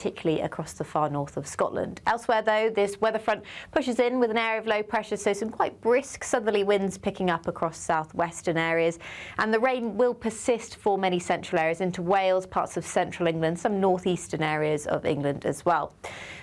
particularly across the far north of Scotland. Elsewhere, though, this weather front pushes in with an area of low pressure, so some quite brisk southerly winds picking up across southwestern areas. And the rain will persist for many central areas into Wales, parts of central England, some northeastern areas of England as well.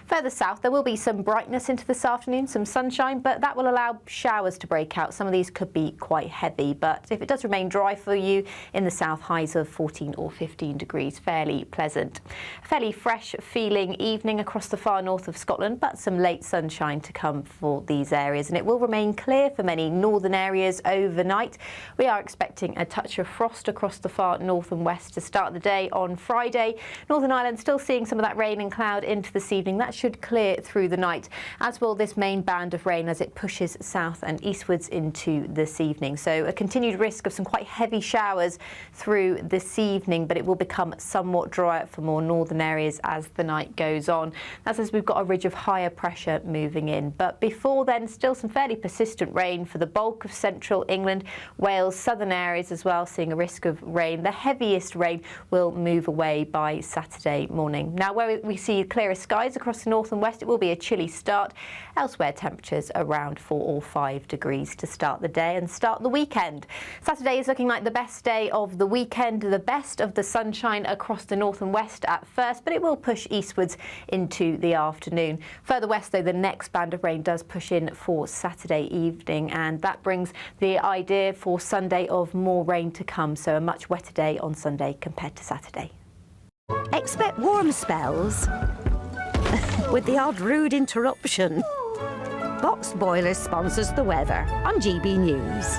Further south, there will be some brightness into this afternoon, some sunshine, but that will allow showers to break out. Some of these could be quite heavy, but if it does remain dry for you in the south, highs of 14 or 15 degrees, fairly pleasant. Fairly fresh feeling evening across the far north of Scotland, but some late sunshine to come for these areas, and it will remain clear for many northern areas overnight. We are expecting a touch of frost across the far north and west to start the day on Friday. Northern Ireland still seeing some of that rain and cloud into this evening. That should clear through the night, as will this main band of rain as it pushes south and eastwards into this evening. So a continued risk of some quite heavy showers through this evening, but it will become somewhat drier for more northern areas as the night goes on. That's as we've got a ridge of higher pressure moving in. But before then, still some fairly persistent rain for the bulk of central England, Wales, southern areas as well, seeing a risk of rain. The heaviest rain will move away by Saturday morning. Now, where we see clearer skies across the north and west, it will be a chilly start. Elsewhere, temperatures around 4 or 5 degrees to start the day and start the weekend. Saturday is looking like the best day of the weekend, the best of the sunshine across the north and west at first, but it will push eastwards into the afternoon. Further west, though, the next band of rain does push in for Saturday evening, and that brings the idea for Sunday of more rain to come, so a much wetter day on Sunday compared to Saturday. Expect warm spells with the odd rude interruption. Boxed Boilers sponsors the weather on GB News.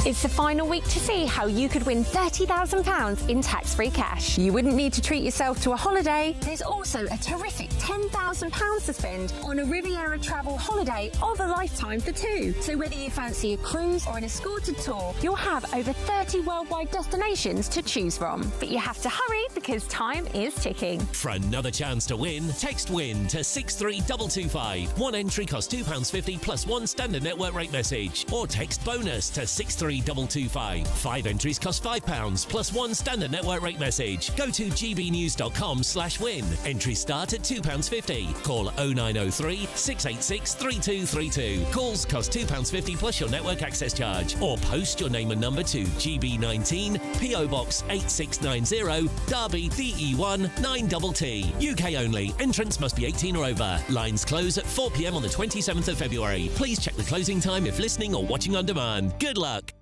It's the final week to see how you could win £30,000 in tax-free cash. You wouldn't need to treat yourself to a holiday. There's also a terrific £10,000 to spend on a Riviera travel holiday of a lifetime for two. So whether you fancy a cruise or an escorted tour, you'll have over 30 worldwide destinations to choose from. But you have to hurry because time is ticking. For another chance to win, text WIN to 63225. One entry costs £2.50 plus one standard network rate message. Or text BONUS to 63225. 5 entries cost £5 plus one standard network rate message. Go to gbnews.com/win. Entries start at £2.50. Call 0903 686 3232. Calls cost £2.50 plus your network access charge. Or post your name and number to GB19 PO Box 8690 Derby DE1 9TT. UK only. Entrance must be 18 or over. Lines close at 4 p.m. on the 27th of February. Please check the closing time if listening or watching on demand. Good luck.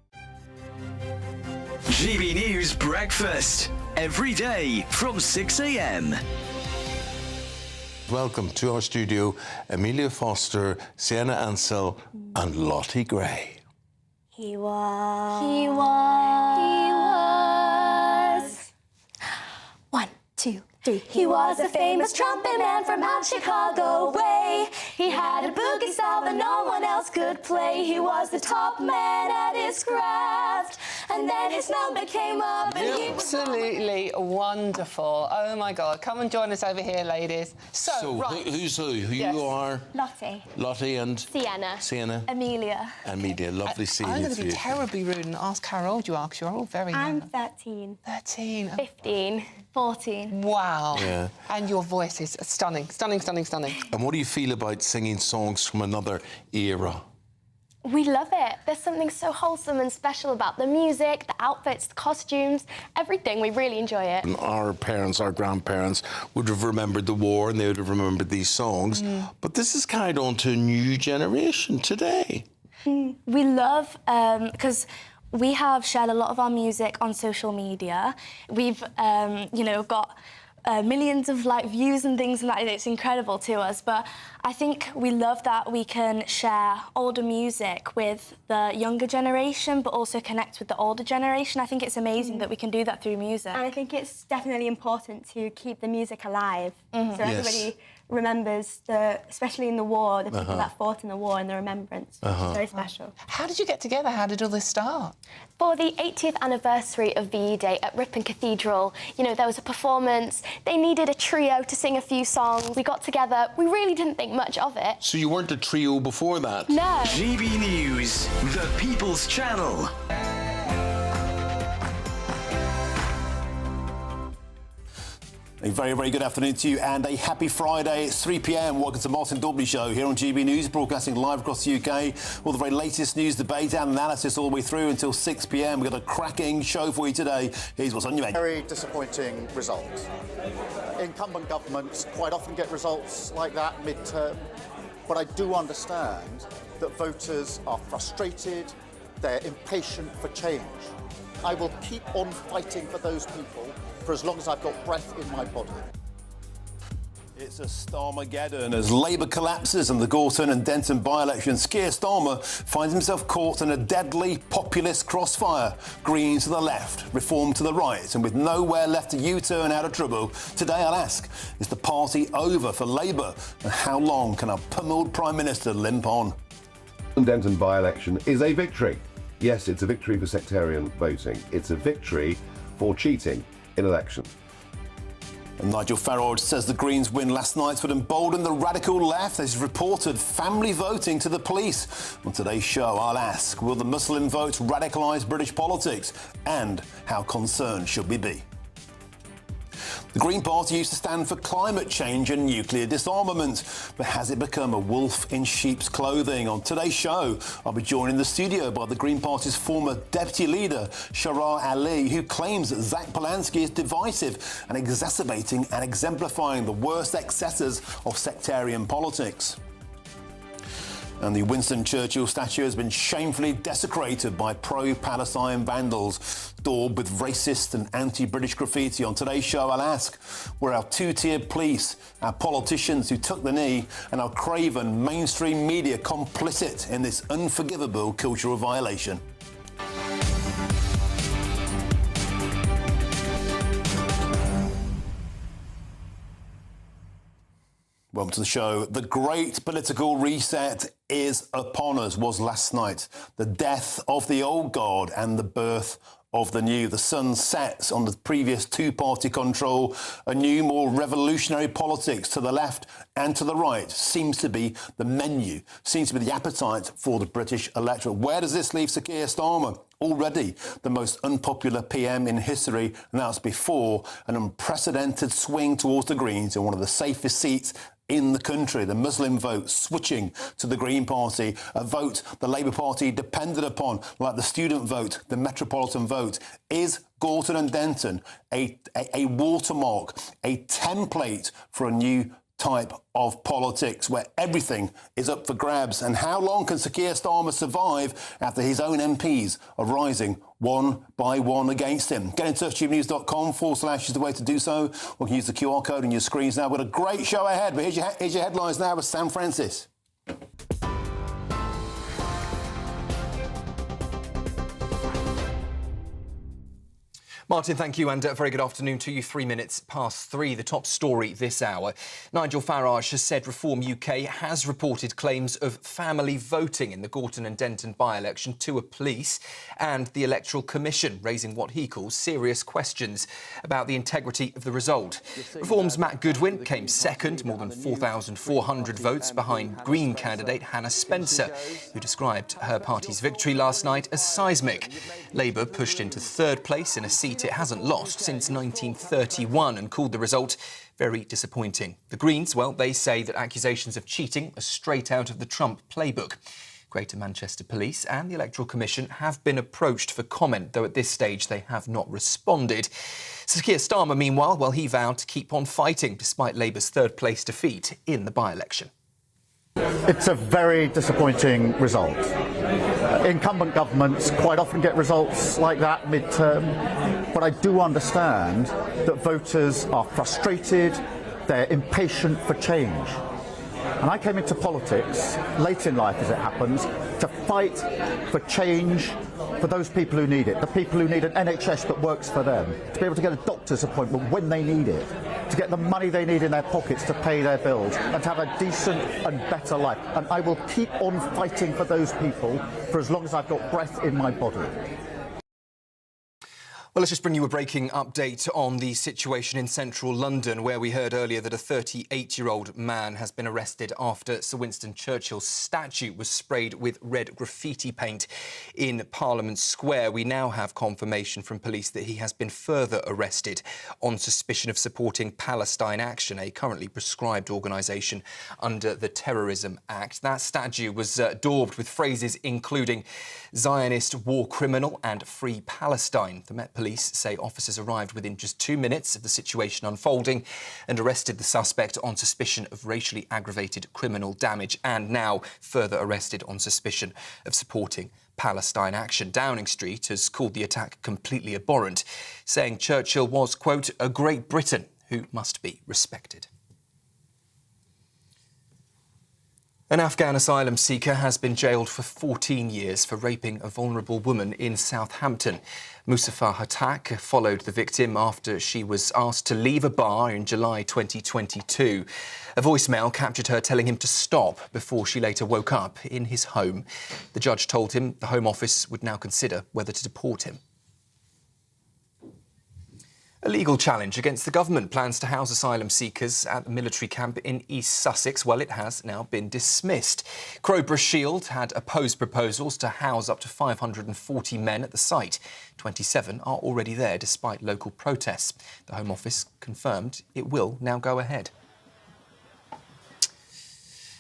GB News Breakfast, every day from 6 a.m. Welcome to our studio, Amelia Foster, Sienna Ansell and Lottie Gray. He was. 1, 2, 3. He was a famous trumpet man from out Chicago way. He had a boogie style that no one else could play. He was the top man at his craft. And then his number came up and he was absolutely wonderful. Oh my God, come and join us over here, ladies. So right. Who's who? Yes. You are? Lottie. Lottie and? Sienna. Amelia. Amelia, lovely seeing you. I'm going to be terribly rude and ask how old you are, because you're all very young. I'm 13. 13. 15. 14. Wow. Yeah. And your voice is stunning, stunning, stunning, stunning. And what do you feel about singing songs from another era? We love it. There's something so wholesome and special about the music, the outfits, the costumes, everything. We really enjoy it. Our parents, our grandparents would have remembered the war and they would have remembered these songs. But this is carried on to a new generation today. We love, because we have shared a lot of our music on social media. We've, got millions of views and things like that. It's incredible to us, but I think we love that we can share older music with the younger generation, but also connect with the older generation. I think it's amazing that we can do that through music. And I think it's definitely important to keep the music alive, so everybody remembers, especially in the war, the people that fought in the war and the remembrance. It's very special. How did you get together? How did all this start? For the 80th anniversary of VE Day at Ripon Cathedral, there was a performance. They needed a trio to sing a few songs. We got together. We really didn't think much of it. So you weren't a trio before that? No. GB News, the People's Channel. A very, very good afternoon to you and a happy Friday. It's 3 p.m. Welcome to Martin Daubney Show here on GBNews, broadcasting live across the UK. All the very latest news, debate and analysis all the way through until 6 p.m. We've got a cracking show for you today. Here's what's on your menu. Very disappointing result. Incumbent governments quite often get results like that mid-term, but I do understand that voters are frustrated, they're impatient for change. I will keep on fighting for those people for as long as I've got breath in my body. It's a Starmageddon as Labour collapses in the Gorton and Denton by-elections. Keir Starmer finds himself caught in a deadly populist crossfire. Greens to the left, Reform to the right, and with nowhere left to U-turn out of trouble. Today I'll ask, is the party over for Labour? And how long can our pummeled Prime Minister limp on? The Denton by-election is a victory. Yes, it's a victory for sectarian voting. It's a victory for cheating in elections. And Nigel Farage says the Greens' win last night would embolden the radical left as reported family voting to the police. On today's show, I'll ask, will the Muslim vote radicalise British politics? And how concerned should we be? The Green Party used to stand for climate change and nuclear disarmament, but has it become a wolf in sheep's clothing? On today's show, I'll be joined in the studio by the Green Party's former deputy leader, Shara Ali, who claims that Zach Polanski is divisive and exacerbating and exemplifying the worst excesses of sectarian politics. And the Winston Churchill statue has been shamefully desecrated by pro-Palestine vandals, daubed with racist and anti-British graffiti. On today's show, I'll ask, were our two-tiered police, our politicians who took the knee, and our craven mainstream media complicit in this unforgivable cultural violation? Welcome to the show. The great political reset is upon us, was last night. The death of the old guard and the birth of the new. The sun sets on the previous two-party control. A new, more revolutionary politics to the left and to the right seems to be the menu, seems to be the appetite for the British electorate. Where does this leave Sir Keir Starmer? Already the most unpopular PM in history, and that's before an unprecedented swing towards the Greens in one of the safest seats in the country. The Muslim vote switching to the Green Party, a vote the Labour Party depended upon, like the student vote, the metropolitan vote. Is Gorton and Denton a watermark, a template for a new type of politics where everything is up for grabs? And how long can Sir Keir Starmer survive after his own MPs are rising one by one against him? Get in touch, gbnews.com/ is the way to do so. Or you can use the QR code on your screens now. We've got a great show ahead, but here's your headlines now with Sam Francis. Martin, thank you, and a very good afternoon to you. 3 minutes past 3, the top story this hour. Nigel Farage has said Reform UK has reported claims of family voting in the Gorton and Denton by-election to a police and the Electoral Commission, raising what he calls serious questions about the integrity of the result. Reform's Matt Goodwin came second, more than 4,400 votes behind Green candidate Hannah Spencer, who described her party's victory last night as seismic. Labour pushed into third place in a seat it hasn't lost since 1931 and called the result very disappointing. The Greens, well, they say that accusations of cheating are straight out of the Trump playbook. Greater Manchester Police and the Electoral Commission have been approached for comment, though at this stage they have not responded. Sir Keir Starmer, meanwhile, well, he vowed to keep on fighting despite Labour's third-place defeat in the by-election. It's a very disappointing result. Incumbent governments quite often get results like that mid-term, but I do understand that voters are frustrated, they're impatient for change. And I came into politics, late in life as it happens, to fight for change for those people who need it, the people who need an NHS that works for them, to be able to get a doctor's appointment when they need it, to get the money they need in their pockets to pay their bills, and to have a decent and better life. And I will keep on fighting for those people for as long as I've got breath in my body. Well, let's just bring you a breaking update on the situation in central London, where we heard earlier that a 38-year-old man has been arrested after Sir Winston Churchill's statue was sprayed with red graffiti paint in Parliament Square. We now have confirmation from police that he has been further arrested on suspicion of supporting Palestine Action, a currently proscribed organisation under the Terrorism Act. That statue was daubed with phrases including Zionist war criminal and free Palestine. The Met Police say officers arrived within just 2 minutes of the situation unfolding and arrested the suspect on suspicion of racially aggravated criminal damage, and now further arrested on suspicion of supporting Palestine Action. Downing Street has called the attack completely abhorrent, saying Churchill was, quote, a great Briton who must be respected. An Afghan asylum seeker has been jailed for 14 years for raping a vulnerable woman in Southampton. Musafa Hatak followed the victim after she was asked to leave a bar in July 2022. A voicemail captured her telling him to stop before she later woke up in his home. The judge told him the Home Office would now consider whether to deport him. A legal challenge against the government plans to house asylum seekers at the military camp in East Sussex. Well, it has now been dismissed. Crowborough Shield had opposed proposals to house up to 540 men at the site. 27 are already there despite local protests. The Home Office confirmed it will now go ahead.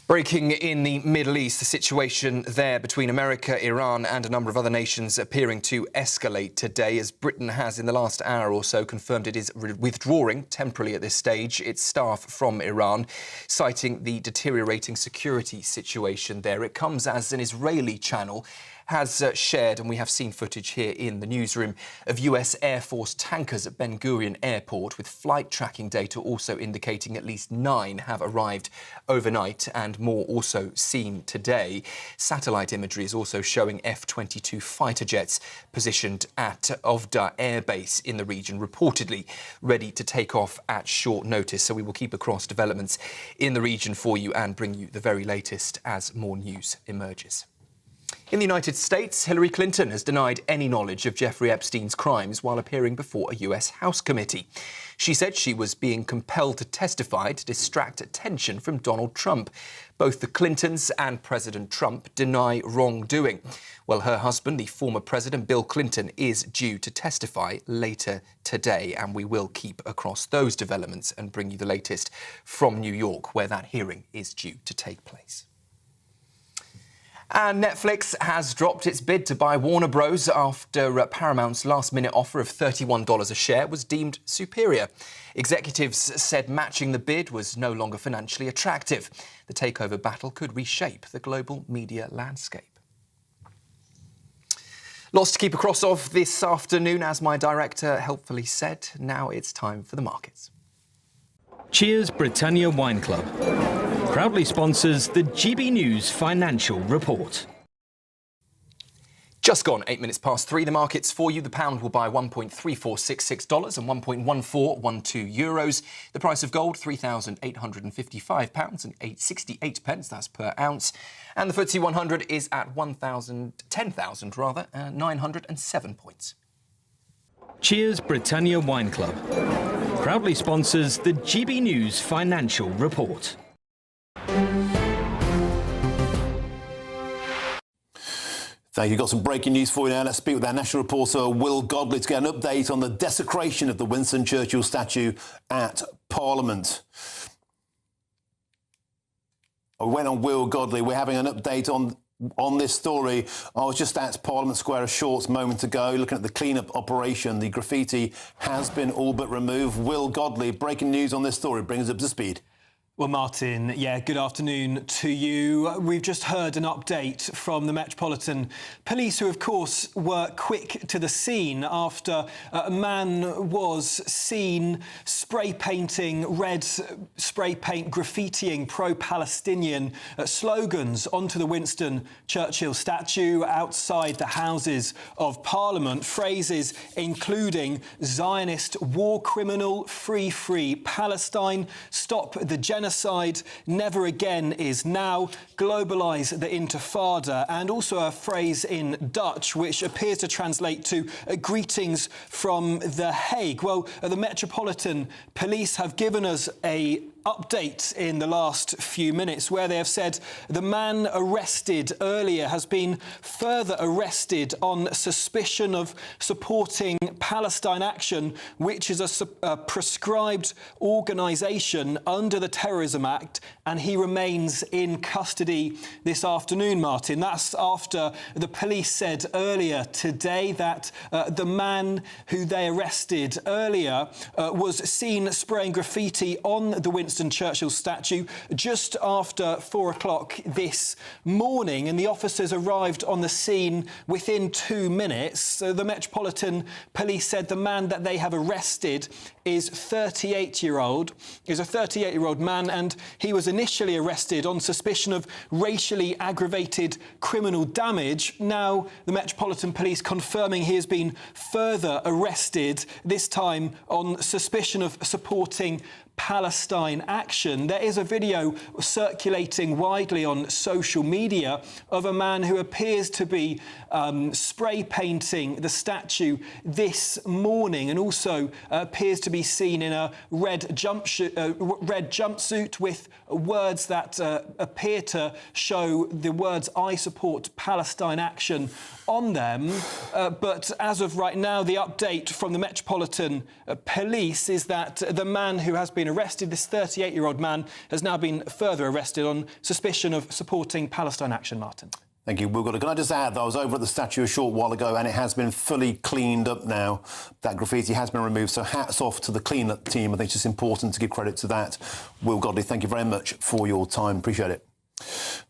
Breaking in the Middle East, the situation there between America, Iran and a number of other nations appearing to escalate today, as Britain has in the last hour or so confirmed it is withdrawing temporarily at this stage its staff from Iran, citing the deteriorating security situation there. It comes as an Israeli channel has shared, and we have seen footage here in the newsroom, of US Air Force tankers at Ben Gurion Airport, with flight tracking data also indicating at least 9 have arrived overnight and more also seen today. Satellite imagery is also showing F-22 fighter jets positioned at Ovda Air Base in the region, reportedly ready to take off at short notice. So we will keep across developments in the region for you and bring you the very latest as more news emerges. In the United States, Hillary Clinton has denied any knowledge of Jeffrey Epstein's crimes while appearing before a US House committee. She said she was being compelled to testify to distract attention from Donald Trump. Both the Clintons and President Trump deny wrongdoing. Well, her husband, the former President Bill Clinton, is due to testify later today, and we will keep across those developments and bring you the latest from New York, where that hearing is due to take place. And Netflix has dropped its bid to buy Warner Bros. After Paramount's last-minute offer of $31 a share was deemed superior. Executives said matching the bid was no longer financially attractive. The takeover battle could reshape the global media landscape. Lots to keep across of this afternoon, as my director helpfully said. Now it's time for the markets. Cheers Britannia Wine Club proudly sponsors the GBNews Financial Report. Just gone 8 minutes past 3. The markets for you. The pound will buy $1.3466 and €1.1412. The price of gold, £3,855 and 68 pence. That's per ounce. And the FTSE 100 is at 907 points. Cheers Britannia Wine Club proudly sponsors the GBNews Financial Report. Thank you. Got some breaking news for you now. Let's speak with our national reporter Will Godley to get an update on the desecration of the Winston Churchill statue at Parliament. We went on Will Godley. We're having an update on this story. I was just at Parliament Square a short moment ago looking at the clean-up operation. The graffiti has been all but removed. Will Godley, breaking news on this story. Bring us up to speed. Well, Martin, good afternoon to you. We've just heard an update from the Metropolitan Police, who, of course, were quick to the scene after a man was seen spray painting, red spray paint graffitiing pro-Palestinian slogans onto the Winston Churchill statue outside the Houses of Parliament. Phrases including Zionist war criminal, free Palestine, stop the genocide, genocide, never again is now, globalise the Intifada, and also a phrase in Dutch which appears to translate to greetings from The Hague. Well, the Metropolitan Police have given us a update in the last few minutes where they have said the man arrested earlier has been further arrested on suspicion of supporting Palestine Action, which is a prescribed organisation under the Terrorism Act, and he remains in custody this afternoon, Martin. That's after the police said earlier today that the man who they arrested earlier was seen spraying graffiti on the Winston Churchill statue just after 4 o'clock this morning, and the officers arrived on the scene within 2 minutes. So the Metropolitan Police said the man that they have arrested is a 38-year-old man, and he was initially arrested on suspicion of racially aggravated criminal damage. Now the Metropolitan Police confirming he has been further arrested, this time on suspicion of supporting Palestine Action. There is a video circulating widely on social media of a man who appears to be spray painting the statue this morning, and also appears to be seen in a red jumpsuit with words that appear to show the words "I support Palestine Action" on them. But as of right now, the update from the Metropolitan Police is that the man who has been arrested, this 38-year-old man, has now been further arrested on suspicion of supporting Palestine Action, Martin. Thank you, Will. Can I just add that I was over at the statue a short while ago and it has been fully cleaned up now. That graffiti has been removed, so hats off to the clean-up team. I think it's just important to give credit to that. Will Godley, thank you very much for your time. Appreciate it.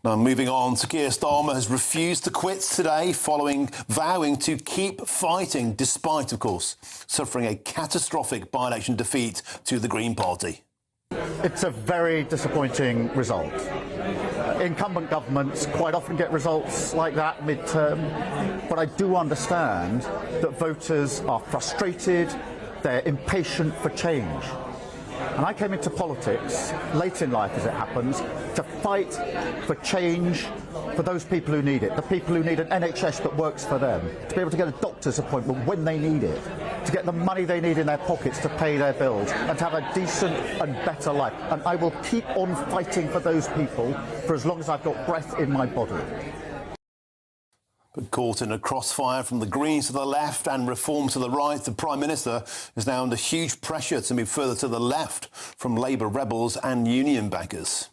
Now, moving on, Keir Starmer has refused to quit today vowing to keep fighting, despite, of course, suffering a catastrophic by-election defeat to the Green Party. It's a very disappointing result. Incumbent governments quite often get results like that mid-term, but I do understand that voters are frustrated, they're impatient for change. And I came into politics, late in life as it happens, to fight for change for those people who need it, the people who need an NHS that works for them, to be able to get a doctor's appointment when they need it, to get the money they need in their pockets to pay their bills, and to have a decent and better life. And I will keep on fighting for those people for as long as I've got breath in my body. But caught in a crossfire from the Greens to the left and Reform to the right, the Prime Minister is now under huge pressure to move further to the left from Labour rebels and union backers.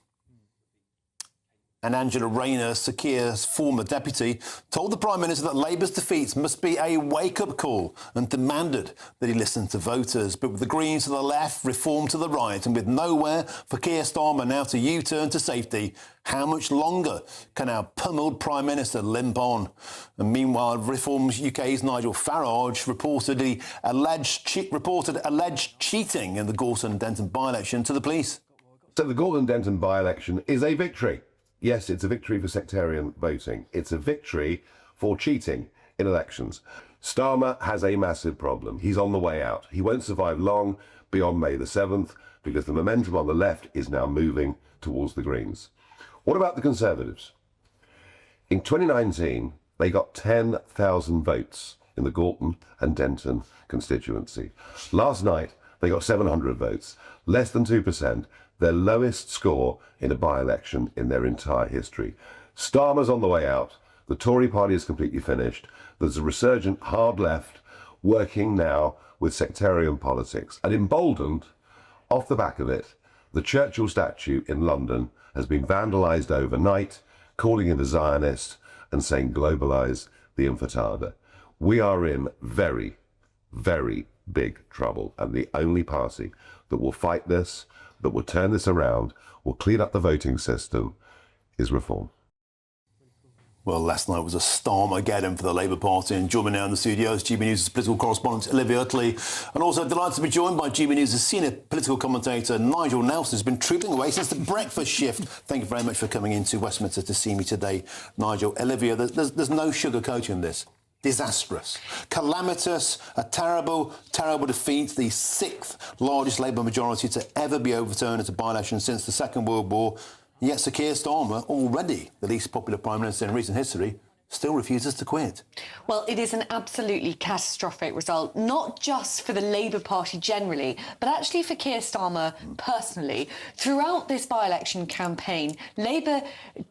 And Angela Rayner, Sir Keir's former deputy, told the Prime Minister that Labour's defeats must be a wake-up call and demanded that he listen to voters. But with the Greens to the left, Reform to the right, and with nowhere for Keir Starmer now to U-turn to safety, how much longer can our pummeled Prime Minister limp on? And meanwhile, Reform UK's Nigel Farage reported alleged cheating in the Gorton-Denton by-election to the police. So the Gorton-Denton by-election is a victory. Yes, it's a victory for sectarian voting. It's a victory for cheating in elections. Starmer has a massive problem. He's on the way out. He won't survive long beyond May the 7th because the momentum on the left is now moving towards the Greens. What about the Conservatives? In 2019, they got 10,000 votes in the Gorton and Denton constituency. Last night, they got 700 votes, less than 2%. Their lowest score in a by-election in their entire history. Starmer's on the way out. The Tory party is completely finished. There's a resurgent hard left working now with sectarian politics. And emboldened, off the back of it, the Churchill statue in London has been vandalised overnight, calling it a Zionist and saying globalise the Intifada. We are in very, very big trouble. And the only party that will fight this, that will turn this around, will clean up the voting system, is Reform. Well, last night was a Starmageddon for the Labour Party, and joining me now in the studio is GBNews' political correspondent Olivia Utley, and also delighted to be joined by GBNews' senior political commentator Nigel Nelson, who's been trooping away since the breakfast shift. Thank you very much for coming into Westminster to see me today, Nigel. Olivia, there's no sugarcoating this. disastrous, calamitous, a terrible, terrible defeat, the 6th largest Labour majority to ever be overturned at a by-election since the Second World War. Yet Sir Keir Starmer, already the least popular Prime Minister in recent history, still refuses to quit. Well, it is an absolutely catastrophic result, not just for the Labour Party generally, but actually for Keir Starmer personally. Throughout this by-election campaign, Labour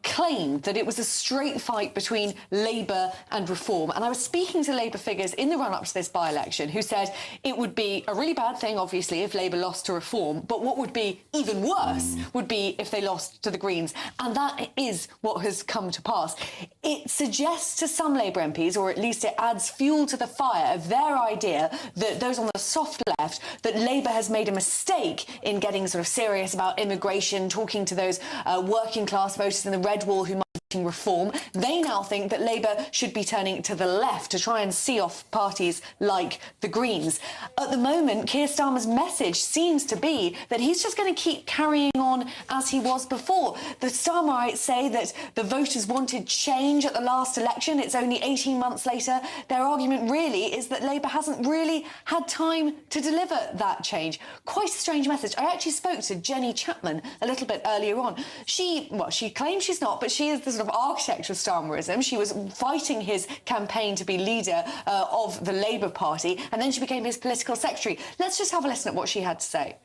claimed that it was a straight fight between Labour and Reform. And I was speaking to Labour figures in the run-up to this by-election who said it would be a really bad thing, obviously, if Labour lost to Reform, but what would be even worse would be if they lost to the Greens. And that is what has come to pass. It suggests to some Labour MPs, or at least it adds fuel to the fire of their idea that those on the soft left, that Labour has made a mistake in getting sort of serious about immigration, talking to those working class voters in the red wall who might be Reform. They now think that Labour should be turning to the left to try and see off parties like the Greens. At the moment, Keir Starmer's message seems to be that he's just going to keep carrying on as he was before. The Starmerites say that the voters wanted change at the last election. It's only 18 months later. Their argument really is that Labour hasn't really had time to deliver that change. Quite a strange message. I actually spoke to Jenny Chapman a little bit earlier on. She claims she's not, but she is the sort of architect of Starmerism. She was fighting his campaign to be leader of the Labour Party, and then she became his political secretary. Let's just have a listen at what she had to say.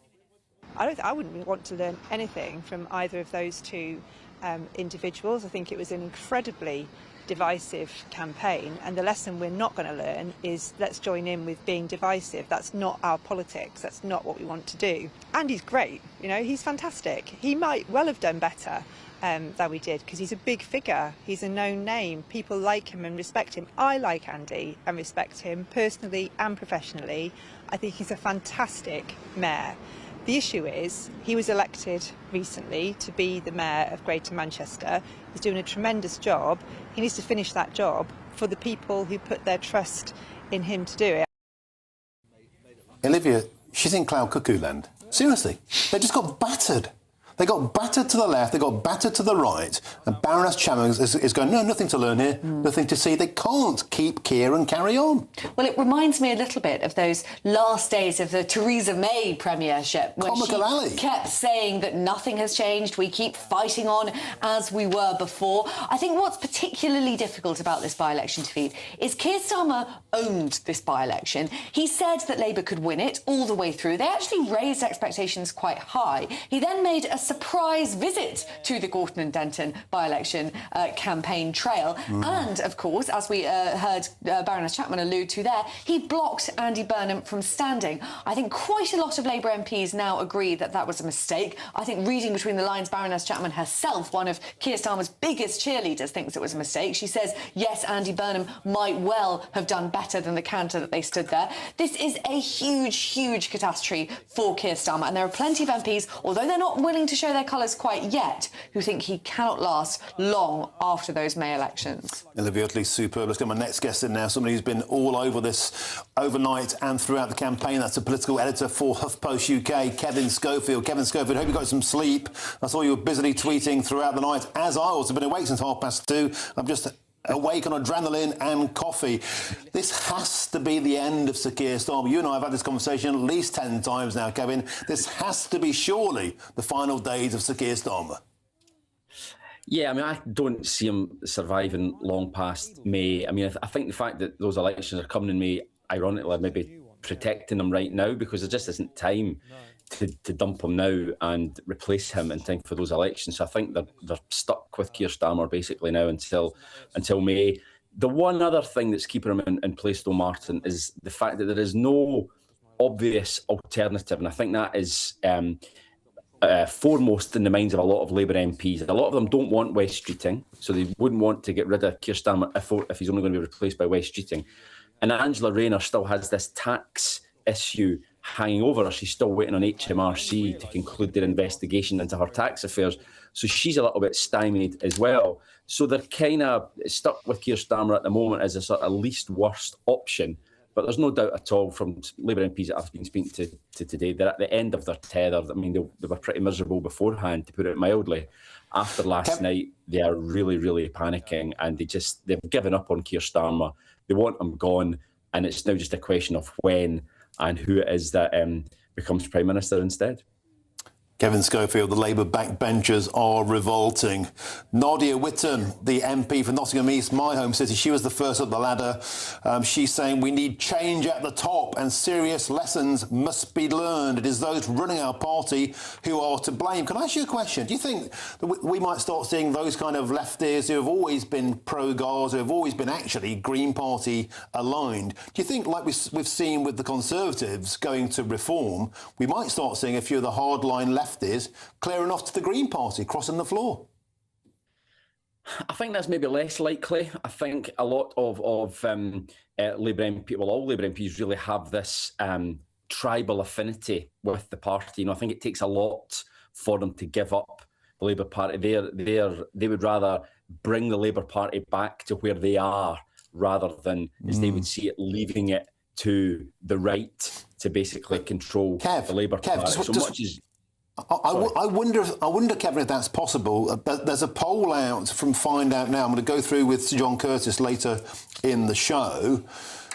I wouldn't want to learn anything from either of those two individuals. I think it was an incredibly divisive campaign, and the lesson we're not going to learn is let's join in with being divisive. That's not our politics. That's not what we want to do. Andy's great, you know, he's fantastic. He might well have done better than we did, because he's a big figure. He's a known name. People like him and respect him. I like Andy and respect him personally and professionally. I think he's a fantastic mayor. The issue is he was elected recently to be the mayor of Greater Manchester. He's doing a tremendous job. He needs to finish that job for the people who put their trust in him to do it. Olivia, she's in cloud cuckoo land. Seriously, they just got battered. They got battered to the left, they got battered to the right, and Baroness Chapman is going, no, nothing to learn here, nothing to see. They can't keep Keir and carry on. Well, it reminds me a little bit of those last days of the Theresa May premiership, when she kept saying that nothing has changed, we keep fighting on as we were before. I think what's particularly difficult about this by-election defeat is Keir Starmer owned this by-election. He said that Labour could win it all the way through. They actually raised expectations quite high. He then made a surprise visit to the Gorton and Denton by-election campaign trail. And, of course, as we heard Baroness Chapman allude to there, he blocked Andy Burnham from standing. I think quite a lot of Labour MPs now agree that that was a mistake. I think, reading between the lines, Baroness Chapman herself, one of Keir Starmer's biggest cheerleaders, thinks it was a mistake. She says, yes, Andy Burnham might well have done better than the canter that they stood there. This is a huge, huge catastrophe for Keir Starmer, and there are plenty of MPs, although they're not willing to show their colours quite yet, who think he cannot last long after those May elections. Olivia Utley's superb. Let's get my next guest in now, somebody who's been all over this overnight and throughout the campaign. That's a political editor for HuffPost UK, Kevin Schofield. Kevin Schofield, hope you got some sleep. I saw you were busily tweeting throughout the night, as I was. I've been awake since 2:30. I'm just awake on adrenaline and coffee. This has to be the end of Sir Keir Starmer. You and I have had this conversation at least 10 times now, Kevin. This has to be surely the final days of Sir Keir Starmer. Yeah, I mean, I don't see him surviving long past May. I mean, I think the fact that those elections are coming in May, ironically, maybe protecting him right now, because there just isn't time to dump him now and replace him in time for those elections. So I think they're stuck with Keir Starmer basically now until May. The one other thing that's keeping him in place, though, Martin, is the fact that there is no obvious alternative, and I think that is foremost in the minds of a lot of Labour MPs. A lot of them don't want West Streeting, so they wouldn't want to get rid of Keir Starmer if he's only going to be replaced by West Streeting. And Angela Rayner still has this tax issue hanging over her. She's still waiting on HMRC to conclude their investigation into her tax affairs. So she's a little bit stymied as well. So they're kind of stuck with Keir Starmer at the moment as a sort of least worst option But there's no doubt at all from Labour MPs that I've been speaking to today, they're at the end of their tether. I mean, they were pretty miserable beforehand, to put it mildly. After last night, they are really, really panicking, and they've given up on Keir Starmer. They want him gone, and it's now just a question of when and who it is that becomes Prime Minister instead. Kevin Schofield, the Labour backbenchers are revolting. Nadia Whitten, the MP for Nottingham East, my home city, she was the first up the ladder. She's saying we need change at the top and serious lessons must be learned. It is those running our party who are to blame. Can I ask you a question? Do you think that we might start seeing those kind of lefties who have always been pro-Gars, who have always been actually Green Party aligned? Do you think, like we've seen with the Conservatives going to reform, we might start seeing a few of the hardline lefties clearing off to the Green Party, crossing the floor? I think that's maybe less likely. I think a lot of Labour MP, well, all Labour MPs really have this tribal affinity with the party. You know, I think it takes a lot for them to give up the Labour Party. They would rather bring the Labour Party back to where they are, rather than, as they would see it, leaving it to the right to basically control the Labour Party. I wonder, Kevin, if that's possible. There's a poll out from Find Out Now. I'm going to go through with Sir John Curtis later in the show.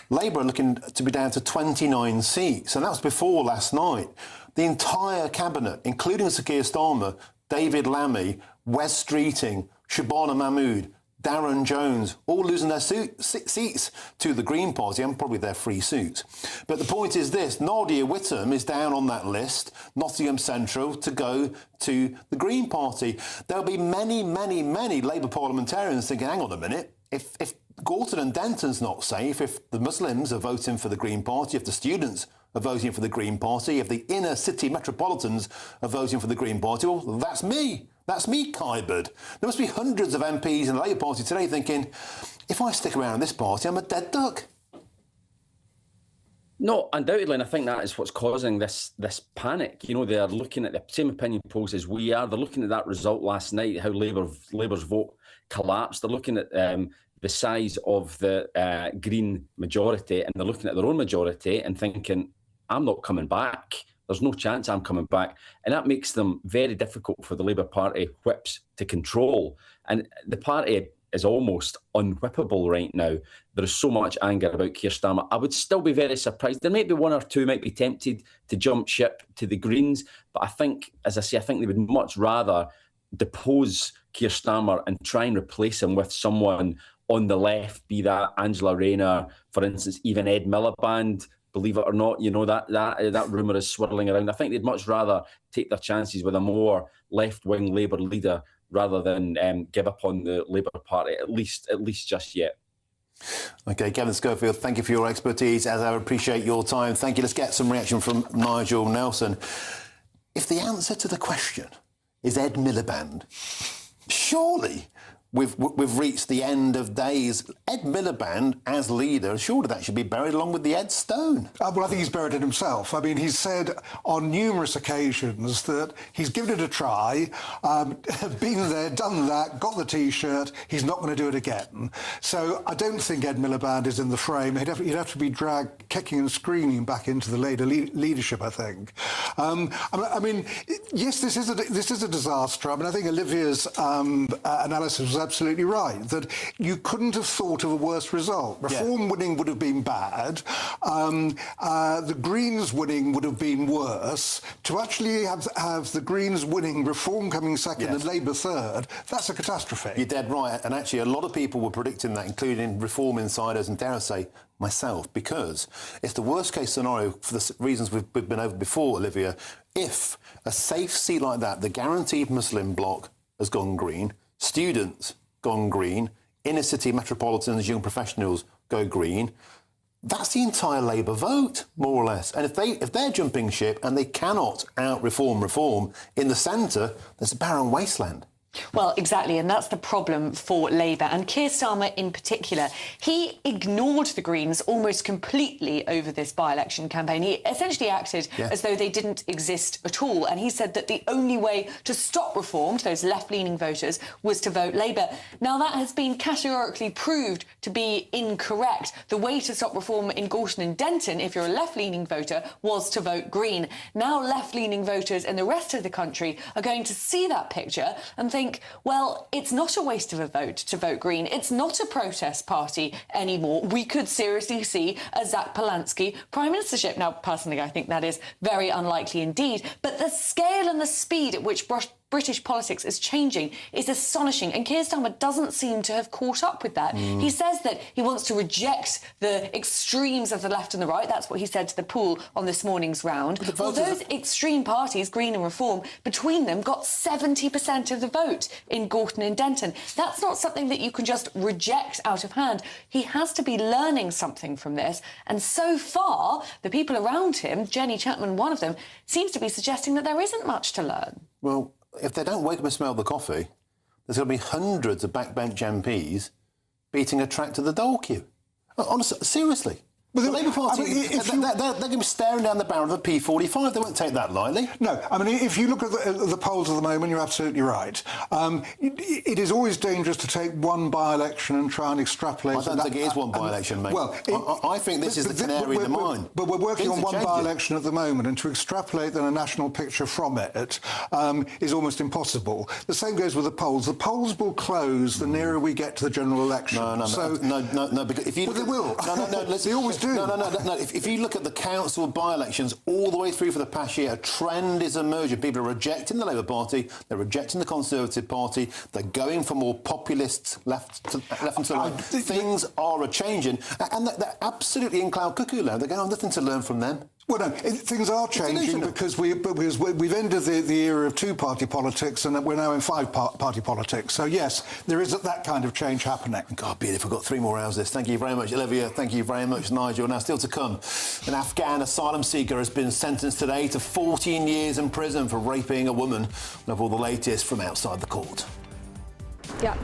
Labour are looking to be down to 29 seats, and that was before last night. The entire cabinet, including Sir Keir Starmer, David Lammy, Wes Streeting, Shabana Mahmood, Darren Jones, all losing their seats to the Green Party and probably their free suits. But the point is this, Nadia Whitten is down on that list, Nottingham Central, to go to the Green Party. There'll be many, many, many Labour parliamentarians thinking, hang on a minute, if Gorton and Denton's not safe, if the Muslims are voting for the Green Party, if the students are voting for the Green Party, if the inner city metropolitans are voting for the Green Party, well, that's me. That's me, Kyberd. There must be hundreds of MPs in the Labour Party today thinking, if I stick around in this party, I'm a dead duck. No, undoubtedly, and I think that is what's causing this panic. You know, they are looking at the same opinion polls as we are. They're looking at that result last night, how Labour's vote collapsed. They're looking at the size of the Green majority, and they're looking at their own majority and thinking, I'm not coming back. There's no chance I'm coming back. And that makes them very difficult for the Labour Party whips to control. And the party is almost unwhippable right now. There is so much anger about Keir Starmer. I would still be very surprised. There might be one or two might be tempted to jump ship to the Greens. But I think, as I say, I think they would much rather depose Keir Starmer and try and replace him with someone on the left, be that Angela Rayner, for instance, even Ed Miliband. Believe it or not, you know, that rumour is swirling around. I think they'd much rather take their chances with a more left-wing Labour leader rather than give up on the Labour Party, at least just yet. OK, Kevin Schofield, thank you for your expertise. As I appreciate your time. Thank you. Let's get some reaction from Nigel Nelson. If the answer to the question is Ed Miliband, surely we've reached the end of days. Ed Miliband, as leader, surely that should be buried along with the Ed Stone. Well, I think he's buried it himself. I mean, he's said on numerous occasions that he's given it a try, been there, done that, got the T-shirt, he's not going to do it again. So I don't think Ed Miliband is in the frame. He'd have to be dragged kicking and screaming back into the Labour leadership, I think. I mean, yes, this is a disaster. I mean, I think Olivia's analysis was absolutely right, that you couldn't have thought of a worse result. Reform winning would have been bad. The Greens winning would have been worse. To actually have the Greens winning, Reform coming second and Labour third, that's a catastrophe. You're dead right. And actually, a lot of people were predicting that, including Reform insiders and, dare I say, myself, because it's the worst-case scenario for the reasons we've been over before, Olivia. If a safe seat like that, the guaranteed Muslim bloc, has gone green, students gone green, inner-city metropolitans, young professionals go green, that's the entire Labour vote, more or less. And if they're jumping ship and they cannot out-reform reform in the centre, there's a barren wasteland. Well, exactly, and that's the problem for Labour, and Keir Starmer in particular. He ignored the Greens almost completely over this by-election campaign. He essentially acted as though they didn't exist at all, and he said that the only way to stop reform to those left-leaning voters was to vote Labour. Now, that has been categorically proved to be incorrect. The way to stop reform in Gorton and Denton, if you're a left-leaning voter, was to vote Green. Now, left-leaning voters in the rest of the country are going to see that picture and think, well, it's not a waste of a vote to vote Green. It's not a protest party anymore. We could seriously see a Zach Polanski prime ministership. Now, personally, I think that is very unlikely indeed. But the scale and the speed at which British politics is changing is astonishing, and Keir Starmer doesn't seem to have caught up with that. He says that he wants to reject the extremes of the left and the right. That's what he said to the pool on this morning's round. Well, those extreme parties, Green and Reform, between them got 70% of the vote in Gorton and Denton. That's not something that you can just reject out of hand. He has to be learning something from this, and so far, the people around him, Jenny Chapman, one of them, seems to be suggesting that there isn't much to learn. Well, if they don't wake up and smell the coffee, there's going to be hundreds of backbench MPs beating a track to the dole queue. Honestly, seriously. The Labour Party, they're going to be staring down the barrel of a P45. They won't take that lightly. No, I mean, if you look at the polls at the moment, you're absolutely right. It is always dangerous to take one by-election and try and extrapolate. I don't think it is one by-election, mate. Well, I think this is the canary in the mine. But we're working on one by-election at the moment, and to extrapolate then a national picture from it is almost impossible. The same goes with the polls. The polls will close the nearer we get to the general election. No, because if you... Well, they will. No, they always do. No. If you look at the council by-elections all the way through for the past year, a trend is emerging. People are rejecting the Labour Party, they're rejecting the Conservative Party, they're going for more populist left and to the right. Things are changing, and they're absolutely in cloud cuckoo land. They're going to have nothing to learn from them. Well, no, things are changing because we've ended the era of two-party politics and we're now in five-party politics. So, yes, there is that kind of change happening. God, beautiful. We've got 3 more hours of this. Thank you very much, Olivia. Thank you very much, Nigel. Now, still to come, an Afghan asylum seeker has been sentenced today to 14 years in prison for raping a woman. We'll have all the latest from outside the court. Yeah.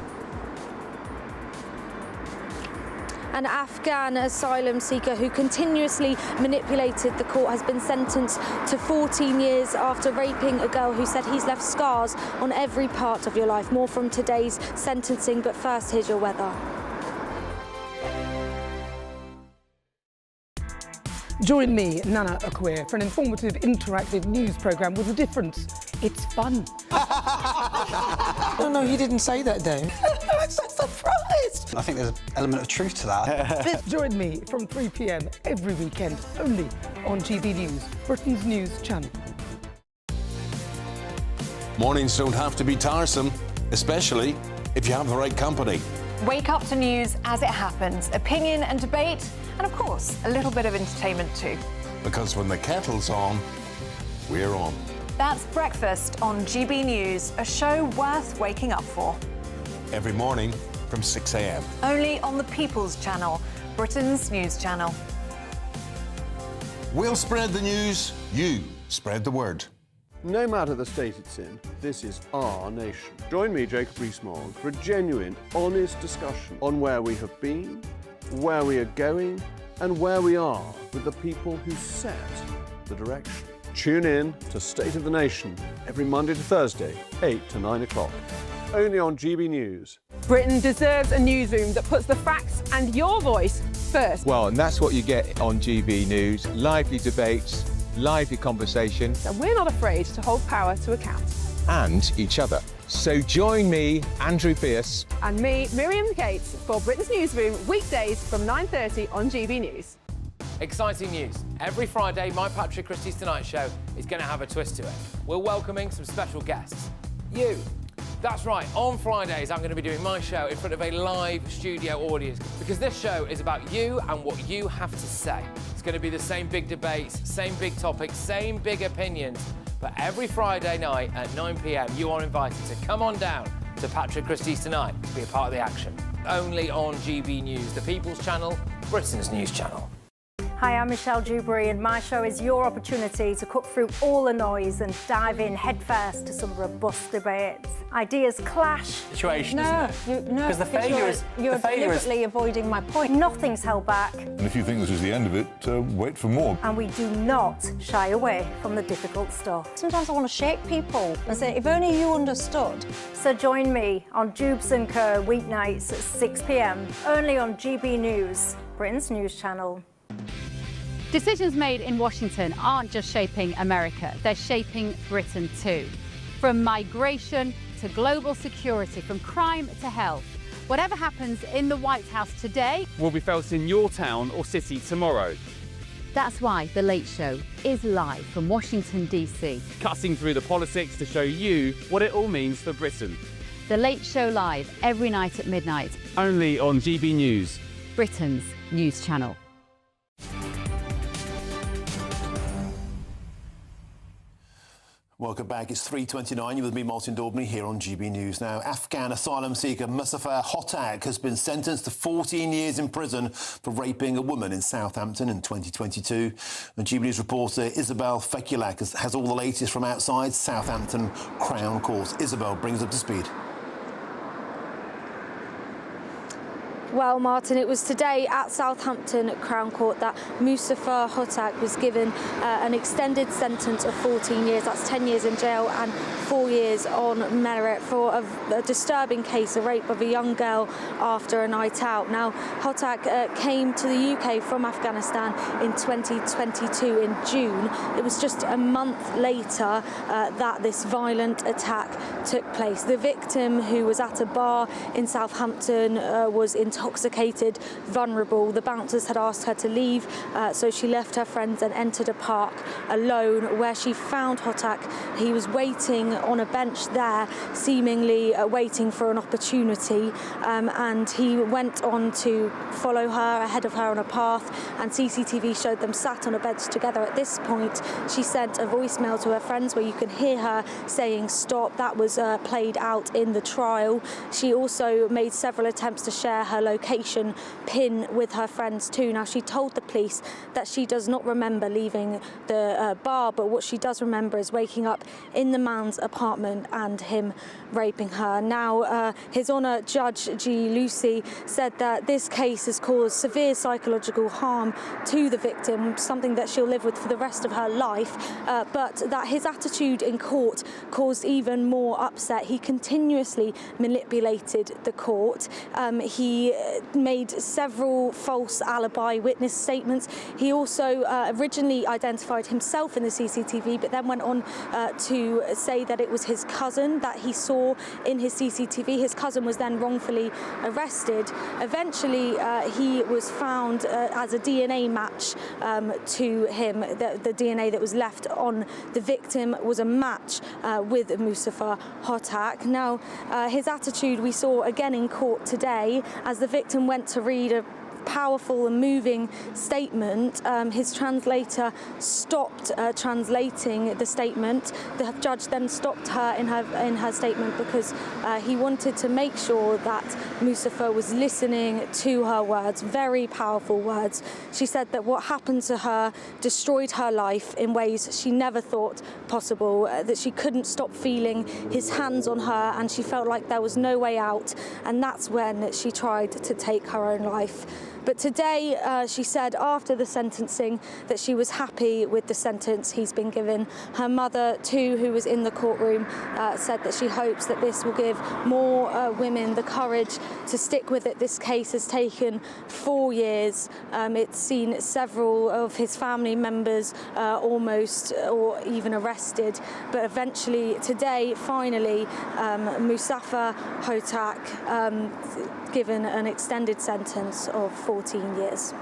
An Afghan asylum seeker who continuously manipulated the court has been sentenced to 14 years after raping a girl who said he's left scars on every part of your life. More from today's sentencing, but first, here's your weather. Join me, Nana Akweer, for an informative, interactive news programme with a difference. It's fun. No, he didn't say that, Dave. I'm so surprised. I think there's an element of truth to that. Join me from 3 p.m. every weekend, only on GB News, Britain's news channel. Mornings don't have to be tiresome, especially if you have the right company. Wake up to news as it happens, opinion and debate, and of course, a little bit of entertainment too. Because when the kettle's on, we're on. That's Breakfast on GB News, a show worth waking up for. Every morning from 6 a.m. Only on the People's Channel, Britain's news channel. We'll spread the news, you spread the word. No matter the state it's in, this is our nation. Join me, Jacob Rees-Mogg, for a genuine, honest discussion on where we have been, where we are going, and where we are with the people who set the direction. Tune in to State of the Nation every Monday to Thursday, 8 to 9 o'clock. Only on GB News. Britain deserves a newsroom that puts the facts and your voice first. Well, and that's what you get on GB News. Lively debates, lively conversation. And we're not afraid to hold power to account. And each other. So join me, Andrew Pierce. And me, Miriam Gates, for Britain's Newsroom, weekdays from 9:30 on GB News. Exciting news. Every Friday, my Patrick Christie's Tonight Show is going to have a twist to it. We're welcoming some special guests. You. That's right, on Fridays I'm going to be doing my show in front of a live studio audience because this show is about you and what you have to say. It's going to be the same big debates, same big topics, same big opinions, but every Friday night at 9 p.m. you are invited to come on down to Patrick Christie's Tonight to be a part of the action. Only on GB News, the People's Channel, Britain's news channel. Hi, I'm Michelle Dewberry, and my show is your opportunity to cut through all the noise and dive in headfirst to some robust debates. Ideas clash. Situation, isn't it? No, Because the failure is you're deliberately avoiding my point. Nothing's held back, And if you think this is the end of it, wait for more. and we do not shy away from the difficult stuff. Sometimes I want to shake people and say, if only you understood. So join me on Jubes & Co. weeknights at 6 p.m, only on GB News, Britain's news channel. Decisions made in Washington aren't just shaping America, they're shaping Britain too. From migration to global security, from crime to health. Whatever happens in the White House today will be felt in your town or city tomorrow. That's why The Late Show is live from Washington, D.C. Cutting through the politics to show you what it all means for Britain. The Late Show live every night at midnight. Only on GB News, Britain's news channel. Welcome back. It's 3:29. You're with me, Martin Daubney, here on GB News. Now, Afghan asylum seeker Mustafa Hotak has been sentenced to 14 years in prison for raping a woman in Southampton in 2022. And GB News reporter Isabel Fekulak has all the latest from outside Southampton Crown Court. Isabel brings up to speed. Well, Martin, it was today at Southampton Crown Court that Mustafa Hotak was given an extended sentence of 14 years. That's 10 years in jail and 4 years on merit for a disturbing case, a rape of a young girl after a night out. Now, Hotak came to the UK from Afghanistan in 2022 in June. It was just a month later that this violent attack took place. The victim, who was at a bar in Southampton, was intoxicated, vulnerable. The bouncers had asked her to leave, so she left her friends and entered a park alone, where she found Hotak. He was waiting on a bench there, seemingly waiting for an opportunity, and he went on to follow her, ahead of her on a path, and CCTV showed them sat on a bench together. At this point, she sent a voicemail to her friends where you can hear her saying stop. That was played out in the trial. She also made several attempts to share her location pin with her friends too. Now, she told the police that she does not remember leaving the bar, but what she does remember is waking up in the man's apartment and him raping her. Now, His Honour Judge G. Lucy said that this case has caused severe psychological harm to the victim, something that she'll live with for the rest of her life, but that his attitude in court caused even more upset. He continuously manipulated the court. He made several false alibi witness statements. He also originally identified himself in the CCTV, but then went on to say that it was his cousin that he saw in his CCTV. His cousin was then wrongfully arrested. Eventually, he was found as a DNA match to him. The DNA that was left on the victim was a match with Mustafa Hotak. Now, his attitude we saw again in court today as the victim went to read a powerful and moving statement. His translator stopped translating the statement. The judge then stopped her in her statement because he wanted to make sure that Mustafa was listening to her words, very powerful words. She said that what happened to her destroyed her life in ways she never thought possible, that she couldn't stop feeling his hands on her and she felt like there was no way out, and that's when she tried to take her own life. But today, she said after the sentencing that she was happy with the sentence he's been given. Her mother, too, who was in the courtroom, said that she hopes that this will give more women the courage to stick with it. This case has taken 4 years. It's seen several of his family members almost or even arrested. But eventually, today, finally, Mustafa Hotak given an extended sentence of 14 years.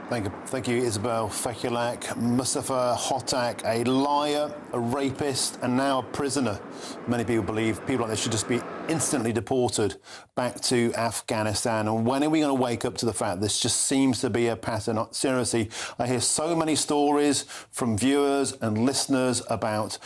Thank you, Isabel Fekulak. Mustafa Hotak, a liar, a rapist, and now a prisoner. Many people believe people like this should just be instantly deported back to Afghanistan. And when are we going to wake up to the fact this just seems to be a pattern? Seriously, I hear so many stories from viewers and listeners about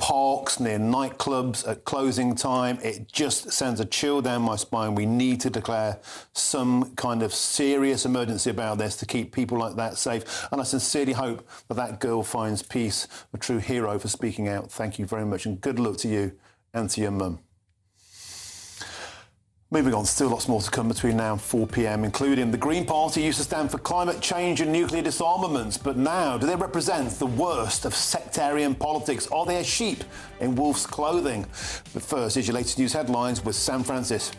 parks, near nightclubs at closing time. It just sends a chill down my spine. We need to declare some kind of serious emergency about this to keep people like that safe. And I sincerely hope that that girl finds peace, a true hero for speaking out. Thank you very much, and good luck to you and to your mum. Moving on, still lots more to come between now and 4 p.m, including the Green Party used to stand for climate change and nuclear disarmaments, but now do they represent the worst of sectarian politics? Are they a sheep in wolf's clothing? But first, here's your latest news headlines with Sam Francis.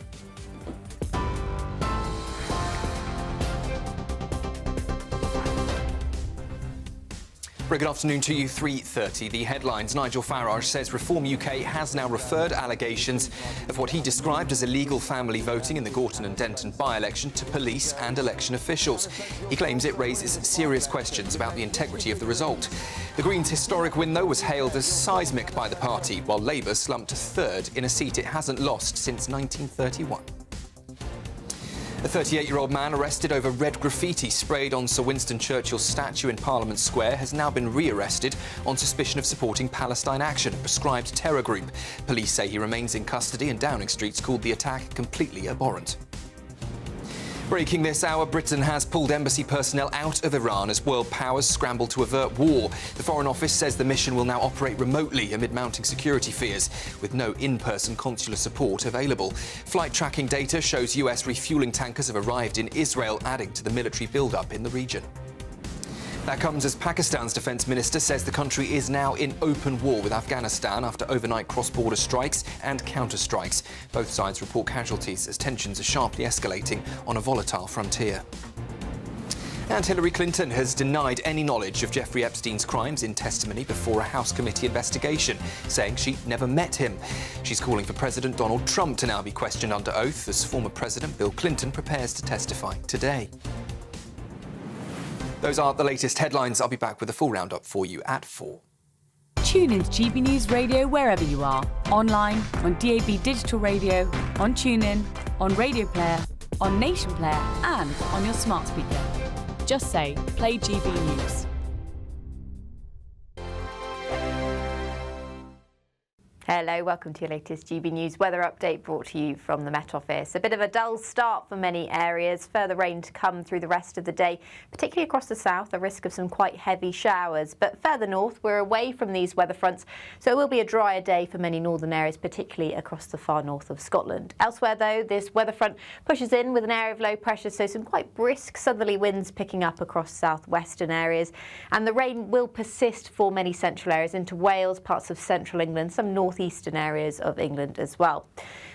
Very good afternoon to you. 3:30. The headlines. Nigel Farage says Reform UK has now referred allegations of what he described as illegal family voting in the Gorton and Denton by-election to police and election officials. He claims it raises serious questions about the integrity of the result. The Greens' historic win, though, was hailed as seismic by the party, while Labour slumped to third in a seat it hasn't lost since 1931. A 38-year-old man arrested over red graffiti sprayed on Sir Winston Churchill's statue in Parliament Square has now been re-arrested on suspicion of supporting Palestine Action, a prescribed terror group. Police say he remains in custody, and Downing Street's called the attack completely abhorrent. Breaking this hour, Britain has pulled embassy personnel out of Iran as world powers scramble to avert war. The Foreign Office says the mission will now operate remotely amid mounting security fears, with no in-person consular support available. Flight tracking data shows US refuelling tankers have arrived in Israel, adding to the military build-up in the region. That comes as Pakistan's defence minister says the country is now in open war with Afghanistan after overnight cross-border strikes and counter-strikes. Both sides report casualties as tensions are sharply escalating on a volatile frontier. And Hillary Clinton has denied any knowledge of Jeffrey Epstein's crimes in testimony before a House committee investigation, saying she never met him. She's calling for President Donald Trump to now be questioned under oath as former President Bill Clinton prepares to testify today. Those are the latest headlines. I'll be back with a full roundup for you at 4. Tune in to GB News Radio wherever you are. Online, on DAB digital radio, on TuneIn, on Radio Player, on Nation Player and on your smart speaker. Just say, play GB News. Hello, welcome to your latest GB News weather update brought to you from the Met Office. A bit of a dull start for many areas. Further rain to come through the rest of the day, particularly across the south, a risk of some quite heavy showers. But further north, we're away from these weather fronts, so it will be a drier day for many northern areas, particularly across the far north of Scotland. Elsewhere, though, this weather front pushes in with an area of low pressure, so some quite brisk southerly winds picking up across southwestern areas. And the rain will persist for many central areas into Wales, parts of central England, some northeastern areas of England as well.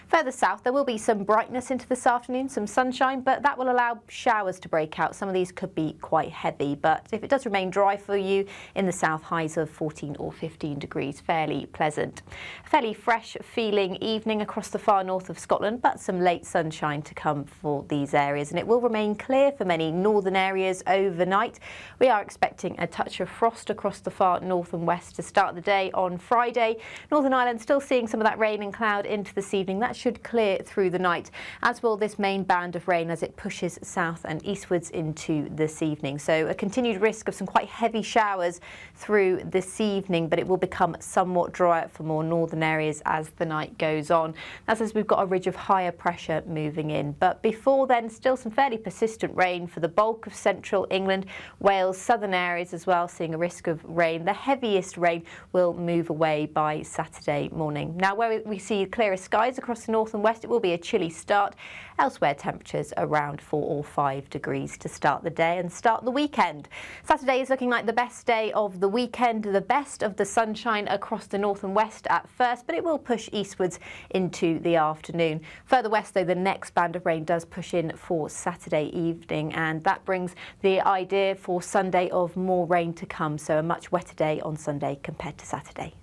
Further south, there will be some brightness into this afternoon, some sunshine, but that will allow showers to break out. Some of these could be quite heavy, but if it does remain dry for you in the south, highs of 14 or 15 degrees, fairly pleasant. A fairly fresh feeling evening across the far north of Scotland, but some late sunshine to come for these areas, and it will remain clear for many northern areas overnight. We are expecting a touch of frost across the far north and west to start the day on Friday. Northern Ireland still seeing some of that rain and cloud into this evening. That should clear through the night, as will this main band of rain as it pushes south and eastwards into this evening. So a continued risk of some quite heavy showers through this evening, but it will become somewhat drier for more northern areas as the night goes on. That's as we've got a ridge of higher pressure moving in. But before then, still some fairly persistent rain for the bulk of central England, Wales, southern areas as well, seeing a risk of rain. The heaviest rain will move away by Saturday morning. Now, where we see clearer skies across the north and west, it will be a chilly start. Elsewhere, temperatures around 4 or 5 degrees to start the day and start the weekend. Saturday is looking like the best day of the weekend, the best of the sunshine across the north and west at first, but it will push eastwards into the afternoon. Further west, though, the next band of rain does push in for Saturday evening, and that brings the idea for Sunday of more rain to come, so a much wetter day on Sunday compared to Saturday.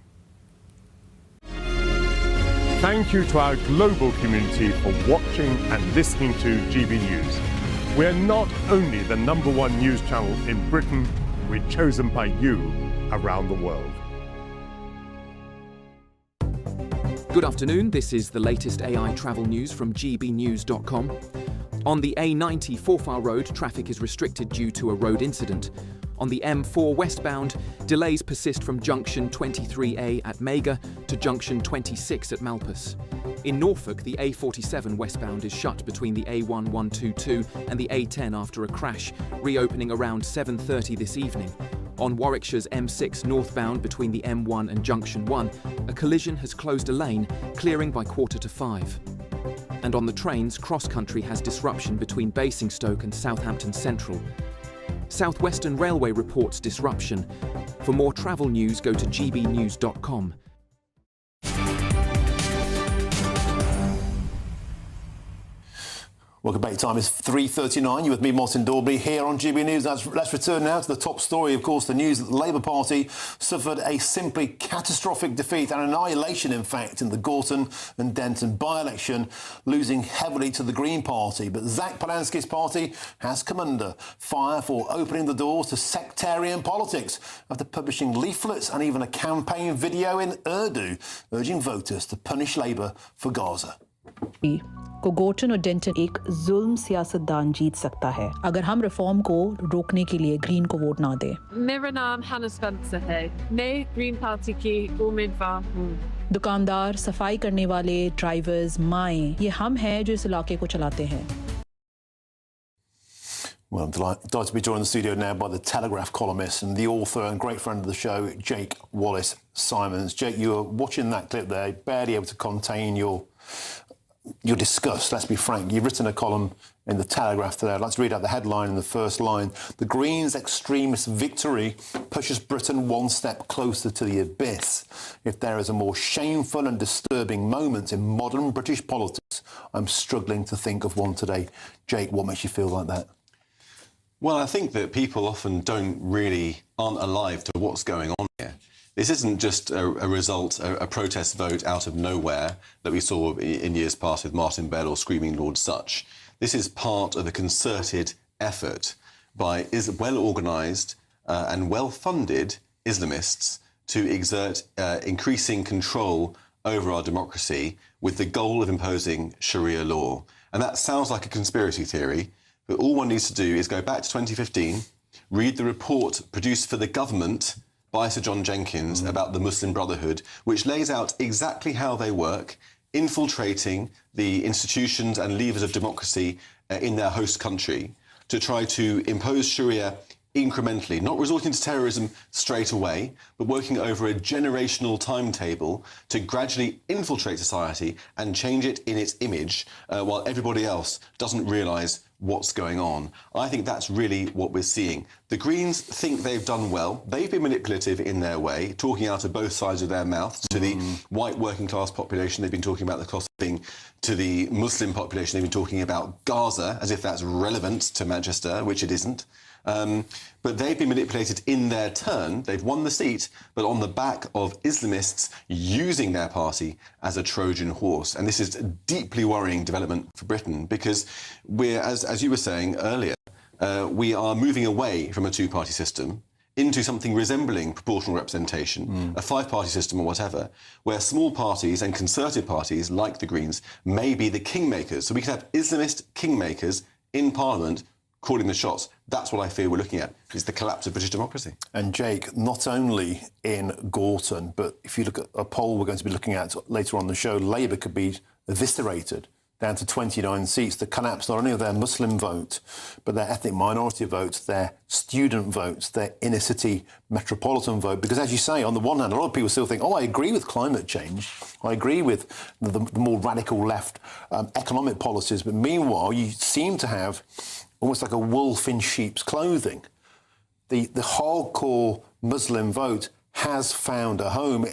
Thank you to our global community for watching and listening to GB News. We're not only the #1 news channel in Britain, we're chosen by you around the world. Good afternoon, this is the latest AI travel news from gbnews.com. On the A90 Forfar Road, traffic is restricted due to a road incident. On the M4 westbound, delays persist from junction 23A at Mega to junction 26 at Malpas. In Norfolk, the A47 westbound is shut between the A1122 and the A10 after a crash, reopening around 7:30 this evening. On Warwickshire's M6 northbound between the M1 and junction 1, a collision has closed a lane, clearing by 4:45. And on the trains, cross-country has disruption between Basingstoke and Southampton Central. South Western Railway reports disruption. For more travel news, go to gbnews.com. Welcome back. Time is 3:39. You're with me, Martin Daubney, here on GB News. Let's return now to the top story. Of course, the news that the Labour Party suffered a simply catastrophic defeat, an annihilation, in fact, in the Gorton and Denton by-election, losing heavily to the Green Party. But Zach Polanski's party has come under fire for opening the doors to sectarian politics after publishing leaflets and even a campaign video in Urdu urging voters to punish Labour for Gaza. को गोटन और Danton एक जुल्म सियासतदान जीत सकता है अगर हम reform को रोकने के लिए ग्रीन को वोट ना दे। मेरा नाम हना स्पेंसर है। मैं ग्रीन पार्टी की उम्मीदवार हूँ। दुकानदार, सफाई करने वाले, ड्राइवर्स, माएं, ये हम हैं जो इस इलाके को चलाते हैं। Well, I'm delighted to be joined in the studio now by the Telegraph columnist and the author and great friend of the show, Jake Wallace-Simons. Jake, you were watching that clip there, barely able to contain your disgust, let's be frank. You've written a column in the Telegraph today. I'd like to read out the headline in the first line. The Greens' extremist victory pushes Britain one step closer to the abyss. If there is a more shameful and disturbing moment in modern British politics, I'm struggling to think of one today. Jake, what makes you feel like that? Well, I think that people often aren't alive to what's going on here. This isn't just a result, a protest vote out of nowhere that we saw in years past with Martin Bell or Screaming Lord Such. This is part of a concerted effort by well-organised and well-funded Islamists to exert increasing control over our democracy with the goal of imposing Sharia law. And that sounds like a conspiracy theory, but all one needs to do is go back to 2015, read the report produced for the government by Sir John Jenkins about the Muslim Brotherhood, which lays out exactly how they work, infiltrating the institutions and levers of democracy in their host country to try to impose Sharia incrementally, not resorting to terrorism straight away, but working over a generational timetable to gradually infiltrate society and change it in its image while everybody else doesn't realise what's going on. I think that's really what we're seeing. The Greens think they've done well. They've been manipulative in their way, talking out of both sides of their mouths to the white working class population. They've been talking about the cost of living. To the Muslim population, they've been talking about Gaza as if that's relevant to Manchester, which it isn't. But they've been manipulated in their turn. They've won the seat, but on the back of Islamists using their party as a Trojan horse. And this is a deeply worrying development for Britain because we're, as you were saying earlier, we are moving away from a two-party system into something resembling proportional representation, a five-party system or whatever, where small parties and concerted parties like the Greens may be the kingmakers. So we can have Islamist kingmakers in Parliament calling the shots. That's what I fear we're looking at, is the collapse of British democracy. And Jake, not only in Gorton, but if you look at a poll we're going to be looking at later on the show, Labour could be eviscerated down to 29 seats. The collapse not only of their Muslim vote, but their ethnic minority votes, their student votes, their inner-city metropolitan vote. Because as you say, on the one hand, a lot of people still think, I agree with climate change, I agree with the more radical left economic policies, but meanwhile, you seem to have almost like a wolf in sheep's clothing. The hardcore Muslim vote has found a home.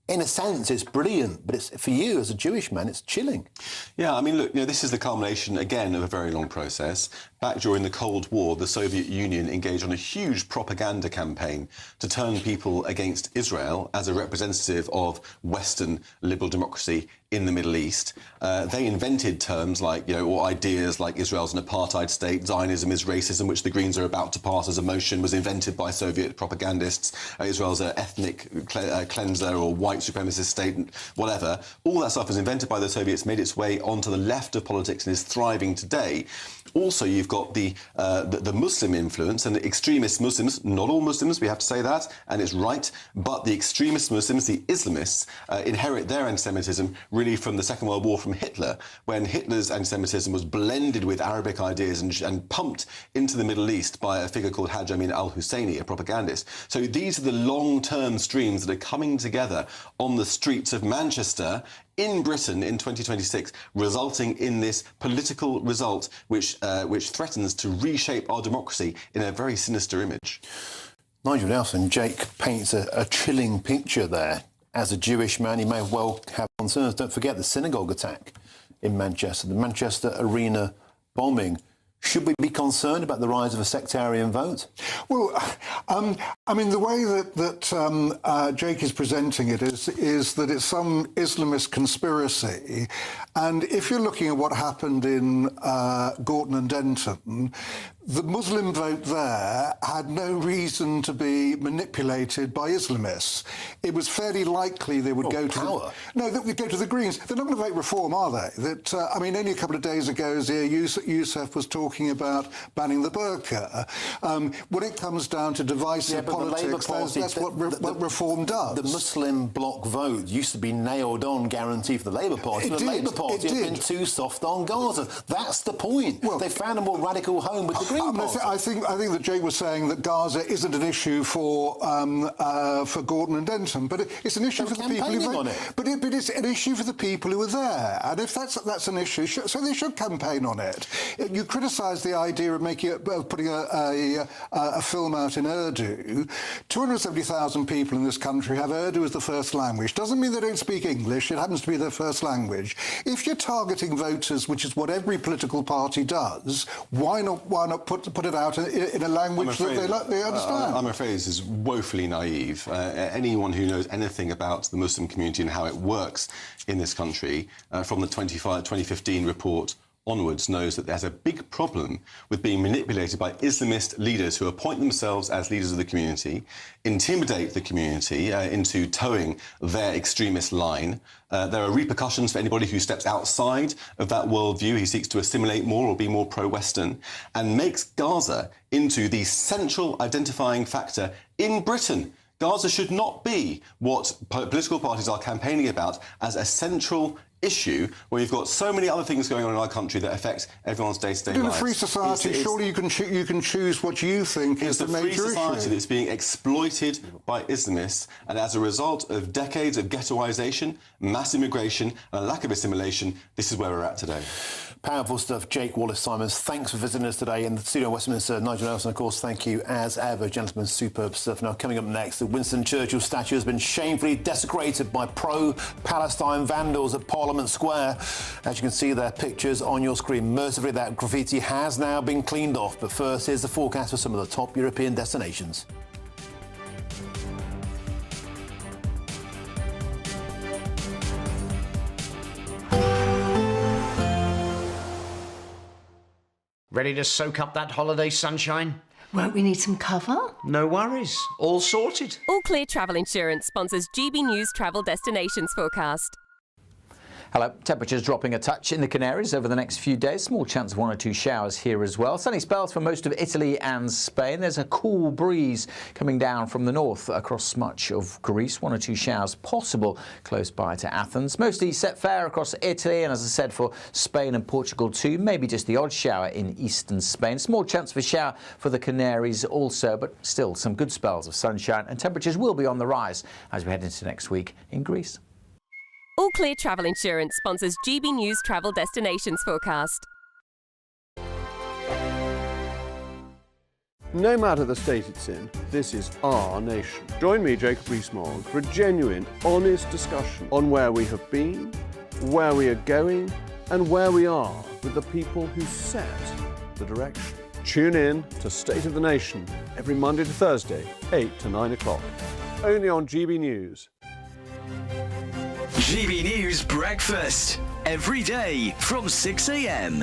In a sense, it's brilliant, but it's, for you as a Jewish man, it's chilling. Yeah, I mean, look, this is the culmination, again, of a very long process. Back during the Cold War, the Soviet Union engaged on a huge propaganda campaign to turn people against Israel as a representative of Western liberal democracy in the Middle East. They invented terms like, or ideas like Israel's an apartheid state, Zionism is racism, which the Greens are about to pass as a motion, was invented by Soviet propagandists. Israel's an ethnic cleanser or white supremacist state, whatever. All that stuff was invented by the Soviets, made its way onto the left of politics and is thriving today. Also, you've got the Muslim influence and the extremist Muslims, not all Muslims, we have to say that, and it's right, but the extremist Muslims, the Islamists, inherit their anti-Semitism really from the Second World War, from Hitler, when Hitler's anti-Semitism was blended with Arabic ideas and pumped into the Middle East by a figure called Hajj Amin al-Husseini, a propagandist. So these are the long-term streams that are coming together on the streets of Manchester in Britain in 2026, resulting in this political result which threatens to reshape our democracy in a very sinister image. Nigel Nelson, Jake paints a chilling picture there. As a Jewish man, he may well have concerns. Don't forget the synagogue attack in Manchester, the Manchester Arena bombing. Should we be concerned about the rise of a sectarian vote? Well, I mean, the way that Jake is presenting it is that it's some Islamist conspiracy. And if you're looking at what happened in Gorton and Denton, the Muslim vote there had no reason to be manipulated by Islamists. It was fairly likely they would go to they would go to the Greens. They're not going to vote Reform, are they? That I mean, only a couple of days ago, Zia Youssef was talking about banning the burqa. When it comes down to divisive politics, that's what Reform does. The Muslim bloc vote used to be nailed on, guaranteed for the Labour Party. The Labour Party have been too soft on Gaza. That's the point. Well, they found a more radical home with the Green Party. I think that Jake was saying that Gaza isn't an issue for Gorton and Denton, but it's an issue for the people who vote. But it's an issue for the people who are there, and if that's an issue, so they should campaign on it. You criticise the idea of putting a film out in Urdu. 270,000 people in this country have Urdu as the first language. Doesn't mean they don't speak English. It happens to be their first language. If you're targeting voters, which is what every political party does, why not put it out in a language that they understand? I'm afraid this is woefully naive. Anyone who knows anything about the Muslim community and how it works in this country, from the 2015 report onwards, knows that there's a big problem with being manipulated by Islamist leaders who appoint themselves as leaders of the community, intimidate the community into towing their extremist line. There are repercussions for anybody who steps outside of that worldview, who seeks to assimilate more or be more pro-Western, and makes Gaza into the central identifying factor in Britain. Gaza should not be what political parties are campaigning about as a central issue where you've got so many other things going on in our country that affect everyone's day-to-day lives. In a free society, surely you can choose what you think is the major issue. It's a free society that's being exploited by Islamists, and as a result of decades of ghettoisation, mass immigration and a lack of assimilation, this is where we're at today. Powerful stuff. Jake Wallace-Simons, thanks for visiting us today in the studio in Westminster. Nigel Nelson, of course, thank you as ever. Gentlemen, superb stuff. Now, coming up next, the Winston Churchill statue has been shamefully desecrated by pro-Palestine vandals at Parliament Square. As you can see, there are pictures on your screen. Mercifully, that graffiti has now been cleaned off. But first, here's the forecast for some of the top European destinations. Ready to soak up that holiday sunshine? Won't we need some cover? No worries. All sorted. All Clear Travel Insurance sponsors GB News Travel Destinations Forecast. Hello. Temperatures dropping a touch in the Canaries over the next few days. Small chance of 1 or 2 showers here as well. Sunny spells for most of Italy and Spain. There's a cool breeze coming down from the north across much of Greece. 1 or 2 showers possible close by to Athens. Mostly set fair across Italy, and as I said, for Spain and Portugal too. Maybe just the odd shower in eastern Spain. Small chance of a shower for the Canaries also, but still some good spells of sunshine, and temperatures will be on the rise as we head into next week in Greece. All Clear Travel Insurance sponsors GB News Travel Destinations Forecast. No matter the state it's in, this is our nation. Join me, Jacob Rees-Mogg, for a genuine, honest discussion on where we have been, where we are going, and where we are with the people who set the direction. Tune in to State of the Nation every Monday to Thursday, 8 to 9 o'clock. Only on GB News. GB News Breakfast, every day from 6 a.m.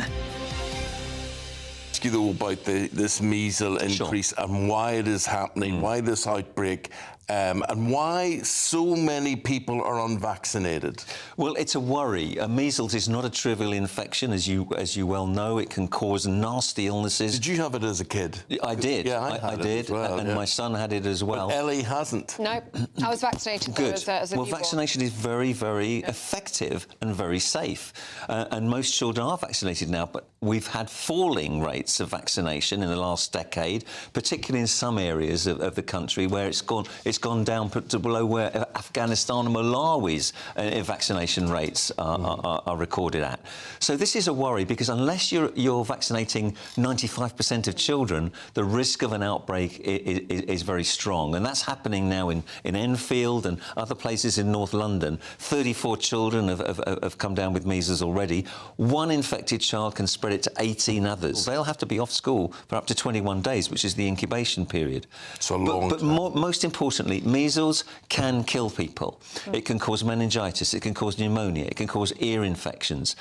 Ask you though about this measles increase and why it is happening, why this outbreak, and why so many people are unvaccinated? Well, it's a worry. Measles is not a trivial infection, as you well know. It can cause nasty illnesses. Did you have it as a kid? I did. Yeah, I did, as well, and my son had it as well. But Ellie hasn't. No, I was vaccinated. Good. As a well, newborn. vaccination is very, very effective and very safe. And most children are vaccinated now, but we've had falling rates of vaccination in the last decade, particularly in some areas of the country where it's gone down to below where Afghanistan and Malawi's vaccination rates are recorded at. So this is a worry, because unless you're vaccinating 95% of children, the risk of an outbreak is very strong. And that's happening now in Enfield and other places in North London. 34 children have come down with measles already. One infected child can spread it to 18 others. They'll have to be off school for up to 21 days, which is the incubation period. So long. But most importantly, measles can kill people. It can cause meningitis, it can cause pneumonia, it can cause ear infections.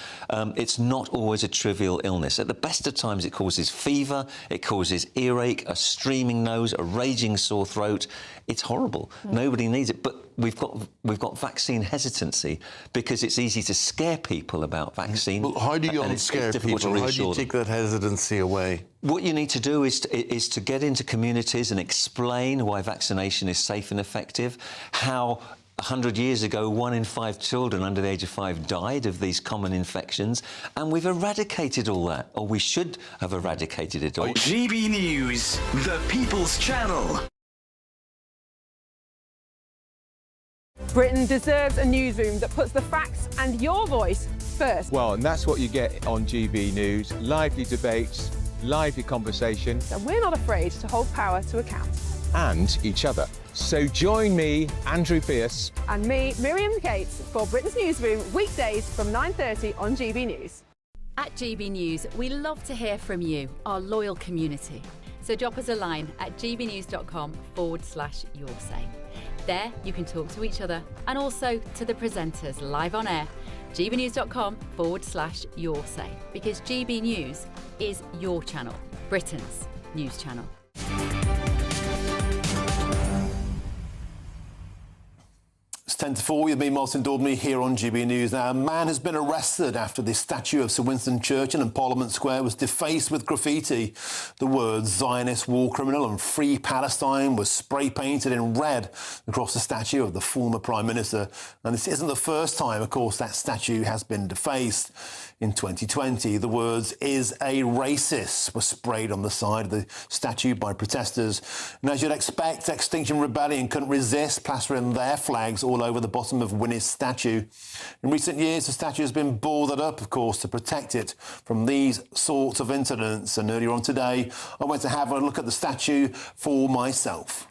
It's not always a trivial illness. At the best of times, it causes fever, it causes earache, a streaming nose, a raging sore throat. It's horrible. Nobody needs it. But we've got vaccine hesitancy because it's easy to scare people about vaccine. Well, how do you unscare people? How do you take that hesitancy away? What you need to do is to get into communities and explain why vaccination is safe and effective, how 100 years ago, 1 in 5 children under the age of 5 died of these common infections, and we've eradicated all that, or we should have eradicated it all. GB News, the People's Channel. Britain deserves a newsroom that puts the facts and your voice first. Well, and that's what you get on GB News. Lively debates, lively conversation. And we're not afraid to hold power to account. And each other. So join me, Andrew Pierce. And me, Miriam Gates, for Britain's Newsroom, weekdays from 9:30 on GB News. At GB News, we love to hear from you, our loyal community. So drop us a line at gbnews.com/yoursay. There you can talk to each other and also to the presenters live on air. gbnews.com/yoursay, because GB News is your channel, Britain's news channel. It's 10 to 4 with me, Martin Daubney, here on GB News. Now, a man has been arrested after the statue of Sir Winston Churchill in Parliament Square was defaced with graffiti. The words Zionist war criminal and Free Palestine was spray-painted in red across the statue of the former Prime Minister. And this isn't the first time, of course, that statue has been defaced. In 2020, the words "is a racist" were sprayed on the side of the statue by protesters. And as you'd expect, Extinction Rebellion couldn't resist plastering their flags all over the bottom of Winnie's statue. In recent years, the statue has been boarded up, of course, to protect it from these sorts of incidents. And earlier on today, I went to have a look at the statue for myself.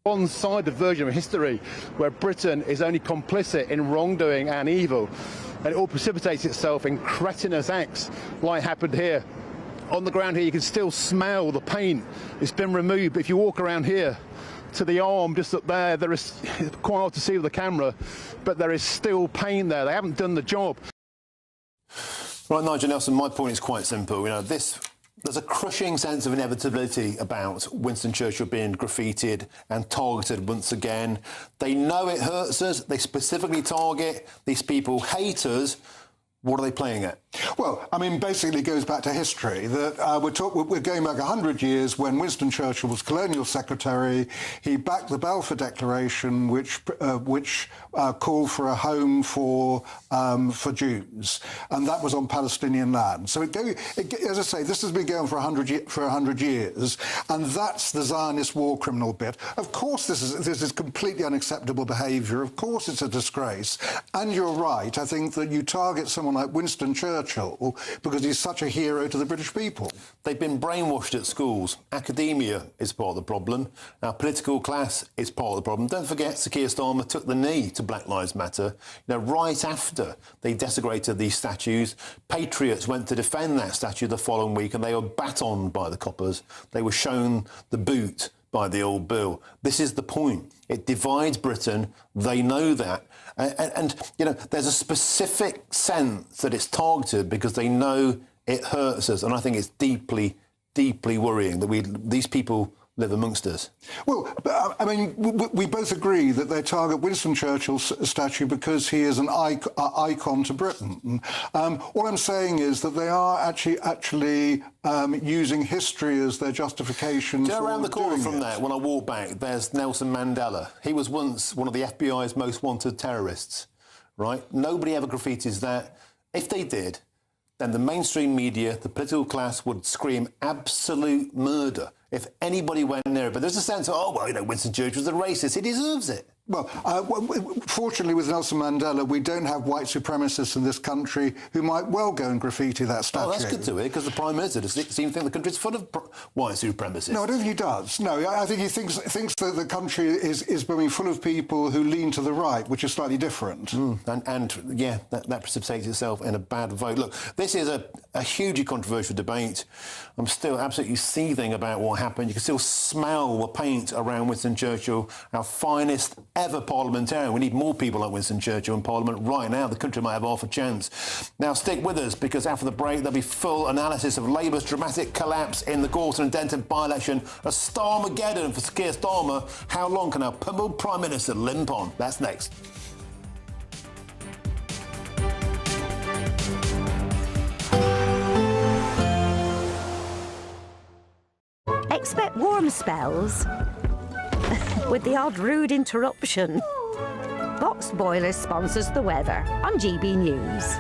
One-sided version of history where Britain is only complicit in wrongdoing and evil, and it all precipitates itself in cretinous acts like happened here. On the ground here, you can still smell the paint. It's been removed. If you walk around here to the arm just up there, there is quite hard to see with the camera, but there is still paint there. They haven't done the job. Right, Nigel Nelson, my point is quite simple. There's a crushing sense of inevitability about Winston Churchill being graffitied and targeted once again. They know it hurts us. They specifically target these people, haters. What are they playing at? Well, I mean, basically it goes back to history. That we're going back 100 years when Winston Churchill was colonial secretary. He backed the Balfour Declaration, which called for a home for Jews, and that was on Palestinian land. So as I say, this has been going for 100 years, and that's the Zionist war criminal bit. Of course, this is completely unacceptable behaviour. Of course, it's a disgrace. And you're right. I think that you target someone like Winston Churchill because he's such a hero to the British people. They've been brainwashed at schools. Academia is part of the problem. Our political class is part of the problem. Don't forget, Sir Keir Starmer took the knee to Black Lives Matter. Right after they desecrated these statues, patriots went to defend that statue the following week, and they were batoned by the coppers. They were shown the boot by the old Bill. This is the point. It divides Britain. They know that. And there's a specific sense that it's targeted because they know it hurts us. And I think it's deeply, deeply worrying that these people live amongst us. Well, I mean, we both agree that they target Winston Churchill's statue because he is an icon to Britain. All I'm saying is that they are actually using history as their justification. Do you know, for around the corner doing from it. there, when I walk back, there's Nelson Mandela. He was once one of the FBI's most wanted terrorists, right? Nobody ever graffitis that. If they did, then the mainstream media, the political class, would scream absolute murder if anybody went near it. But there's a sense of, oh, well, you know, Winston Churchill was a racist. He deserves it. Well, fortunately with Nelson Mandela, we don't have white supremacists in this country who might well go and graffiti that statue. Oh, that's good to hear, because the Prime Minister seems to think the country's full of white supremacists. No, I don't think he does. No, I think he thinks that the country is becoming full of people who lean to the right, which is slightly different. And yeah, that precipitates itself in a bad vote. Look, this is a hugely controversial debate. I'm still absolutely seething about what happened. You can still smell the paint around Winston Churchill, our finest ever parliamentarian. We need more people like Winston Churchill in Parliament right now. The country might have half a chance. Now, stick with us, because after the break, there'll be full analysis of Labour's dramatic collapse in the Gorton and Denton by-election, a Starmageddon for Keir Starmer. How long can our pummeled Prime Minister limp on? That's next. Expect warm spells with the odd rude interruption. Box Boilers sponsors the weather on GB News.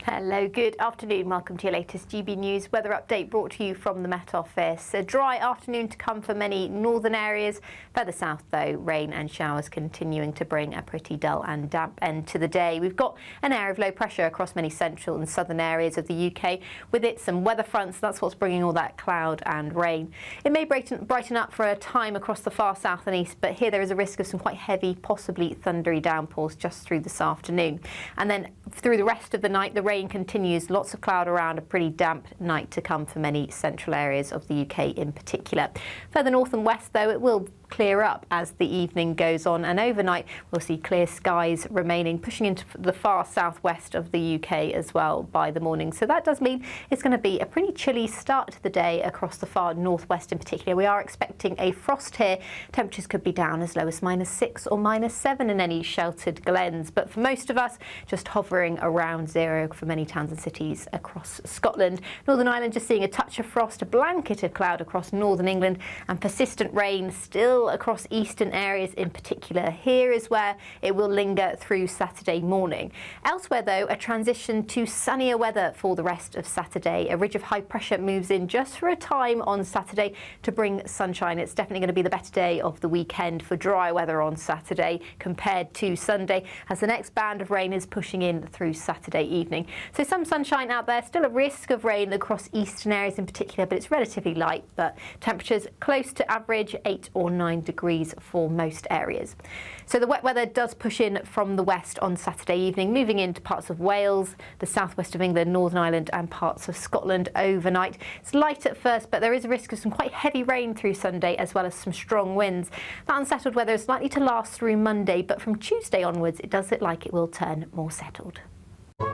Hello, good afternoon. Welcome to your latest GB News weather update, brought to you from the Met Office. A dry afternoon to come for many northern areas. Further south, though, rain and showers continuing to bring a pretty dull and damp end to the day. We've got an area of low pressure across many central and southern areas of the UK. With it, some weather fronts. That's what's bringing all that cloud and rain. It may brighten up for a time across the far south and east, but here there is a risk of some quite heavy, possibly thundery downpours just through this afternoon. And then through the rest of the night, the rain continues. Lots of cloud around, a pretty damp night to come for many central areas of the UK in particular. Further north and west, though, it will clear up as the evening goes on, and overnight we'll see clear skies remaining, pushing into the far southwest of the UK as well by the morning. So that does mean it's going to be a pretty chilly start to the day across the far northwest in particular. We are expecting a frost here. Temperatures could be down as low as -6 or -7 in any sheltered glens, but for most of us, just hovering around zero for many towns and cities across Scotland. Northern Ireland just seeing a touch of frost, a blanket of cloud across northern England, and persistent rain still across eastern areas in particular. Here is where it will linger through Saturday morning. Elsewhere, though, a transition to sunnier weather for the rest of Saturday. A ridge of high pressure moves in just for a time on Saturday to bring sunshine. It's definitely going to be the better day of the weekend for dry weather on Saturday compared to Sunday, as the next band of rain is pushing in through Saturday evening. So some sunshine out there, still a risk of rain across eastern areas in particular, but it's relatively light, but temperatures close to average, 8 or 9 degrees for most areas. So the wet weather does push in from the west on Saturday evening, moving into parts of Wales, the southwest of England, Northern Ireland and parts of Scotland overnight. It's light at first, but there is a risk of some quite heavy rain through Sunday, as well as some strong winds. That unsettled weather is likely to last through Monday, but from Tuesday onwards it does look like it will turn more settled.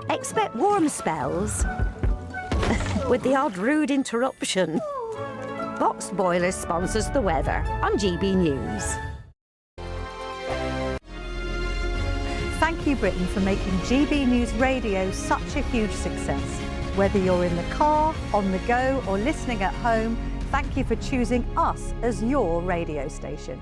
Expect warm spells with the odd rude interruption. Box Boilers sponsors the weather on GB News. Thank you, Britain, for making GB News Radio such a huge success. Whether you're in the car, on the go, or listening at home, thank you for choosing us as your radio station.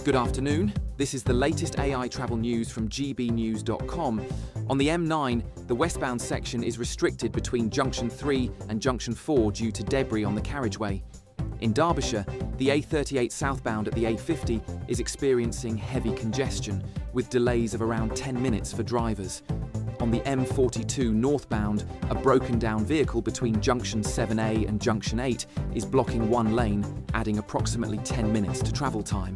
Good afternoon. This is the latest AI travel news from GBNews.com. On the M9, the westbound section is restricted between Junction 3 and Junction 4 due to debris on the carriageway. In Derbyshire, the A38 southbound at the A50 is experiencing heavy congestion, with delays of around 10 minutes for drivers. On the M42 northbound, a broken down vehicle between Junction 7A and Junction 8 is blocking one lane, adding approximately 10 minutes to travel time.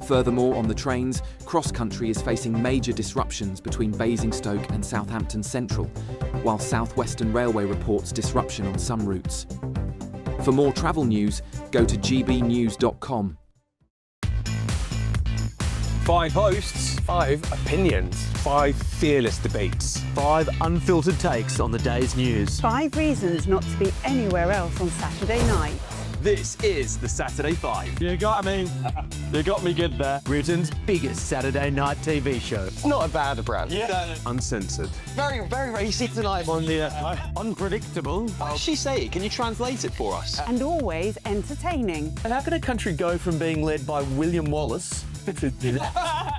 Furthermore, on the trains, cross-country is facing major disruptions between Basingstoke and Southampton Central, while South Western Railway reports disruption on some routes. For more travel news, go to gbnews.com. 5 hosts, 5 opinions, 5 fearless debates, 5 unfiltered takes on the day's news. 5 reasons not to be anywhere else on Saturday night. This is the Saturday 5. You got me. You got me good there. Britain's biggest Saturday night TV show. It's not a bad brand. Yeah. Uncensored. Very, very racy tonight on the unpredictable. What did she say? Can you translate it for us? And always entertaining. And how can a country go from being led by William Wallace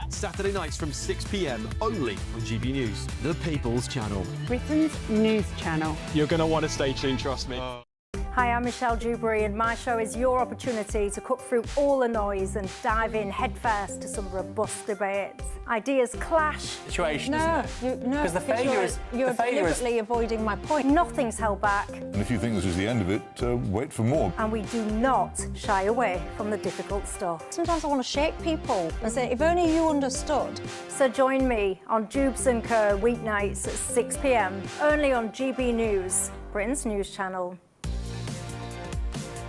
Saturday nights from 6 p.m. only on GB News, the People's Channel. Britain's news channel. You're going to want to stay tuned, trust me. Hi, I'm Michelle Dewberry and my show is your opportunity to cut through all the noise and dive in headfirst to some robust debates. Ideas clash. Situation, No, Because the failure is... You're deliberately avoiding my point. Nothing's held back. And if you think this is the end of it, wait for more. And we do not shy away from the difficult stuff. Sometimes I want to shake people and say, if only you understood. So join me on Dubes & Co weeknights at 6 p.m. only on GB News, Britain's news channel.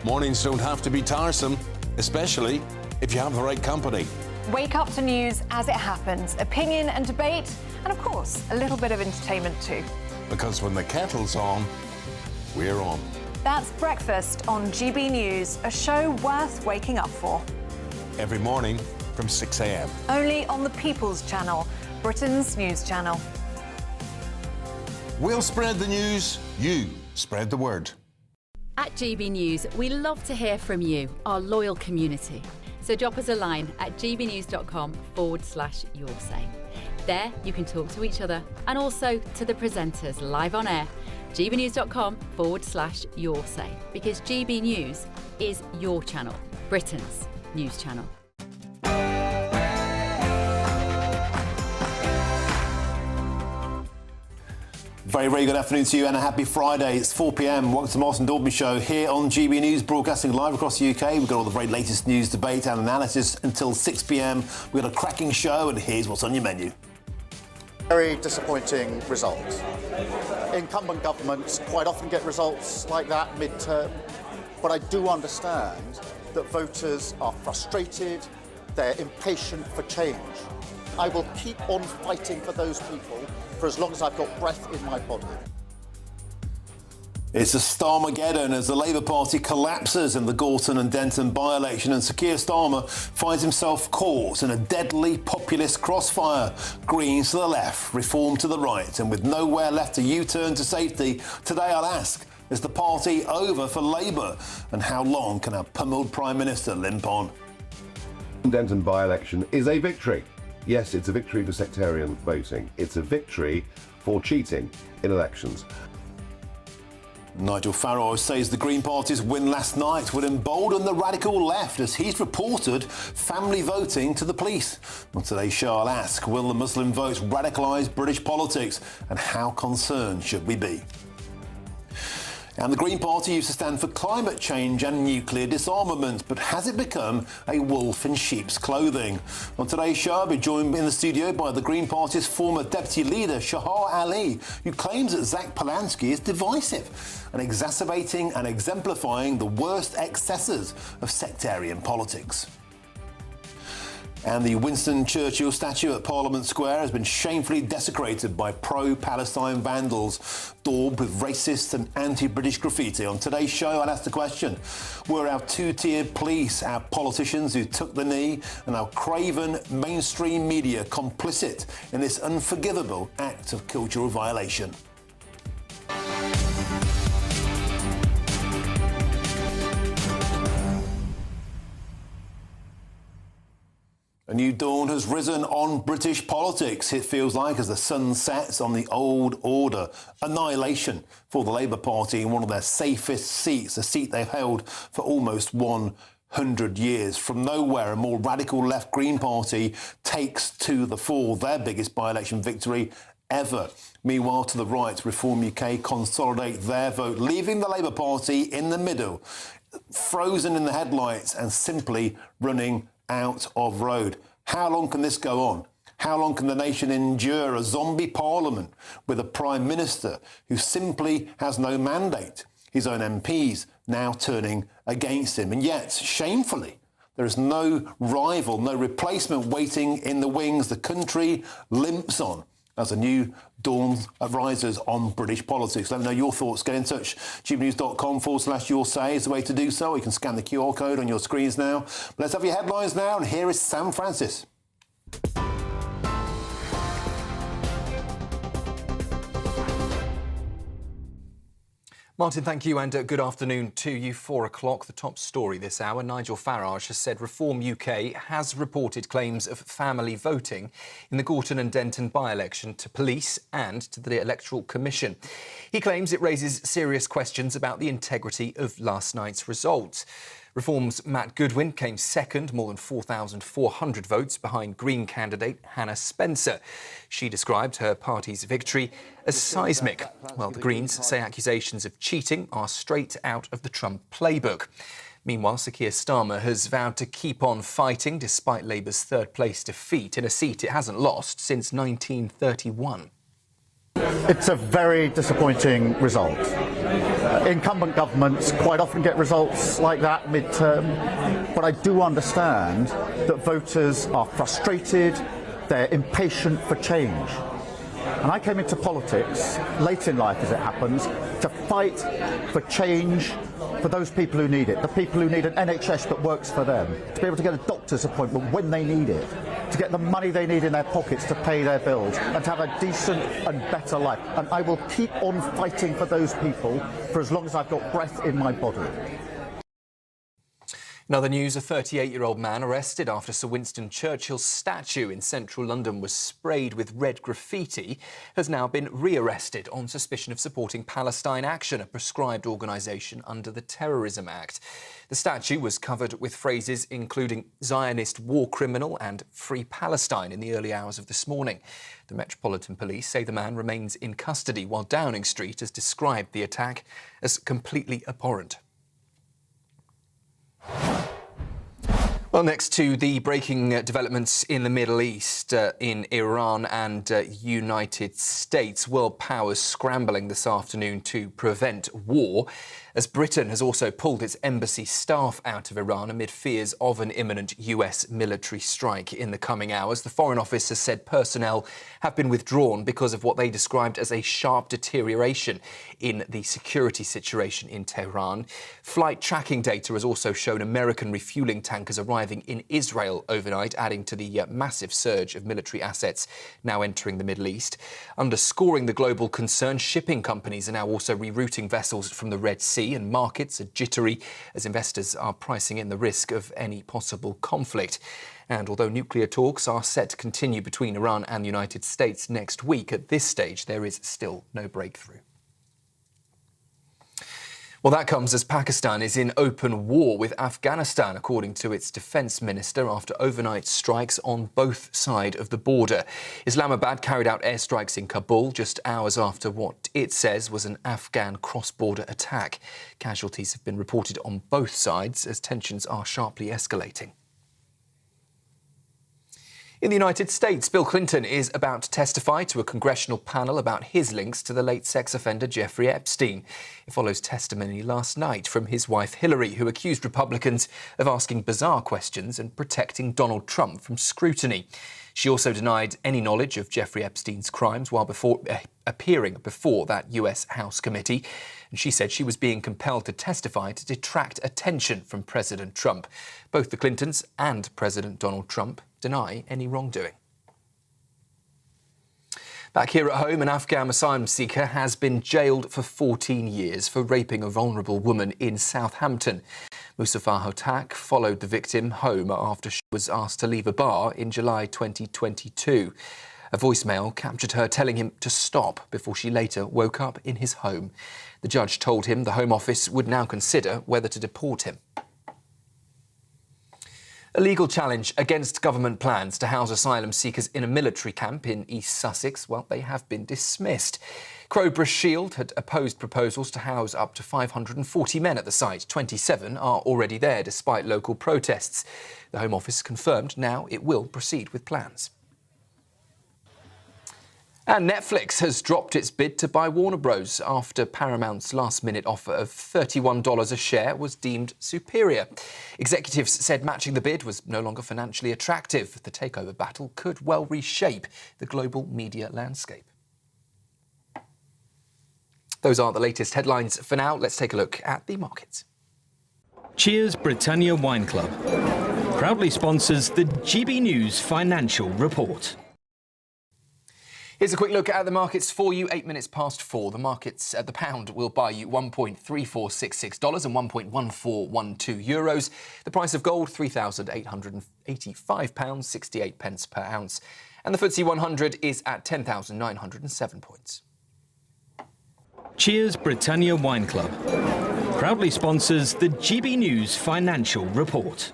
Mornings don't have to be tiresome, especially if you have the right company. Wake up to news as it happens, opinion and debate, and of course, a little bit of entertainment too. Because when the kettle's on, we're on. That's Breakfast on GB News, a show worth waking up for. Every morning from 6 a.m. Only on the People's Channel, Britain's news channel. We'll spread the news, you spread the word. At GB News, we love to hear from you, our loyal community. So drop us a line at gbnews.com/yoursay. There you can talk to each other and also to the presenters live on air. gbnews.com/yoursay, because GB News is your channel, Britain's news channel. Very, very good afternoon to you and a happy Friday. It's 4 p.m. Welcome to the Martin Daubney Show here on GB News, broadcasting live across the UK. We've got all the very latest news, debate and analysis until 6 p.m. We've got a cracking show and here's what's on your menu. Very disappointing result. Incumbent governments quite often get results like that mid-term, but I do understand that voters are frustrated, they're impatient for change. I will keep on fighting for those people for as long as I've got breath in my body. It's a Starmageddon as the Labour Party collapses in the Gorton and Denton by-election, and Sir Keir Starmer finds himself caught in a deadly populist crossfire. Greens to the left, Reform to the right, and with nowhere left to U-turn to safety, today I'll ask, is the party over for Labour? And how long can our pummeled Prime Minister limp on? Denton by-election is a victory. Yes, it's a victory for sectarian voting. It's a victory for cheating in elections. Nigel Farage says the Green Party's win last night would embolden the radical left as he's reported family voting to the police. On today's show, I'll ask, will the Muslim votes radicalise British politics, and how concerned should we be? And the Green Party used to stand for climate change and nuclear disarmament, but has it become a wolf in sheep's clothing? On today's show, I'll be joined in the studio by the Green Party's former deputy leader, Shahar Ali, who claims that Zach Polanski is divisive and exacerbating and exemplifying the worst excesses of sectarian politics. And the Winston Churchill statue at Parliament Square has been shamefully desecrated by pro-Palestine vandals, daubed with racist and anti-British graffiti. On today's show, I'll ask the question, were our two-tiered police, our politicians who took the knee, and our craven mainstream media complicit in this unforgivable act of cultural violation? A new dawn has risen on British politics, it feels like, as the sun sets on the old order. Annihilation for the Labour Party in one of their safest seats, a seat they've held for almost 100 years. From nowhere, a more radical left Green Party takes to the fore, their biggest by-election victory ever. Meanwhile, to the right, Reform UK consolidate their vote, leaving the Labour Party in the middle, frozen in the headlights and simply running out of road. How long can this go on? How long can the nation endure a zombie parliament with a prime minister who simply has no mandate? His own MPs now turning against him. And yet, shamefully, There is no rival, no replacement waiting in the wings. The country limps on as a new dawn rises on British politics. Let me know your thoughts. Get in touch. gbnews.com/your say is the way to do so. You can scan the QR code on your screens now. But let's have your headlines now, and here is Sam Francis. Martin, thank you, and good afternoon to you. 4 o'clock, the top story this hour. Nigel Farage has said Reform UK has reported claims of family voting in the Gorton and Denton by-election to police and to the Electoral Commission. He claims it raises serious questions about the integrity of last night's result. Reform's Matt Goodwin came second, more than 4,400 votes behind Green candidate Hannah Spencer. She described her party's victory as seismic, while the Greens say accusations of cheating are straight out of the Trump playbook. Meanwhile, Sir Keir Starmer has vowed to keep on fighting despite Labour's third-place defeat in a seat it hasn't lost since 1931. It's a very disappointing result. Incumbent governments quite often get results like that mid-term, but I do understand that voters are frustrated, they're impatient for change. And I came into politics, late in life as it happens, to fight for change for those people who need it, the people who need an NHS that works for them, to be able to get a doctor's appointment when they need it, to get the money they need in their pockets to pay their bills, and to have a decent and better life. And I will keep on fighting for those people for as long as I've got breath in my body. In other news, a 38-year-old man arrested after Sir Winston Churchill's statue in central London was sprayed with red graffiti has now been re-arrested on suspicion of supporting Palestine Action, a proscribed organisation under the Terrorism Act. The statue was covered with phrases including Zionist war criminal and Free Palestine in the early hours of this morning. The Metropolitan Police say the man remains in custody, while Downing Street has described the attack as completely abhorrent. Well, next to the breaking developments in the Middle East, in Iran and United States, world powers scrambling this afternoon to prevent war, as Britain has also pulled its embassy staff out of Iran amid fears of an imminent US military strike in the coming hours. The Foreign Office has said personnel have been withdrawn because of what they described as a sharp deterioration in the security situation in Tehran. Flight tracking data has also shown American refueling tankers arriving in Israel overnight, adding to the massive surge of military assets now entering the Middle East. Underscoring the global concern, shipping companies are now also rerouting vessels from the Red Sea, and markets are jittery as investors are pricing in the risk of any possible conflict. And although nuclear talks are set to continue between Iran and the United States next week, at this stage there is still no breakthrough. Well, that comes as Pakistan is in open war with Afghanistan, according to its defence minister, after overnight strikes on both sides of the border. Islamabad carried out airstrikes in Kabul just hours after what it says was an Afghan cross-border attack. Casualties have been reported on both sides as tensions are sharply escalating. In the United States, Bill Clinton is about to testify to a congressional panel about his links to the late sex offender Jeffrey Epstein. It follows testimony last night from his wife Hillary, who accused Republicans of asking bizarre questions and protecting Donald Trump from scrutiny. She also denied any knowledge of Jeffrey Epstein's crimes while appearing before that US House committee. And she said she was being compelled to testify to detract attention from President Trump. Both the Clintons and President Donald Trump deny any wrongdoing. Back here at home, an Afghan asylum seeker has been jailed for 14 years for raping a vulnerable woman in Southampton. Musafa Hotak followed the victim home after she was asked to leave a bar in July 2022. A voicemail captured her telling him to stop before she later woke up in his home. The judge told him the Home Office would now consider whether to deport him. A legal challenge against government plans to house asylum seekers in a military camp in East Sussex, well, they have been dismissed. Crowborough Shield had opposed proposals to house up to 540 men at the site. 27 are already there, despite local protests. The Home Office confirmed now it will proceed with plans. And Netflix has dropped its bid to buy Warner Bros. After Paramount's last-minute offer of $31 a share was deemed superior. Executives said matching the bid was no longer financially attractive. The takeover battle could well reshape the global media landscape. Those are the latest headlines for now. Let's take a look at the markets. Cheers Britannia Wine Club proudly sponsors the GB News Financial Report. Here's a quick look at the markets for you. 8 minutes past 4. The markets at the pound will buy you $1.3466 and €1.1412. The price of gold, £3,885.68 per ounce. And the FTSE 100 is at 10,907 points. Cheers Britannia Wine Club proudly sponsors the GB News Financial Report.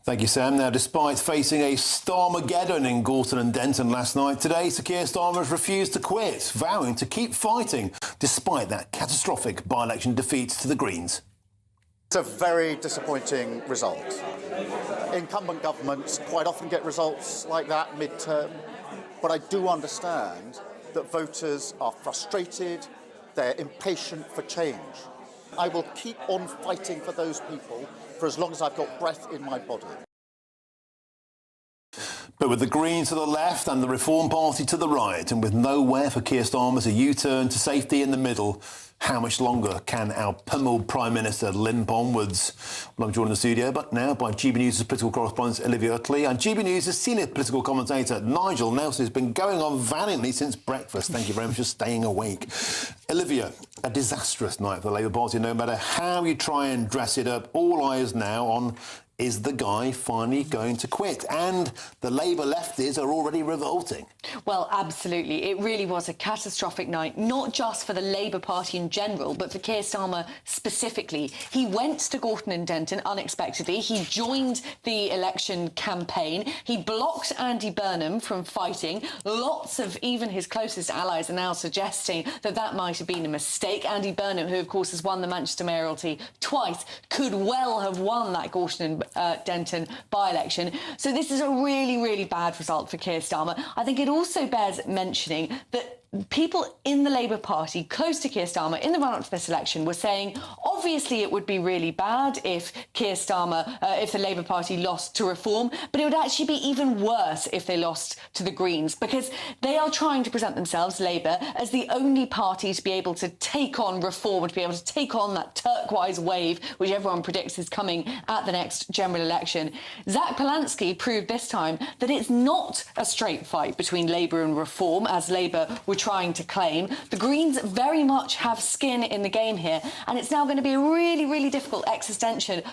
Thank you, Sam. Now, despite facing a Starmageddon in Gorton and Denton last night, today Sir Keir Starmer has refused to quit, vowing to keep fighting despite that catastrophic by-election defeat to the Greens. It's a very disappointing result. Incumbent governments quite often get results like that mid-term, but I do understand that voters are frustrated, they're impatient for change. I will keep on fighting for those people for as long as I've got breath in my body. But with the Greens to the left and the Reform Party to the right, and with nowhere for Keir Starmer to U-turn to safety in the middle, how much longer can our pummeled Prime Minister limp onwards? Well, I'm joined in the studio, but now by GB News' political correspondent Olivia Utley and GB News' senior political commentator Nigel Nelson, who's been going on valiantly since breakfast. Thank you very much for staying awake. Olivia, a disastrous night for the Labour Party. No matter how you try and dress it up, all eyes now on is the guy finally going to quit? And the Labour lefties are already revolting. Well, absolutely. It really was a catastrophic night, not just for the Labour Party in general, but for Keir Starmer specifically. He went to Gorton and Denton unexpectedly. He joined the election campaign. He blocked Andy Burnham from fighting. Lots of even his closest allies are now suggesting that that might have been a mistake. Andy Burnham, who of course has won the Manchester mayoralty twice, could well have won that Gorton and Denton by-election. So this is a really, really bad result for Keir Starmer. I think it also bears mentioning that people in the Labour Party close to Keir Starmer in the run-up to this election were saying, obviously it would be really bad if Keir Starmer, if the Labour Party lost to Reform, but it would actually be even worse if they lost to the Greens, because they are trying to present themselves, Labour, as the only party to be able to take on Reform, to be able to take on that turquoise wave, which everyone predicts is coming at the next general election. Zach Polansky proved this time that it's not a straight fight between Labour and Reform, as Labour would trying to claim. The Greens very much have skin in the game here, and it's now going to be a really, really difficult existential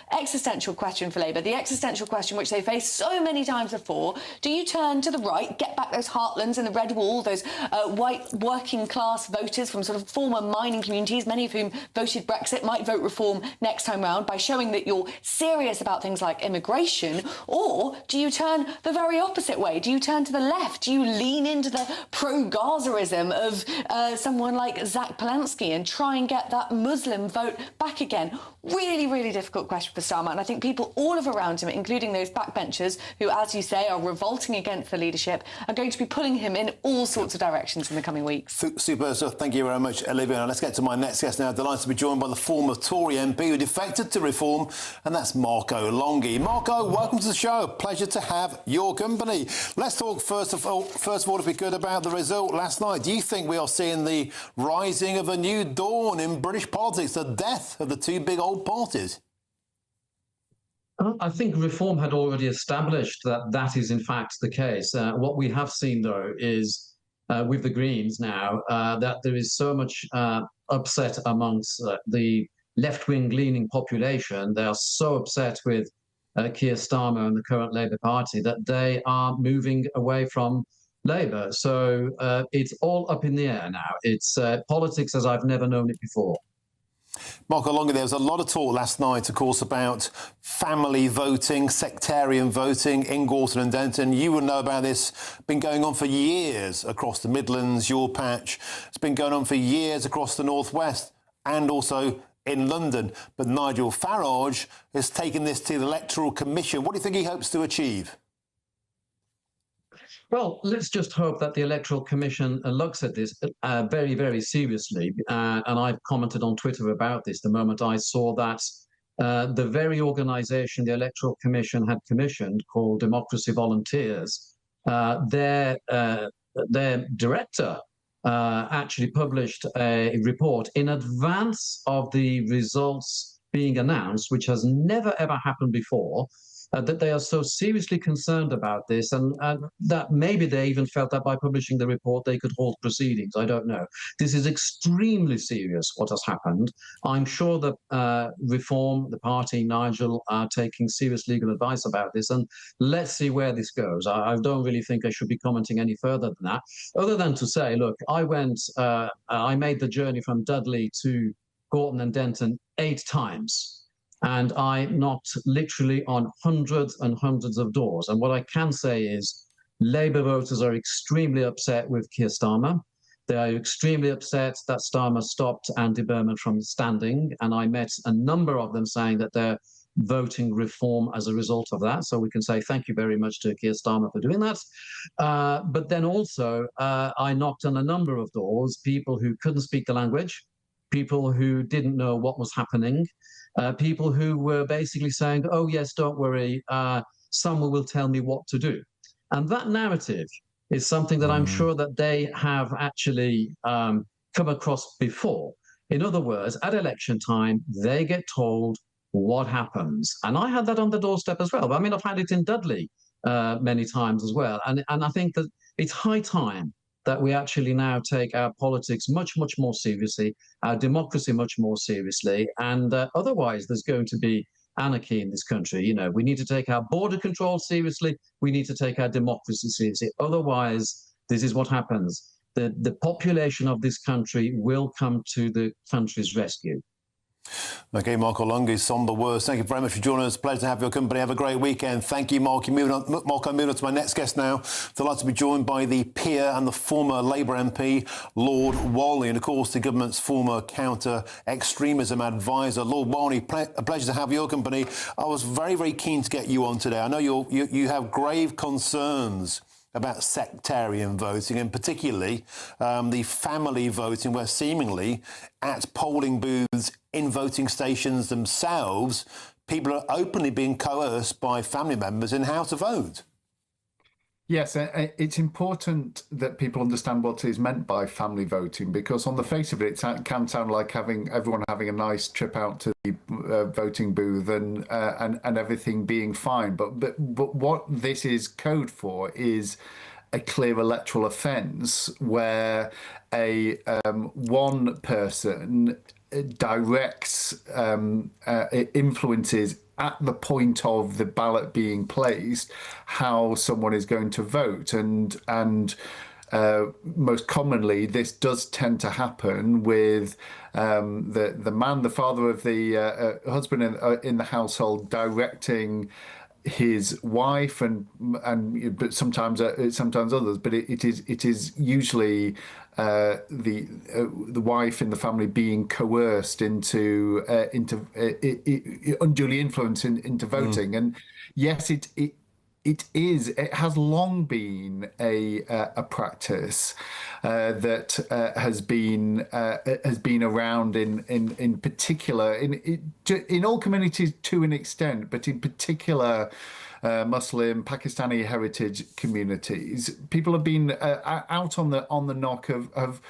question for Labour, the existential question which they faced so many times before. Do you turn to the right, get back those heartlands and the red wall, those white working class voters from sort of former mining communities, many of whom voted Brexit, might vote Reform next time round, by showing that you're serious about things like immigration? Or do you turn the very opposite way? Do you turn to the left? Do you lean into the pro-Gazaism of someone like Zach Polansky and try and get that Muslim vote back again? Really, really difficult question for Starmer, and I think people all around him, including those backbenchers who, as you say, are revolting against the leadership, are going to be pulling him in all sorts of directions in the coming weeks. Super stuff. Thank you very much, Olivia. Now, let's get to my next guest now. Delighted to be joined by the former Tory MP who defected to Reform, and that's Marco Longhi. Marco, welcome to the show. Pleasure to have your company. Let's talk first of all, if we could, about the result last night. Do you think we are seeing the rising of a new dawn in British politics, the death of the two big old parties? I think Reform had already established that that is in fact the case. What we have seen, though, is with the Greens now, that there is so much upset amongst the left-wing leaning population. They are so upset with Keir Starmer and the current Labour Party that they are moving away from Labour. So it's all up in the air now. It's politics as I've never known it before. Marco Longhi, there was a lot of talk last night, of course, about family voting, sectarian voting in Gorton and Denton. You would know about this. Been going on for years across the Midlands, your patch. It's been going on for years across the North West and also in London. But Nigel Farage has taken this to the Electoral Commission. What do you think he hopes to achieve? Well, let's just hope that the Electoral Commission looks at this very, very seriously. And I've commented on Twitter about this the moment I saw that the very organisation the Electoral Commission had commissioned, called Democracy Volunteers, their director actually published a report in advance of the results being announced, which has never, ever happened before. That they are so seriously concerned about this, and that maybe they even felt that by publishing the report they could halt proceedings. I don't know. This is extremely serious, what has happened. I'm sure that Reform, the party, Nigel, are taking serious legal advice about this, and let's see where this goes. I don't really think I should be commenting any further than that, other than to say, look, I made the journey from Dudley to Gorton and Denton 8 times. And I knocked literally on hundreds and hundreds of doors. And what I can say is Labour voters are extremely upset with Keir Starmer. They are extremely upset that Starmer stopped Andy Berman from standing. And I met a number of them saying that they're voting Reform as a result of that. So we can say thank you very much to Keir Starmer for doing that. But then also, I knocked on a number of doors, people who couldn't speak the language, people who didn't know what was happening, people who were basically saying, oh, yes, don't worry, someone will tell me what to do. And that narrative is something that I'm sure that they have actually come across before. In other words, at election time, they get told what happens. And I had that on the doorstep as well. I mean, I've had it in Dudley many times as well. And I think that it's high time that we actually now take our politics much, much more seriously, our democracy much more seriously, and otherwise there's going to be anarchy in this country. You know, we need to take our border control seriously, we need to take our democracy seriously, otherwise this is what happens. The population of this country will come to the country's rescue. Okay, Marco Lungi, somber words. Thank you very much for joining us. Pleasure to have your company. Have a great weekend. Thank you, Marco. Marco, moving on to my next guest now. Delighted to be joined by the peer and the former Labour MP, Lord Walney, and of course the government's former counter-extremism advisor. Lord Walney, a pleasure to have your company. I was very, very keen to get you on today. I know you have grave concerns about sectarian voting, and particularly the family voting, where seemingly at polling booths in voting stations themselves, people are openly being coerced by family members in how to vote. Yes, it's important that people understand what is meant by family voting, because on the face of it, it can sound like everyone having a nice trip out to the voting booth and everything being fine. But what this is code for is a clear electoral offence where one person directs, influences at the point of the ballot being placed how someone is going to vote, and most commonly this does tend to happen with the father of the husband in the household directing his wife but sometimes others, but it is usually the wife in the family being coerced into unduly influenced into voting. And yes, it has long been a practice that has been around in particular in all communities to an extent, but in particular Muslim, Pakistani heritage communities. People have been out on the knock have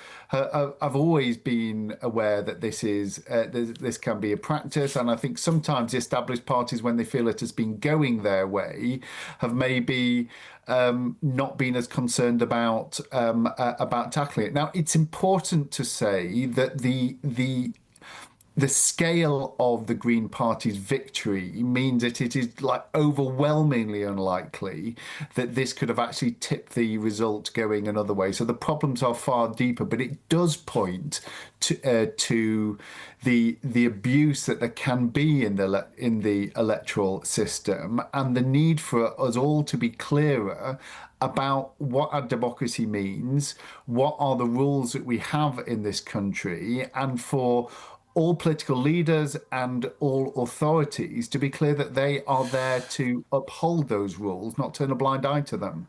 always been aware that this can be a practice, and I think sometimes the established parties, when they feel it has been going their way, have maybe not been as concerned about tackling it. Now, it's important to say that the scale of the Green Party's victory means that it is overwhelmingly unlikely that this could have actually tipped the result going another way. So the problems are far deeper, but it does point to the abuse that there can be in the electoral system, and the need for us all to be clearer about what our democracy means, what are the rules that we have in this country, and for all political leaders and all authorities to be clear that they are there to uphold those rules, not turn a blind eye to them.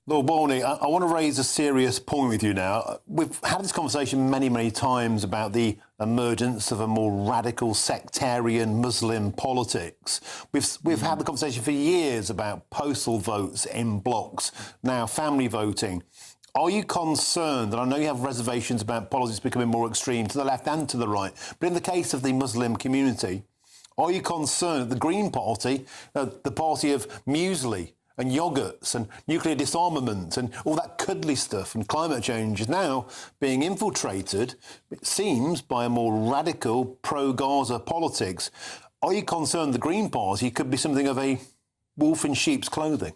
Lord Daubney, I want to raise a serious point with you now. We've had this conversation many, many times about the emergence of a more radical sectarian Muslim politics. We've had the conversation for years about postal votes in blocks, now family voting. Are you concerned, and I know you have reservations about politics becoming more extreme to the left and to the right, but in the case of the Muslim community, are you concerned that the Green Party, the party of muesli and yogurts and nuclear disarmament and all that cuddly stuff and climate change is now being infiltrated, it seems, by a more radical pro-Gaza politics? Are you concerned the Green Party could be something of a wolf in sheep's clothing?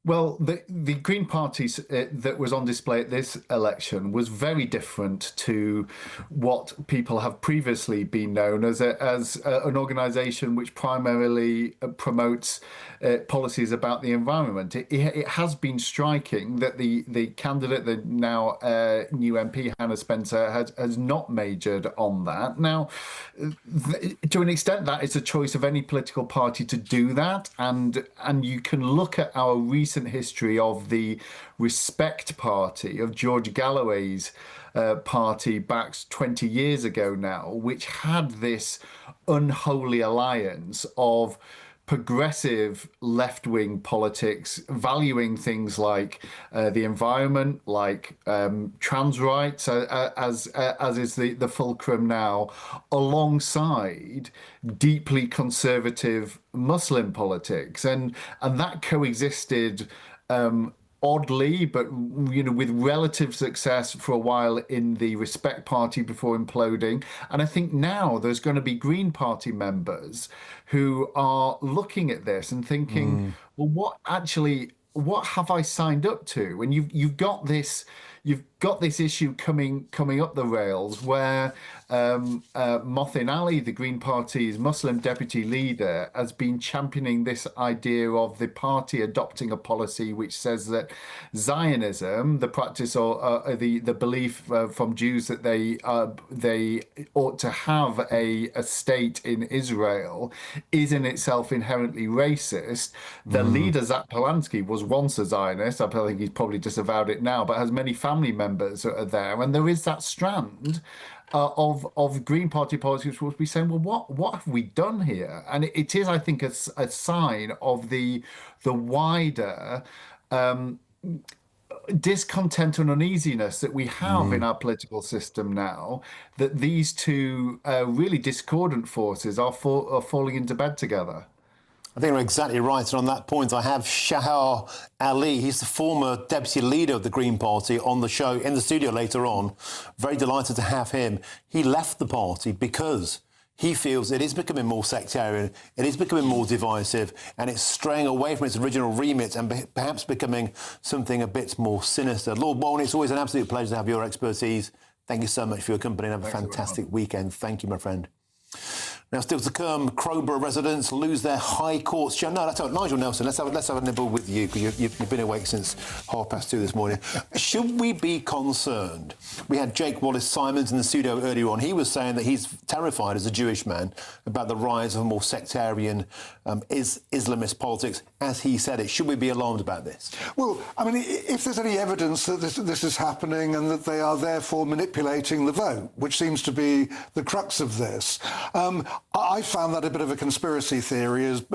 Well, the Green Party that was on display at this election was very different to what people have previously been known as an organisation which primarily promotes policies about the environment. It has been striking that the candidate, the now new MP, Hannah Spencer, has not majored on that. Now, to an extent, that is a choice of any political party to do that, and you can look at our recent history of the Respect Party, of George Galloway's party back 20 years ago now, which had this unholy alliance of progressive left-wing politics, valuing things like the environment, like trans rights, as is the fulcrum now, alongside deeply conservative Muslim politics, and that coexisted oddly, but with relative success for a while in the Respect Party before imploding. And I think now there's going to be Green Party members who are looking at this and thinking, well, what have I signed up to? And you've got this issue coming up the rails where Mohsin Ali, the Green Party's Muslim deputy leader, has been championing this idea of the party adopting a policy which says that Zionism, the practice or the belief from Jews that they ought to have a state in Israel, is in itself inherently racist. The leader, Zach Polanski, was once a Zionist. I think he's probably disavowed it now, but has many family members that are there. And there is that strand of Green Party politics which will be saying, well, what have we done here? And it is, I think, a sign of the wider discontent and uneasiness that we have in our political system now, that these two really discordant forces are falling into bed together. I think you're exactly right. And on that point, I have Shahar Ali. He's the former deputy leader of the Green Party on the show, in the studio later on. Very delighted to have him. He left the party because he feels it is becoming more sectarian, it is becoming more divisive, and it's straying away from its original remit and perhaps becoming something a bit more sinister. Lord Daubney, it's always an absolute pleasure to have your expertise. Thank you so much for your company and have a fantastic weekend. Thank you, my friend. Now, still to come, Crowborough residents lose their High Court chair. No, that's Nigel Nelson. Let's have a nibble with you, because you've been awake since 2:30 this morning. Should we be concerned? We had Jake Wallace-Simons in the studio earlier on. He was saying that he's terrified as a Jewish man about the rise of a more sectarian Islamist politics, as he said it. Should we be alarmed about this? Well, I mean, if there's any evidence that this is happening and that they are therefore manipulating the vote, which seems to be the crux of this, I found that a bit of a conspiracy theory, as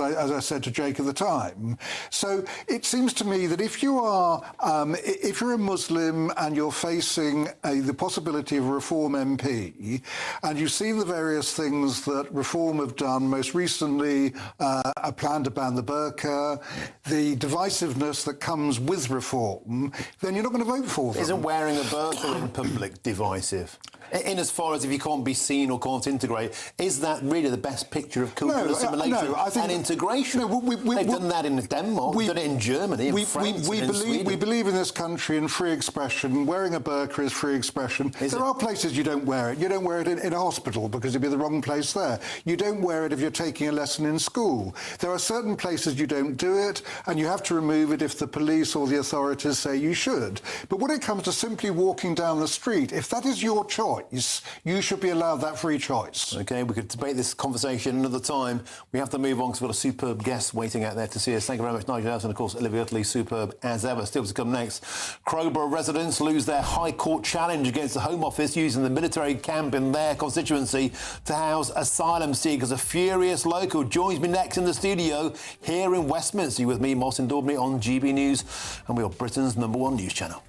I said to Jake at the time. So it seems to me that if you're a Muslim and you're facing the possibility of a Reform MP, and you've seen the various things that Reform have done, most recently a plan to ban the burqa, the divisiveness that comes with Reform, then you're not going to vote for them. Isn't wearing a burqa in public divisive? In as far as if you can't be seen or can't integrate, is that really the best picture of cultural assimilation and integration? They've done that in Denmark, we've done it in Germany, in France, in Sweden. We believe in this country in free expression. Wearing a burqa is free expression. There are places you don't wear it. You don't wear it in a hospital because it'd be the wrong place there. You don't wear it if you're taking a lesson in school. There are certain places you don't do it, and you have to remove it if the police or the authorities say you should. But when it comes to simply walking down the street, if that is your choice, choice, you should be allowed that free choice. OK, we could debate this conversation another time. We have to move on because we've got a superb guest waiting out there to see us. Thank you very much, Nigel Ellis, and of course, Olivia Utterly, superb as ever. Still to come next, Crowborough residents lose their High Court challenge against the Home Office using the military camp in their constituency to house asylum seekers. A furious local joins me next in the studio here in Westminster. With me, Martin Daubney on GB News, and we are Britain's #1 news channel.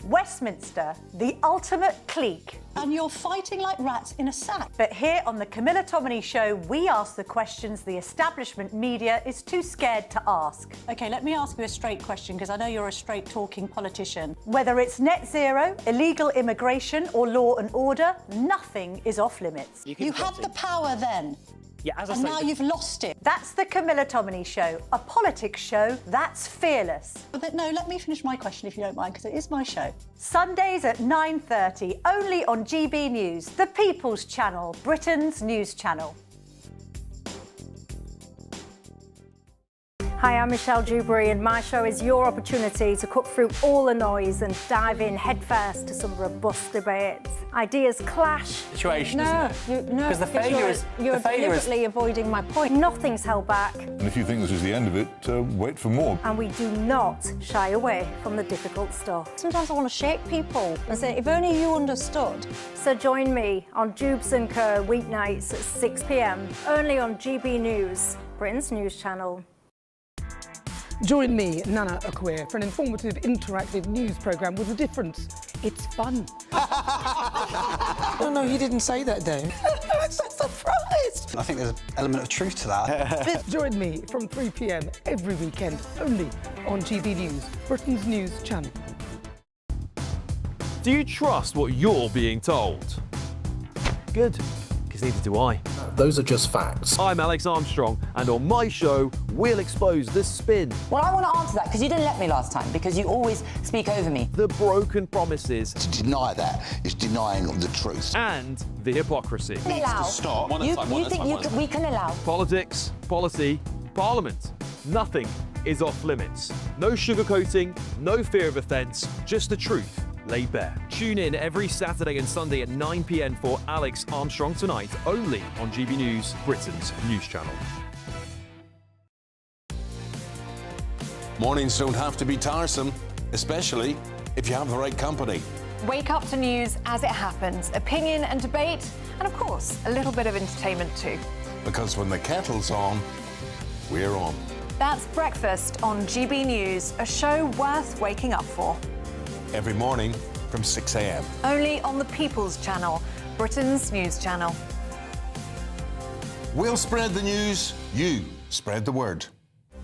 Westminster, the ultimate clique. And you're fighting like rats in a sack. But here on the Camilla Tominey Show, we ask the questions the establishment media is too scared to ask. OK, let me ask you a straight question, because I know you're a straight-talking politician. Whether it's net zero, illegal immigration or law and order, nothing is off limits. You had the power then. Yeah, as I and say, now you've lost it. That's the Camilla Tominey Show, a politics show that's fearless. But no, let me finish my question if you don't mind, because it is my show. Sundays at 9:30, only on GB News, the People's Channel, Britain's news channel. Hi, I'm Michelle Dewberry, and my show is your opportunity to cut through all the noise and dive in headfirst to some robust debates. Ideas clash. Situation, no, isn't it? No, because the failure is you're deliberately avoiding my point. Nothing's held back, And if you think this is the end of it, wait for more. and we do not shy away from the difficult stuff. Sometimes I want to shake people and say, if only you understood. So join me on Jubes and Co weeknights at 6 p.m. only on GB News, Britain's news channel. Join me, Nana Akwe, for an informative, interactive news programme with a difference. It's fun. No, he didn't say that, Dave. I'm so surprised. I think there's an element of truth to that. Join me from 3 p.m. every weekend, only on GB News, Britain's news channel. Do you trust what you're being told? Good, because neither do I. Those are just facts. I'm Alex Armstrong, and on my show, we'll expose the spin. Well, I want to answer that, because you didn't let me last time, because you always speak over me. The broken promises. To deny that is denying the truth. And the hypocrisy. Allow. Stop. You think we can allow. Politics, policy, parliament. Nothing is off limits. No sugarcoating, no fear of offence, just the truth laid bare. Tune in every Saturday and Sunday at 9 p.m. for Alex Armstrong Tonight, only on GB News, Britain's news channel. Mornings don't have to be tiresome, especially if you have the right company. Wake up to news as it happens, opinion and debate, and of course, a little bit of entertainment too. Because when the kettle's on, we're on. That's Breakfast on GB News, a show worth waking up for. Every morning from 6 a.m. Only on the People's Channel, Britain's news channel. We'll spread the news, you spread the word.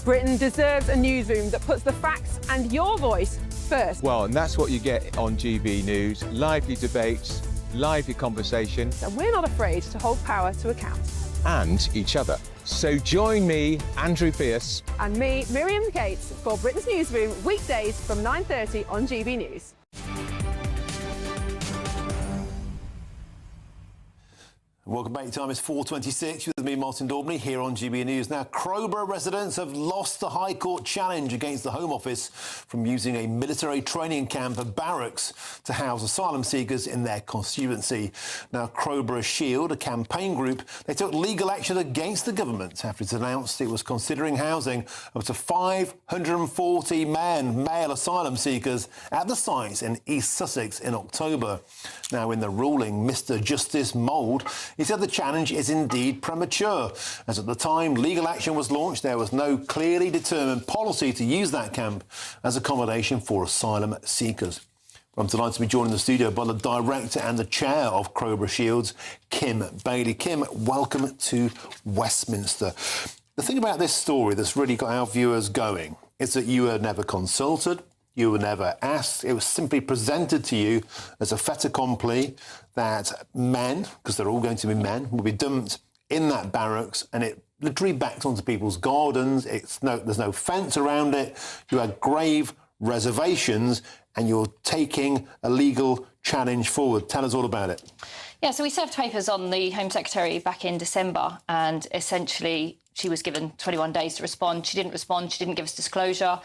Britain deserves a newsroom that puts the facts and your voice first. Well, and that's what you get on GB News. Lively debates, lively conversation. And we're not afraid to hold power to account. And each other. So join me, Andrew Pearce. And me, Miriam Gates, for Britain's Newsroom, weekdays from 9:30 on GB News. Welcome back. Your time is 4:26 with me, Martin Daubney, here on GB News. Now, Crowborough residents have lost the High Court challenge against the Home Office from using a military training camp of barracks to house asylum seekers in their constituency. Now, Crowborough Shield, a campaign group, they took legal action against the government after it announced it was considering housing up to 540 male asylum seekers at the sites in East Sussex in October. Now, in the ruling, Mr Justice Mould, he said the challenge is indeed premature, as at the time legal action was launched, there was no clearly determined policy to use that camp as accommodation for asylum seekers. I'm delighted to be joined in the studio by the director and the chair of Crowborough Shields, Kim Bailey. Kim, welcome to Westminster. The thing about this story that's really got our viewers going is that you were never consulted, you were never asked. It was simply presented to you as a fait accompli that men, because they're all going to be men, will be dumped in that barracks, and it literally backs onto people's gardens. There's no fence around it. You had grave reservations, and you're taking a legal challenge forward. Tell us all about it. Yeah, so we served papers on the Home Secretary back in December and essentially She was given 21 days to respond. She didn't respond. She didn't give us disclosure.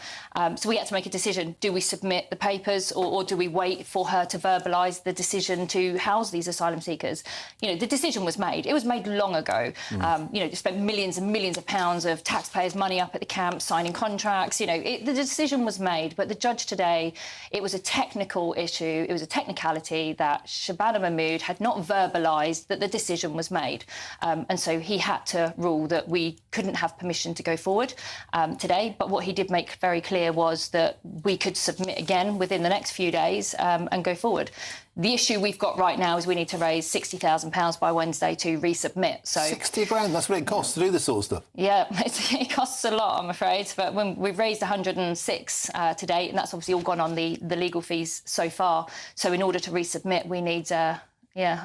So we had to make a decision. Do we submit the papers or do we wait for her to verbalise the decision to house these asylum seekers? You know, the decision was made. It was made long ago. You know, they spent millions and millions of pounds of taxpayers' money up at the camp, signing contracts. You know, the decision was made. But the judge today, it was a technical issue. It was a technicality that Shabana Mahmood had not verbalised that the decision was made. And so he had to rule that we couldn't have permission to go forward today. But what he did make very clear was that we could submit again within the next few days and go forward. The issue we've got right now is we need to raise £60,000 by Wednesday to resubmit. So 60 grand, that's what it costs to do this sort of stuff. Yeah, it costs a lot, I'm afraid. But when we've raised 106 to date, and that's obviously all gone on the legal fees so far. So in order to resubmit, we need a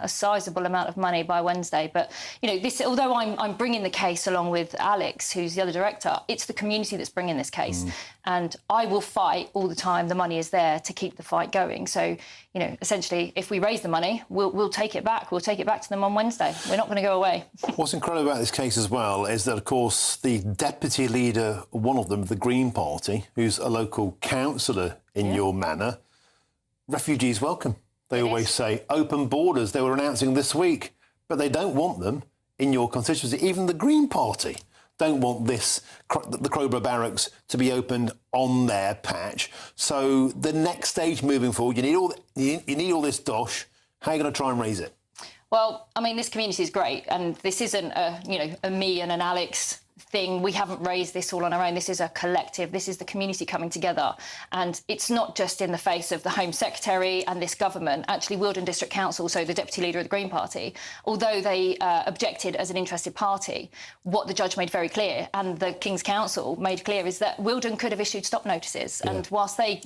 sizable amount of money by Wednesday. But, you know, this, although I'm bringing the case along with Alex, who's the other director, it's the community that's bringing this case. And I will fight all the time. The money is there to keep the fight going. So, you know, essentially, if we raise the money, we'll take it back. We'll take it back to them on Wednesday. We're not going to go away. What's incredible about this case as well is that, of course, the deputy leader, one of them, the Green Party, who's a local councillor in your manor, refugees welcome. They always say open borders. They were announcing this week, but they don't want them in your constituency. Even the Green Party don't want the Crowborough Barracks to be opened on their patch. So the next stage moving forward, you need all this dosh. How are you going to try and raise it? Well, I mean, this community is great, and this isn't a me and an Alex thing. We haven't raised this all on our own. This is a collective. This is the community coming together. And it's not just in the face of the Home Secretary and this government. Actually, Wealdon District Council, so the deputy leader of the Green Party, although they objected as an interested party, what the judge made very clear, and the King's Council made clear, is that Wealdon could have issued stop notices. Yeah. And whilst they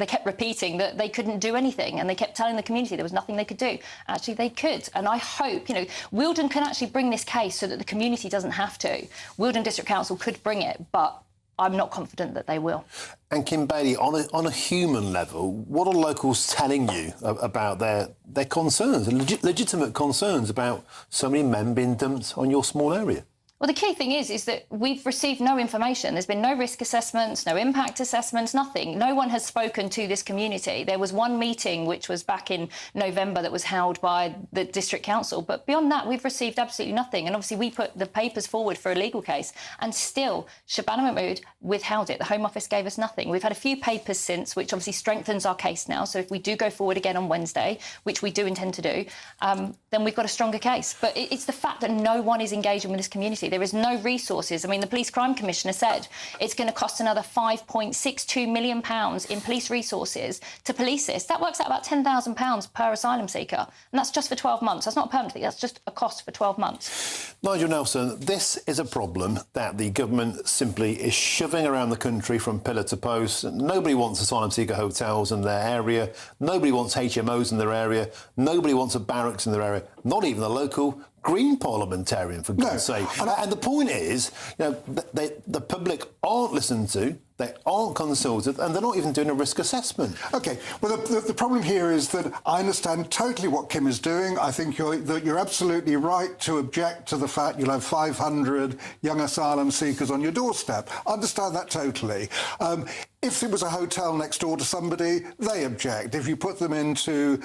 kept repeating that they couldn't do anything, and they kept telling the community there was nothing they could do, actually they could. And I hope, Wealdon can actually bring this case so that the community doesn't have to. Wealdon District Council could bring it, but I'm not confident that they will. And Kim Bailey, on a human level, what are locals telling you about their concerns, legitimate concerns about so many men being dumped on your small area? Well, the key thing is that we've received no information. There's been no risk assessments, no impact assessments, nothing. No one has spoken to this community. There was one meeting, which was back in November, that was held by the District Council. But beyond that, we've received absolutely nothing. And obviously, we put the papers forward for a legal case. And still, Shabana Mahmood withheld it. The Home Office gave us nothing. We've had a few papers since, which obviously strengthens our case now. So if we do go forward again on Wednesday, which we do intend to do, then we've got a stronger case. But it's the fact that no one is engaging with this community. There is no resources. I mean, the Police Crime Commissioner said it's going to cost another £5.62 million in police resources to police this. That works out about £10,000 per asylum seeker. And that's just for 12 months. That's not a permanent thing. That's just a cost for 12 months. Nigel Nelson, this is a problem that the government simply is shoving around the country from pillar to post. Nobody wants asylum seeker hotels in their area. Nobody wants HMOs in their area. Nobody wants a barracks in their area. Not even a local Green parliamentarian, for God's sake. And the point is, the public aren't listened to, they aren't consulted, and they're not even doing a risk assessment. OK, well, the problem here is that I understand totally what Kim is doing. I think you're absolutely right to object to the fact you'll have 500 young asylum seekers on your doorstep. I understand that totally. If it was a hotel next door to somebody, they object. If you put them into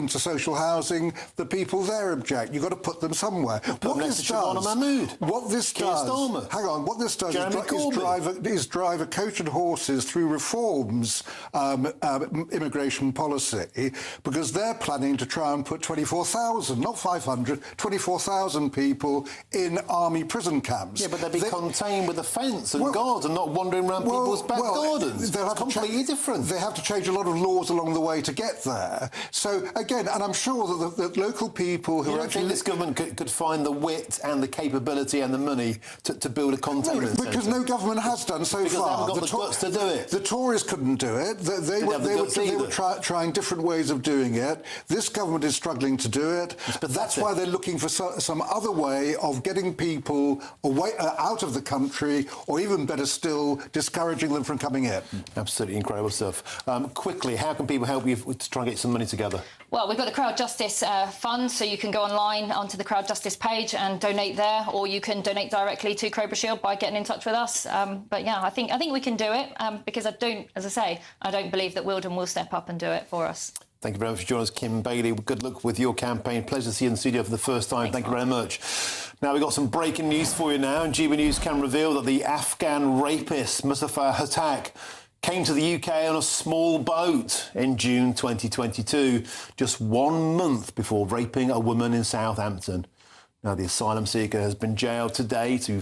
social housing, the people there object. You've got to put them somewhere. What this does is drive a coach and horses through reforms immigration policy, because they're planning to try and put 24,000, not 500, 24,000 people in army prison camps. Yeah, but they'll be contained with a fence and guards and not wandering around people's back gardens. They'll completely different. They have to change a lot of laws along the way to get there. So, again, and I'm sure that the local people who are actually... think this government could find the wit and the capability and the money to build a containment centre? Because no government has done so far. Because are. got the guts to do it. The Tories couldn't do it. They were trying different ways of doing it. This government is struggling to do it. That's why they're looking for some other way of getting people away, out of the country, or even better still, discouraging them from coming in. Absolutely incredible stuff. Quickly, how can people help you to try and get some money together? Well, we've got the Crowd Justice Fund, so you can go online onto the Crowd Justice page and donate there, or you can donate directly to Cobra Shield by getting in touch with us. But yeah, I think we can do it because I don't believe that Wilden will step up and do it for us. Thank you very much for joining us, Kim Bailey. Good luck with your campaign. Pleasure to see you in the studio for the first time. Thank you very much. Now, we've got some breaking news for you now, and GBNews can reveal that the Afghan rapist Mustafa Hatak came to the UK on a small boat in June 2022, just 1 month before raping a woman in Southampton. Now, the asylum seeker has been jailed today to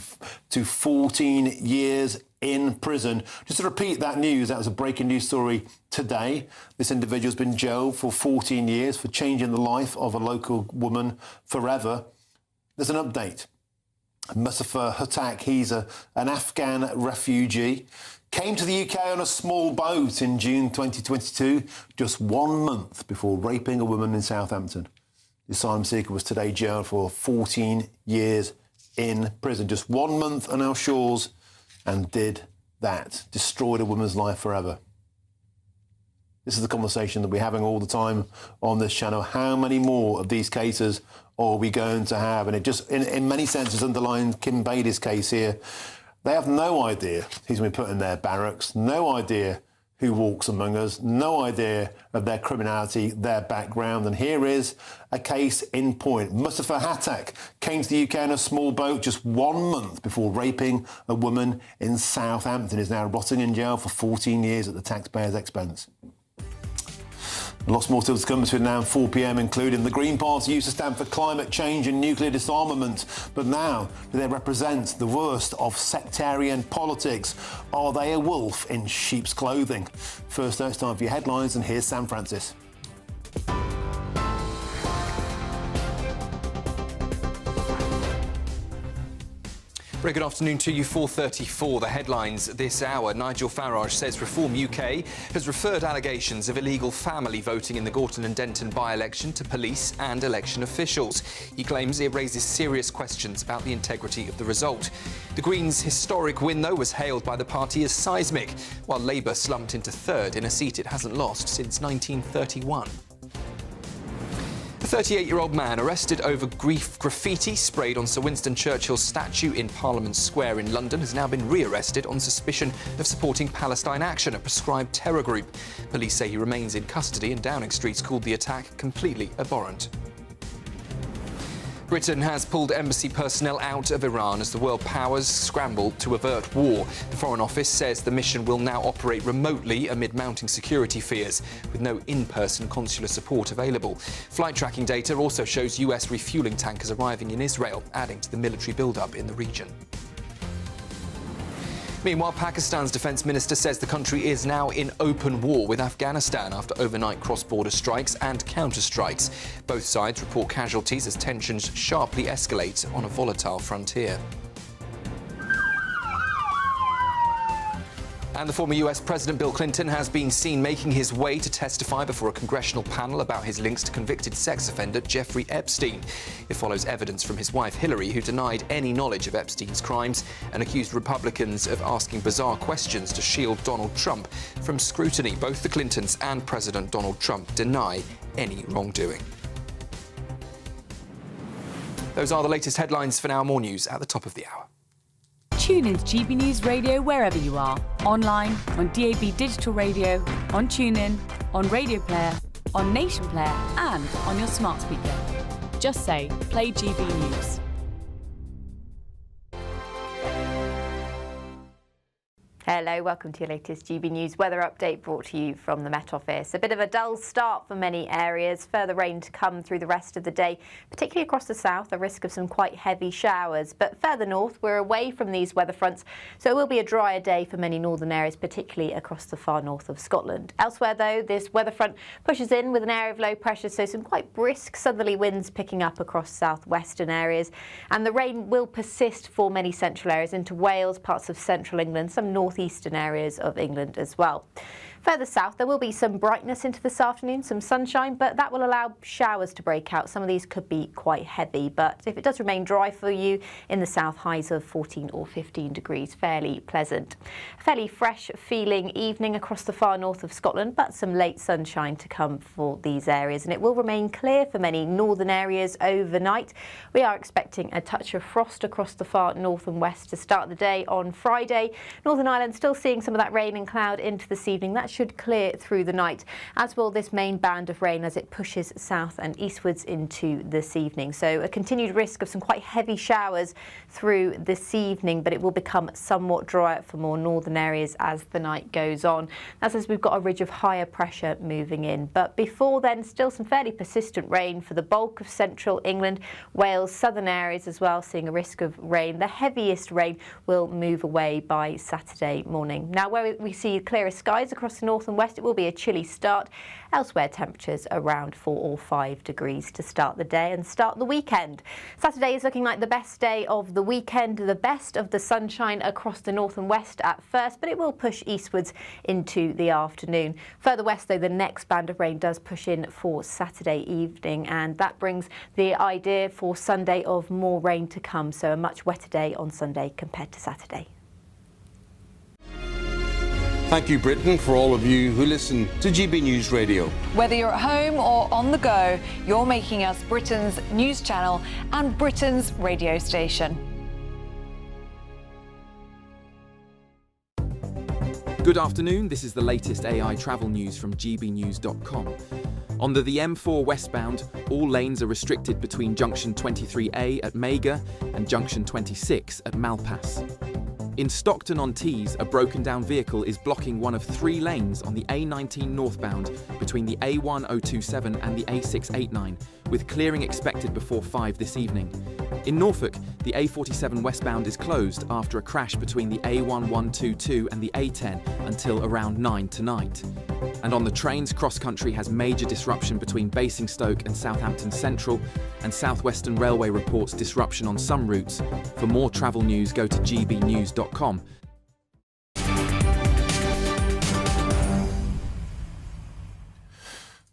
14 years in prison. Just to repeat that news, that was a breaking news story today. This individual's been jailed for 14 years for changing the life of a local woman forever. There's an update. Mustafa Hatak, he's an Afghan refugee, came to the UK on a small boat in June 2022, just 1 month before raping a woman in Southampton. The asylum seeker was today jailed for 14 years in prison, just 1 month on our shores, and did that, destroyed a woman's life forever. This is the conversation that we're having all the time on this channel. How many more of these cases are we going to have? And it just, in many senses, underlines Kim Bailey's case here. They have no idea who's been put in their barracks, no idea who walks among us, no idea of their criminality, their background. And here is a case in point. Mustafa Hatak came to the UK in a small boat just 1 month before raping a woman in Southampton. Is now rotting in jail for 14 years at the taxpayer's expense. Lots more still to come between now and 4 p.m, including the Green Party used to stand for climate change and nuclear disarmament, but now do they represent the worst of sectarian politics? Are they a wolf in sheep's clothing? First, it's time for your headlines, and here's Sam Francis. Very good afternoon to you. 4:34. The headlines this hour. Nigel Farage says Reform UK has referred allegations of illegal family voting in the Gorton and Denton by-election to police and election officials. He claims it raises serious questions about the integrity of the result. The Greens' historic win, though, was hailed by the party as seismic, while Labour slumped into third in a seat it hasn't lost since 1931. A 38-year-old man arrested over graffiti sprayed on Sir Winston Churchill's statue in Parliament Square in London has now been re-arrested on suspicion of supporting Palestine Action, a proscribed terror group. Police say he remains in custody, and Downing Street's called the attack completely abhorrent. Britain has pulled embassy personnel out of Iran as the world powers scramble to avert war. The Foreign Office says the mission will now operate remotely amid mounting security fears, with no in-person consular support available. Flight tracking data also shows US refuelling tankers arriving in Israel, adding to the military build-up in the region. Meanwhile, Pakistan's defence minister says the country is now in open war with Afghanistan after overnight cross-border strikes and counter-strikes. Both sides report casualties as tensions sharply escalate on a volatile frontier. And the former US President Bill Clinton has been seen making his way to testify before a congressional panel about his links to convicted sex offender Jeffrey Epstein. It follows evidence from his wife Hillary, who denied any knowledge of Epstein's crimes and accused Republicans of asking bizarre questions to shield Donald Trump from scrutiny. Both the Clintons and President Donald Trump deny any wrongdoing. Those are the latest headlines for Now. More news at the top of the hour. Tune in to GB News Radio wherever you are. Online, on DAB Digital Radio, on TuneIn, on Radio Player, on Nation Player and on your smart speaker. Just say, play GB News. Hello, welcome to your latest GB News weather update brought to you from the Met Office. A bit of a dull start for many areas. Further rain to come through the rest of the day, particularly across the south, a risk of some quite heavy showers. But further north, we're away from these weather fronts, so it will be a drier day for many northern areas, particularly across the far north of Scotland. Elsewhere, though, this weather front pushes in with an area of low pressure, so some quite brisk southerly winds picking up across southwestern areas. And the rain will persist for many central areas into Wales, parts of central England, some north northeastern areas of England as well. Further south, there will be some brightness into this afternoon, some sunshine, but that will allow showers to break out. Some of these could be quite heavy, but if it does remain dry for you in the south, highs of 14 or 15 degrees, fairly pleasant. A fairly fresh feeling evening across the far north of Scotland, but some late sunshine to come for these areas, and it will remain clear for many northern areas overnight. We are expecting a touch of frost across the far north and west to start the day on Friday. Northern Ireland still seeing some of that rain and cloud into this evening. That should clear through the night, as will this main band of rain as it pushes south and eastwards into this evening. So a continued risk of some quite heavy showers through this evening, but it will become somewhat drier for more northern areas as the night goes on. That's as we've got a ridge of higher pressure moving in. But before then, still some fairly persistent rain for the bulk of central England, Wales, southern areas as well, seeing a risk of rain. The heaviest rain will move away by Saturday morning. Now, where we see clearer skies across the north and west, it will be a chilly start. Elsewhere, temperatures around 4 or 5 degrees to start the day and start the weekend. Saturday is looking like the best day of the weekend, the best of the sunshine across the north and west at first, but it will push eastwards into the afternoon. Further west, though, the next band of rain does push in for Saturday evening, and that brings the idea for Sunday of more rain to come, so a much wetter day on Sunday compared to Saturday. Thank you, Britain, for all of you who listen to GB News Radio. Whether you're at home or on the go, you're making us Britain's news channel and Britain's radio station. Good afternoon, this is the latest AI travel news from gbnews.com. On the M4 westbound, all lanes are restricted between junction 23A at Mega and junction 26 at Malpass. In Stockton-on-Tees, a broken-down vehicle is blocking one of 3 lanes on the A19 northbound between the A1027 and the A689, with clearing expected before 5 this evening. In Norfolk, the A47 westbound is closed after a crash between the A1122 and the A10 until around 9 tonight. And on the trains, cross-country has major disruption between Basingstoke and Southampton Central, and South Western Railway reports disruption on some routes. For more travel news, go to gbnews.com.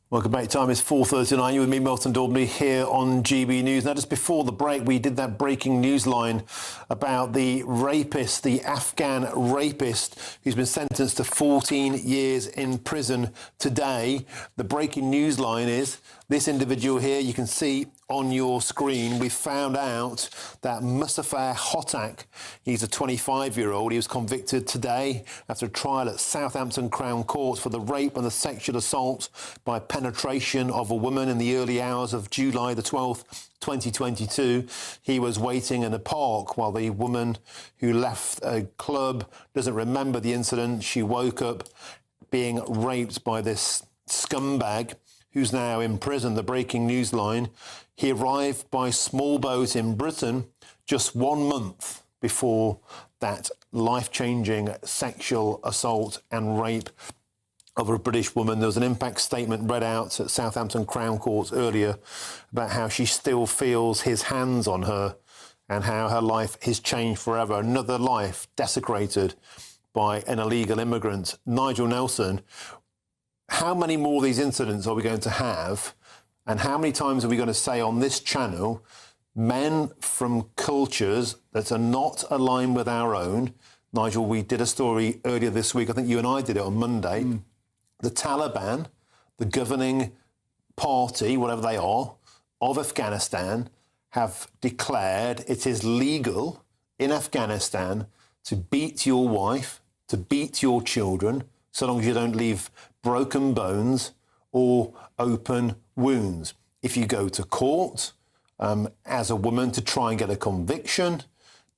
Welcome back. Time is 4:39. You with me, Milton Daubney, here on GB News. Now, just before the break, we did that breaking news line about the rapist, the Afghan rapist, who's been sentenced to 14 years in prison today. The breaking news line is this individual here. You can see on your screen, we found out that Mustafa Hotak, he's a 25-year-old. He was convicted today after a trial at Southampton Crown Court for the rape and the sexual assault by penetration of a woman in the early hours of July the 12th, 2022. He was waiting in a park while the woman who left a club doesn't remember the incident. She woke up being raped by this scumbag who's now in prison. The breaking news line. He arrived by small boat in Britain just 1 month before that life-changing sexual assault and rape of a British woman. There was an impact statement read out at Southampton Crown Court earlier about how she still feels his hands on her and how her life is changed forever. Another life desecrated by an illegal immigrant. Nigel Nelson, how many more of these incidents are we going to have? And how many times are we going to say on this channel, men from cultures that are not aligned with our own? Nigel, we did a story earlier this week. I think you and I did it on Monday. The Taliban, the governing party, whatever they are, of Afghanistan, have declared it is legal in Afghanistan to beat your wife, to beat your children, so long as you don't leave broken bones or open wounds. If you go to court as a woman to try and get a conviction,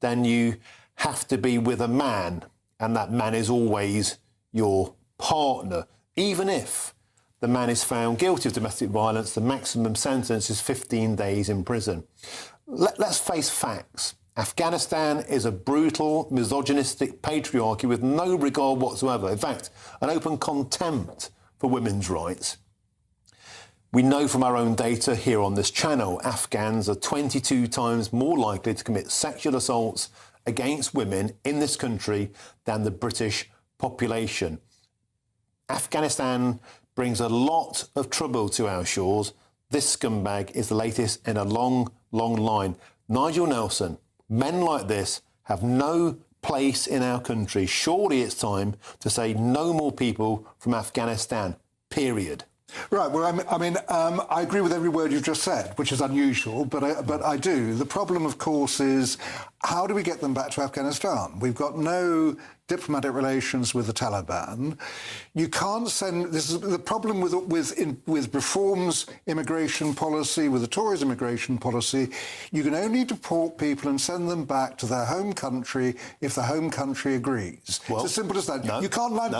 then you have to be with a man, and that man is always your partner. Even if the man is found guilty of domestic violence, the maximum sentence is 15 days in prison. Let's face facts. Afghanistan is a brutal, misogynistic patriarchy with no regard whatsoever. In fact, an open contempt for women's rights. We know from our own data here on this channel, Afghans are 22 times more likely to commit sexual assaults against women in this country than the British population. Afghanistan brings a lot of trouble to our shores. This scumbag is the latest in a long, long line. Nigel Nelson, men like this have no place in our country. Surely it's time to say no more people from Afghanistan, period. Right. Well, I agree with every word you've just said, which is unusual, but I do. The problem, of course, is how do we get them back to Afghanistan? We've got no diplomatic relations with the Taliban. You can't send. This is the problem with Reform's immigration policy, with the Tories' immigration policy. You can only deport people and send them back to their home country if the home country agrees. Well, it's as simple as that. No, you can't land.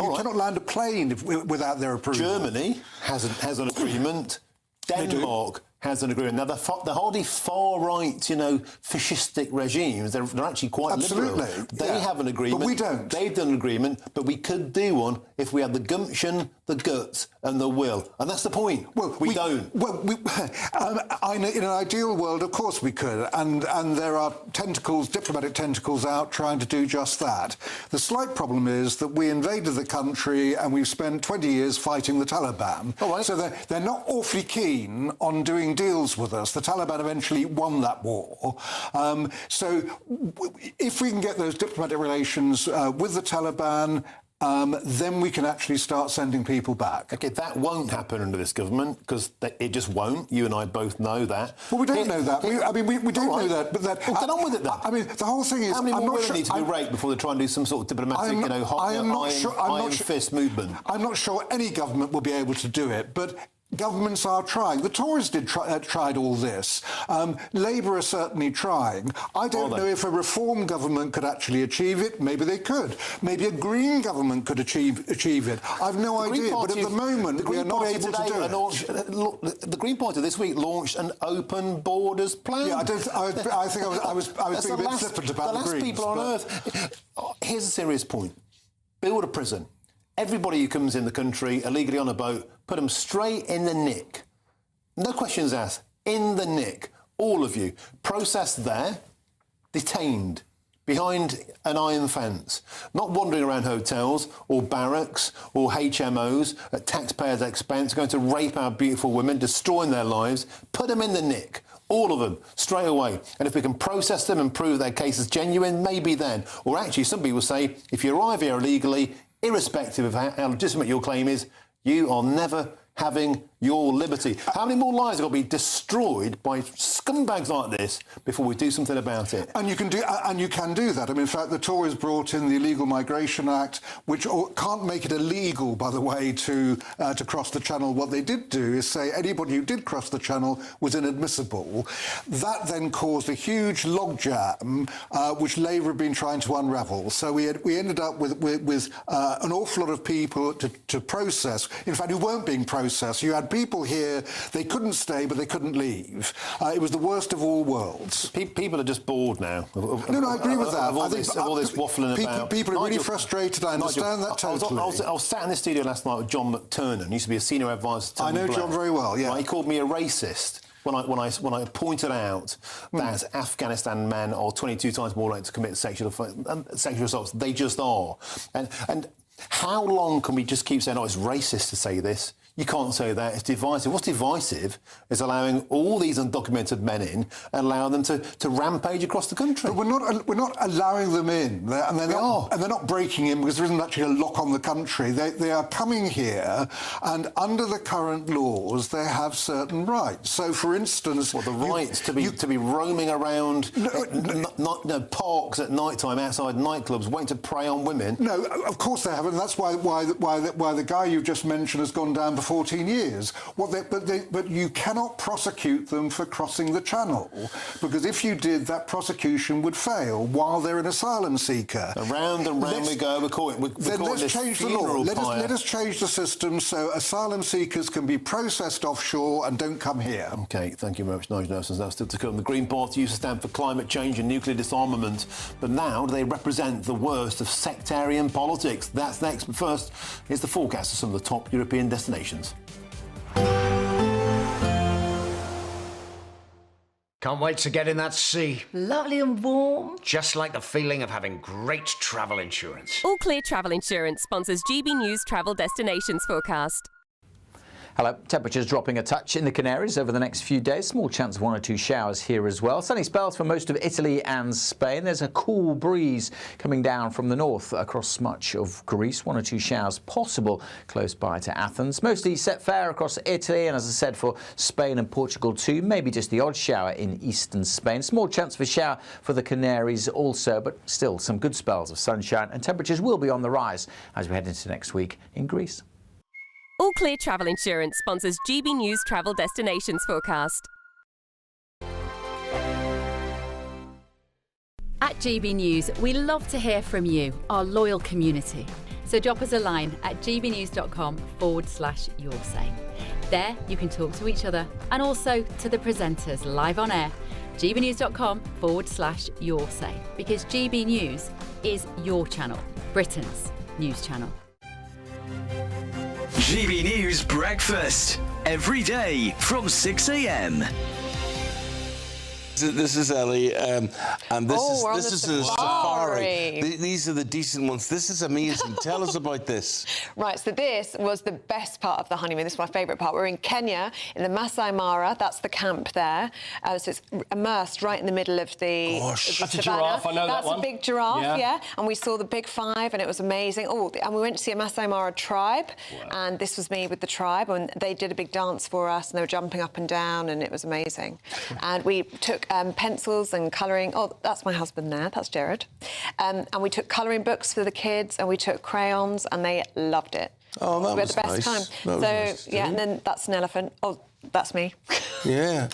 You cannot land a plane without their approval. Germany has an agreement. Denmark has an agreement. Now, the hardly far-right, fascistic regimes, they're actually quite liberal. They have an agreement. But we don't. They've done an agreement, but we could do one if we had the gumption, the guts and the will. And that's the point. Well, we don't. Well, in an ideal world, of course we could. And there are tentacles, diplomatic tentacles out trying to do just that. The slight problem is that we invaded the country and we've spent 20 years fighting the Taliban. All right. So they're not awfully keen on doing deals with us. The Taliban eventually won that war. So if we can get those diplomatic relations with the Taliban, then we can actually start sending people back. OK, that won't happen under this government, because it just won't. You and I both know that. Well, we don't know that. We don't know that. But well, get on with it, then. The whole thing is... How many more women need to be raped before they try and do some sort of diplomatic, iron fist movement? I'm not sure any government will be able to do it, but... Governments are trying. The Tories tried all this. Labour are certainly trying. I don't know if a Reform government could actually achieve it. Maybe they could. Maybe a Green government could achieve it. I've no idea. But at the moment, we are not able to do it. The Green Party this week launched an open borders plan. Yeah, I think I was being a bit flippant about the Greens. The last people on earth. Here's a serious point. Build a prison. Everybody who comes in the country illegally on a boat, put them straight in the nick. No questions asked. In the nick. All of you. Processed there. Detained. Behind an iron fence. Not wandering around hotels or barracks or HMOs at taxpayers' expense, going to rape our beautiful women, destroying their lives. Put them in the nick. All of them, straight away. And if we can process them and prove their case is genuine, maybe then. Or actually, some people say, if you arrive here illegally, irrespective of how legitimate your claim is, you are never having your liberty. How many more lives have got to be destroyed by scumbags like this before we do something about it? And you can do that. In fact, the Tories brought in the Illegal Migration Act, which can't make it illegal, by the way, to cross the Channel. What they did do is say anybody who did cross the Channel was inadmissible. That then caused a huge logjam, which Labour have been trying to unravel. So we ended up with an awful lot of people to process. In fact, who weren't being processed. You had people here, they couldn't stay, but they couldn't leave. It was the worst of all worlds. People are just bored now. No, I agree with that. Of all this waffling about. People are really frustrated. I understand that totally. I was sat in the studio last night with John McTurnan, used to be a senior advisor to Tony Blair. I know John very well, yeah. Right, he called me a racist when I pointed out that Afghanistan men are 22 times more likely to commit sexual assaults. They just are. And how long can we just keep saying, it's racist to say this? You can't say that. It's divisive. What's divisive is allowing all these undocumented men in and allowing them to rampage across the country. But we're not allowing them in, and they're not breaking in because there isn't actually a lock on the country. They are coming here, and under the current laws, they have certain rights. So, for instance, the rights to be roaming around parks at night time outside nightclubs, waiting to prey on women. No, of course they haven't. That's why the guy you've just mentioned has gone down for 14 years. But you cannot prosecute them for crossing the Channel, because if you did, that prosecution would fail while they're an asylum seeker. Round and round we go. Let's change the law. Let us change the system so asylum seekers can be processed offshore and don't come here. OK, thank you very much, Nigel Nelson. That's still to come. The Green Party used to stand for climate change and nuclear disarmament, but now they represent the worst of sectarian politics. That's next, but first, here's the forecast of some of the top European destinations. Can't wait to get in that sea. Lovely and warm. Just like the feeling of having great travel insurance. All Clear Travel Insurance sponsors GB News travel destinations forecast. Hello. Temperatures dropping a touch in the Canaries over the next few days. Small chance of 1 or 2 showers here as well. Sunny spells for most of Italy and Spain. There's a cool breeze coming down from the north across much of Greece. 1 or 2 showers possible close by to Athens. Mostly set fair across Italy, and as I said, for Spain and Portugal too. Maybe just the odd shower in eastern Spain. Small chance of a shower for the Canaries also, but still some good spells of sunshine, and temperatures will be on the rise as we head into next week in Greece. All Clear Travel Insurance sponsors GB News travel destinations forecast. At GB News, we love to hear from you, our loyal community. So drop us a line at gbnews.com/yoursay. There you can talk to each other and also to the presenters live on air. gbnews.com/yoursay, because GB News is your channel, Britain's news channel. GB News Breakfast, every day from 6 a.m. This is Ellie, and this is a safari. safari. These are the decent ones. This is amazing. Tell us about this. Right, so this was the best part of the honeymoon. This is my favourite part. We're in Kenya, in the Masai Mara. That's the camp there. So it's immersed right in the middle of the, Gosh. of the That's a savannah. giraffe, I know That's that one. a big giraffe, Yeah. yeah. And we saw the big five, and it was amazing. Oh, and we went to see a Masai Mara tribe, and this was me with the tribe, and they did a big dance for us, and they were jumping up and down, and it was amazing. And we took pencils and colouring. Oh, that's my husband there. That's Jared. And we took colouring books for the kids, and we took crayons, and they loved it. Oh, that we had was the best nice. time. That was nice yeah, too. and then that's an elephant. Oh, that's me. Yeah.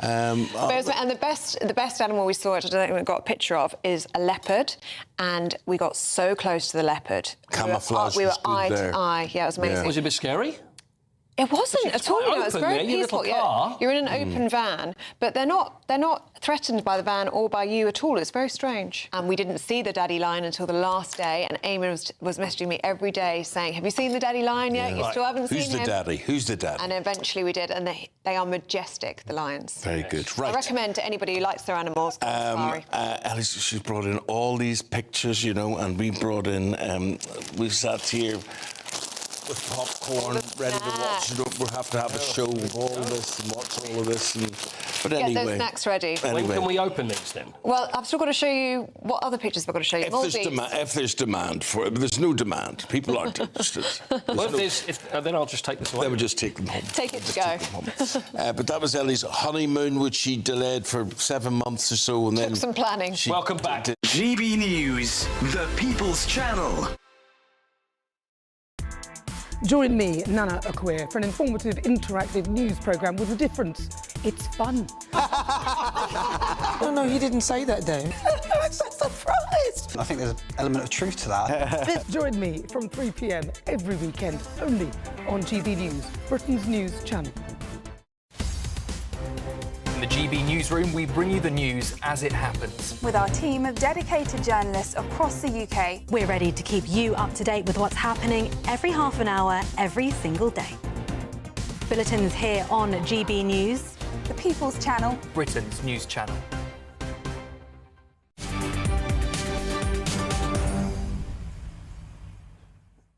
And the best animal we saw, which I don't think we got a picture of, is a leopard, and we got so close to the leopard. Camouflage We were was good eye there. to eye. Yeah, it was amazing. Was it a bit scary? It wasn't at all. It was open very there, your peaceful. little car. Yeah, you're in an open van, but they're not threatened by the van or by you at all. It's very strange. And we didn't see the daddy lion until the last day. And Amy was messaging me every day saying, "Have you seen the daddy lion yet? You still haven't seen him." Who's the daddy? And eventually we did, and they are majestic, the lions. Very good. Right. I recommend to anybody who likes their animals. Go on safari. Alice, she's brought in all these pictures, you know, and we brought in. We sat here with popcorn, ready to watch it. We'll have to have a show of all this and watch all of this. But anyway, get those snacks ready. When can we open these then? Well, I've still got to show you what other pictures I've got to show you. If there's demand for it, but there's no demand. People aren't interested. Then I'll just take this away. They would just take them home. Take it to go. But that was Ellie's honeymoon, which she delayed for 7 months or so, and then Took some planning. Welcome back. GB News, the People's Channel. Join me, Nana Akwe, for an informative, interactive news programme with a difference. It's fun. No, he didn't say that, though. I'm so surprised. I think there's an element of truth to that. Join me from 3 p.m. every weekend, only on GB News, Britain's news channel. In the GB newsroom, we bring you the news as it happens. With our team of dedicated journalists across the UK, we're ready to keep you up to date with what's happening every half an hour, every single day. Bulletins here on GB News, the People's Channel, Britain's news channel.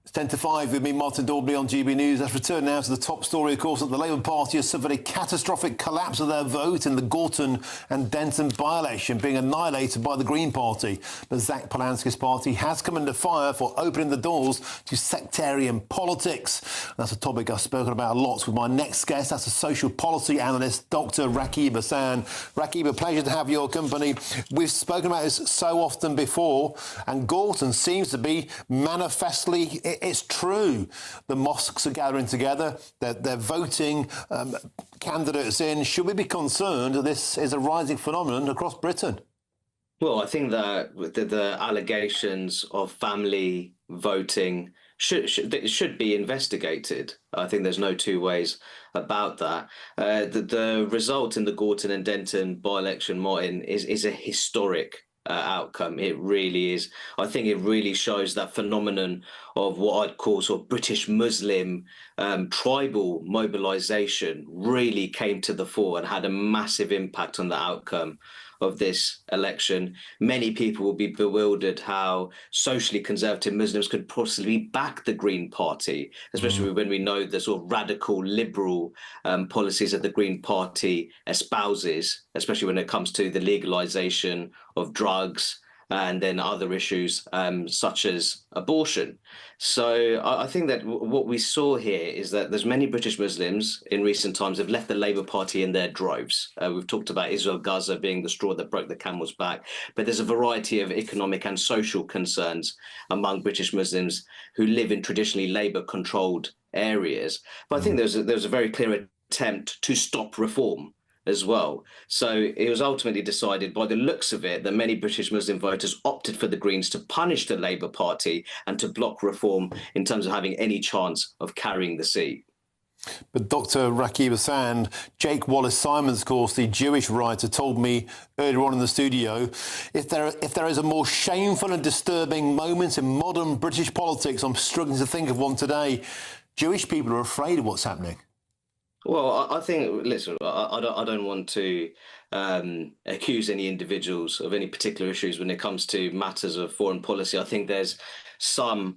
It's 10 to 5 with me, Martin Daubney on GB News. Let's return now to the top story, of course, that the Labour Party has suffered a catastrophic collapse of their vote in the Gorton and Denton by-election, being annihilated by the Green Party. But Zach Polanski's party has come under fire for opening the doors to sectarian politics. That's a topic I've spoken about lots with my next guest. That's a social policy analyst, Dr. Rakib Hassan. Rakib, a pleasure to have your company. We've spoken about this so often before, and Gorton seems to be manifestly... It's true. The mosques are gathering together. They're voting candidates in. Should we be concerned that this is a rising phenomenon across Britain? Well, I think that the allegations of family voting should be investigated. I think there's no two ways about that. The result in the Gorton and Denton by-election, Martin, is a historic outcome. It really is. I think it really shows that phenomenon of what I'd call sort of British Muslim tribal mobilisation really came to the fore and had a massive impact on the outcome of this election. Many people will be bewildered how socially conservative Muslims could possibly back the Green Party, especially when we know the sort of radical liberal policies that the Green Party espouses, especially when it comes to the legalisation of drugs and then other issues such as abortion. So I think that what we saw here is that there's many British Muslims in recent times have left the Labour Party in their droves. We've talked about Israel Gaza being the straw that broke the camel's back, but there's a variety of economic and social concerns among British Muslims who live in traditionally Labour-controlled areas. But I think there was a very clear attempt to stop reform as well. So it was ultimately decided by the looks of it that many British Muslim voters opted for the Greens to punish the Labour Party and to block reform in terms of having any chance of carrying the seat. But Dr. Rakib Hassan, Jake Wallace-Simons, of course, the Jewish writer, told me earlier on in the studio, if there is a more shameful and disturbing moment in modern British politics, I'm struggling to think of one today. Jewish people are afraid of what's happening. Well, I think, listen, I don't want to accuse any individuals of any particular issues when it comes to matters of foreign policy. I think there's some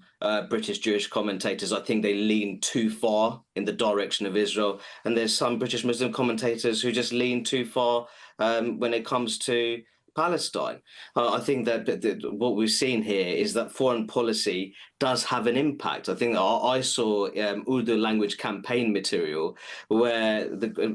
British Jewish commentators, I think they lean too far in the direction of Israel. And there's some British Muslim commentators who just lean too far when it comes to Palestine. I think that what we've seen here is that foreign policy does have an impact. I think I saw Urdu language campaign material where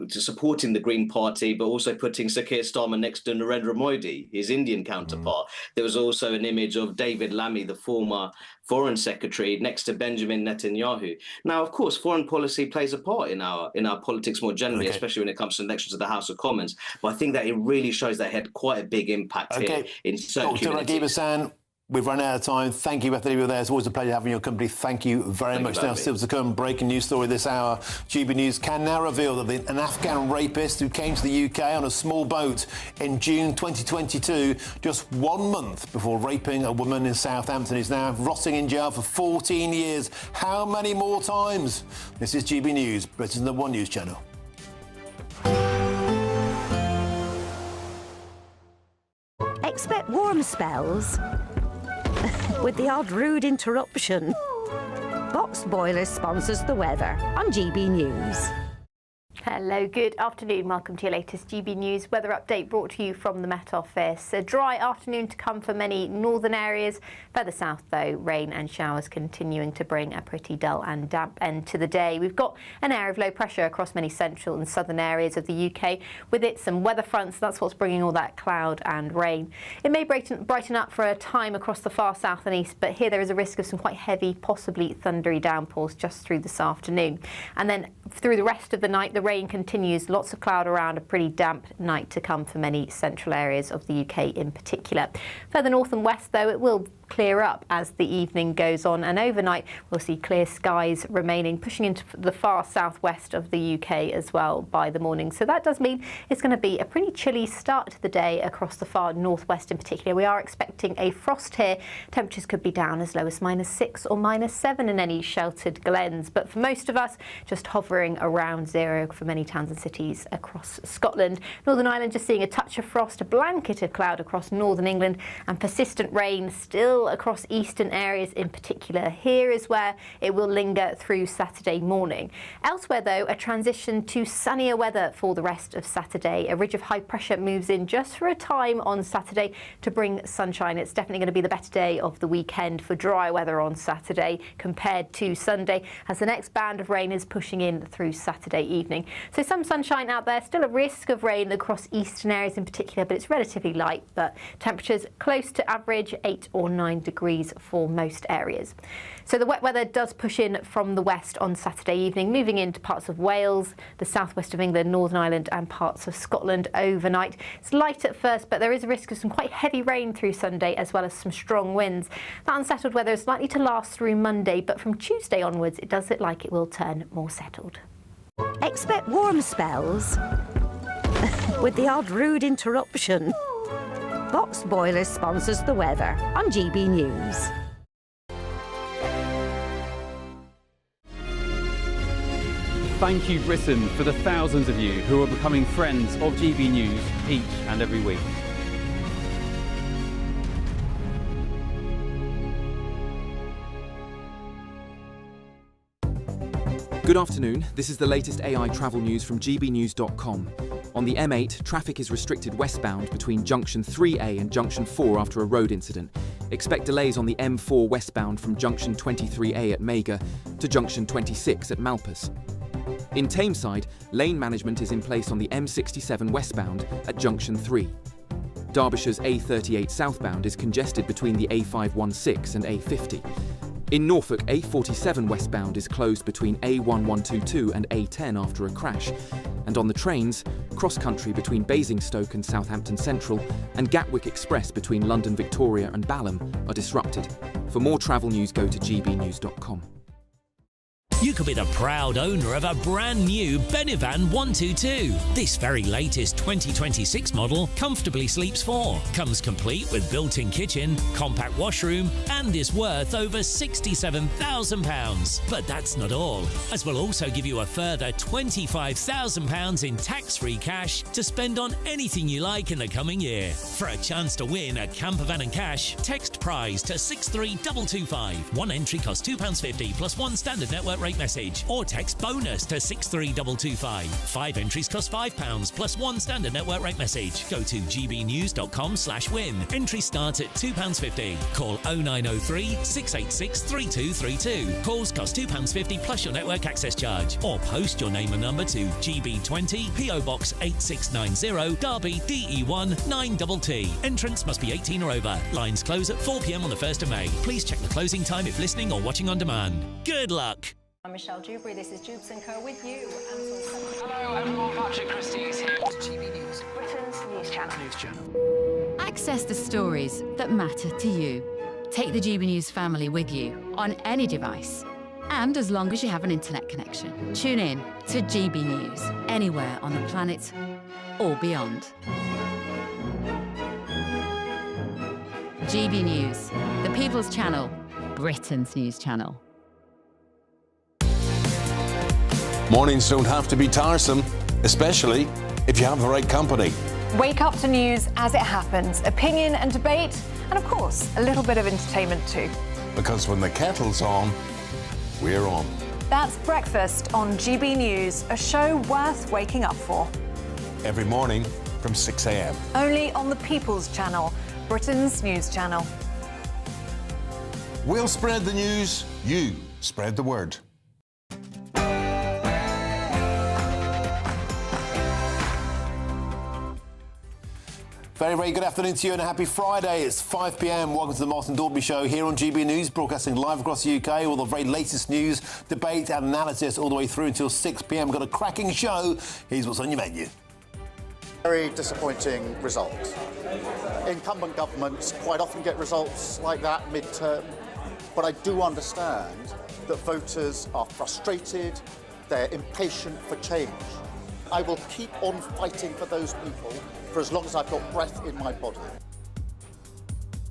supporting the Green Party, but also putting Sir Keir Starmer next to Narendra Modi, his Indian counterpart. There was also an image of David Lammy, the former Foreign Secretary, next to Benjamin Netanyahu. Now, of course, foreign policy plays a part in our politics more generally, especially when it comes to elections of the House of Commons. But I think that it really shows that it had quite a big impact here in certain communities. We've run out of time. Thank you, Bethany. There. It's always a pleasure having your company. Thank you very much. Now, still to come, breaking news story this hour. GB News can now reveal that an Afghan rapist who came to the UK on a small boat in June 2022, just 1 month before raping a woman in Southampton, is now rotting in jail for 14 years. How many more times? This is GB News, Britain's #1 news channel. Expect warm spells with the odd rude interruption. Box Boilers sponsors the weather on GB News. Hello, good afternoon. Welcome to your latest GB News weather update brought to you from the Met Office. A dry afternoon to come for many northern areas. Further south, though, rain and showers continuing to bring a pretty dull and damp end to the day. We've got an area of low pressure across many central and southern areas of the UK. With it, some weather fronts. That's what's bringing all that cloud and rain. It may brighten up for a time across the far south and east, but here there is a risk of some quite heavy, possibly thundery downpours just through this afternoon. And then through the rest of the night, the rain continues, lots of cloud around, a pretty damp night to come for many central areas of the UK in particular. Further north and west, though, it will clear up as the evening goes on, and overnight we'll see clear skies remaining, pushing into the far southwest of the UK as well by the morning. So that does mean it's going to be a pretty chilly start to the day across the far northwest in particular. We are expecting a frost here. Temperatures could be down as low as -6 or -7 in any sheltered glens, but for most of us just hovering around zero for many towns and cities across Scotland. Northern Ireland just seeing a touch of frost, a blanket of cloud across northern England, and persistent rain still across eastern areas in particular. Here is where it will linger through Saturday morning. Elsewhere, though, a transition to sunnier weather for the rest of Saturday. A ridge of high pressure moves in just for a time on Saturday to bring sunshine. It's definitely going to be the better day of the weekend for dry weather on Saturday compared to Sunday, as the next band of rain is pushing in through Saturday evening. So some sunshine out there, still a risk of rain across eastern areas in particular, but it's relatively light, but temperatures close to average, 8 or 9 degrees for most areas. So the wet weather does push in from the west on Saturday evening, moving into parts of Wales, the southwest of England, Northern Ireland and parts of Scotland overnight. It's light at first, but there is a risk of some quite heavy rain through Sunday, as well as some strong winds. That unsettled weather is likely to last through Monday, but from Tuesday onwards, it does look like it will turn more settled. Expect warm spells with the odd rude interruption. Boxed Boilers sponsors the weather on GB News. Thank you, Britain, for the thousands of you who are becoming friends of GB News each and every week. Good afternoon, this is the latest AI travel news from GBNews.com. On the M8, traffic is restricted westbound between junction 3A and junction 4 after a road incident. Expect delays on the M4 westbound from junction 23A at Mega to junction 26 at Malpas. In Tameside, lane management is in place on the M67 westbound at junction 3. Derbyshire's A38 southbound is congested between the A516 and A50. In Norfolk, A47 westbound is closed between A1122 and A10 after a crash. And on the trains, cross-country between Basingstoke and Southampton Central and Gatwick Express between London Victoria and Balham are disrupted. For more travel news, go to gbnews.com. You could be the proud owner of a brand new Benevan 122. This very latest 2026 model comfortably sleeps 4, comes complete with built-in kitchen, compact washroom, and is worth over £67,000. But that's not all, as we'll also give you a further £25,000 in tax-free cash to spend on anything you like in the coming year. For a chance to win a camper van and cash, text prize to 63225. One entry costs £2.50 plus one standard network rate message, or text bonus to 63225. 5 entries cost £5 plus one standard network rate message. Go to gbnews.com/win. Entry starts at £2.50. Call 0903 686 3232. Calls cost £2.50 plus your network access charge, or post your name and number to GB20 PO Box 8690 Derby DE1 9TT. Entrance must be 18 or over. Lines close at 4 p.m. on the 1st of May. Please check the closing time if listening or watching on demand. Good luck. I'm Michelle Dewberry, this is Jubes & Co with you. Hello everyone, Patrick Christie is here to GB News, Britain's news channel. Access the stories that matter to you. Take the GB News family with you on any device. And as long as you have an internet connection, tune in to GB News anywhere on the planet or beyond. GB News, the People's Channel, Britain's news channel. Mornings don't have to be tiresome, especially if you have the right company. Wake up to news as it happens, opinion and debate, and of course, a little bit of entertainment too. Because when the kettle's on, we're on. That's Breakfast on GB News, a show worth waking up for. Every morning from 6 a.m. Only on the People's Channel, Britain's news channel. We'll spread the news, you spread the word. Very, very good afternoon to you and a happy Friday. It's 5 p.m. Welcome to the Martin Daubney Show here on GB News, broadcasting live across the UK. All the very latest news, debate and analysis all the way through until 6 p.m. We've got a cracking show. Here's what's on your menu. Very disappointing result. Incumbent governments quite often get results like that mid-term, but I do understand that voters are frustrated, they're impatient for change. I will keep on fighting for those people for as long as I've got breath in my body.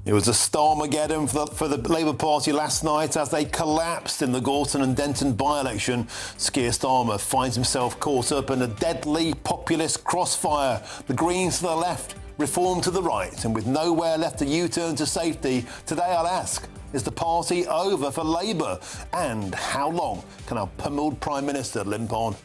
It was a Stormageddon for the Labour Party last night as they collapsed in the Gorton and Denton by-election. Keir Starmer finds himself caught up in a deadly populist crossfire. The Greens to the left, Reform to the right, and with nowhere left to U-turn to safety, today I'll ask, is the party over for Labour? And how long can our pummeled Prime Minister limp on?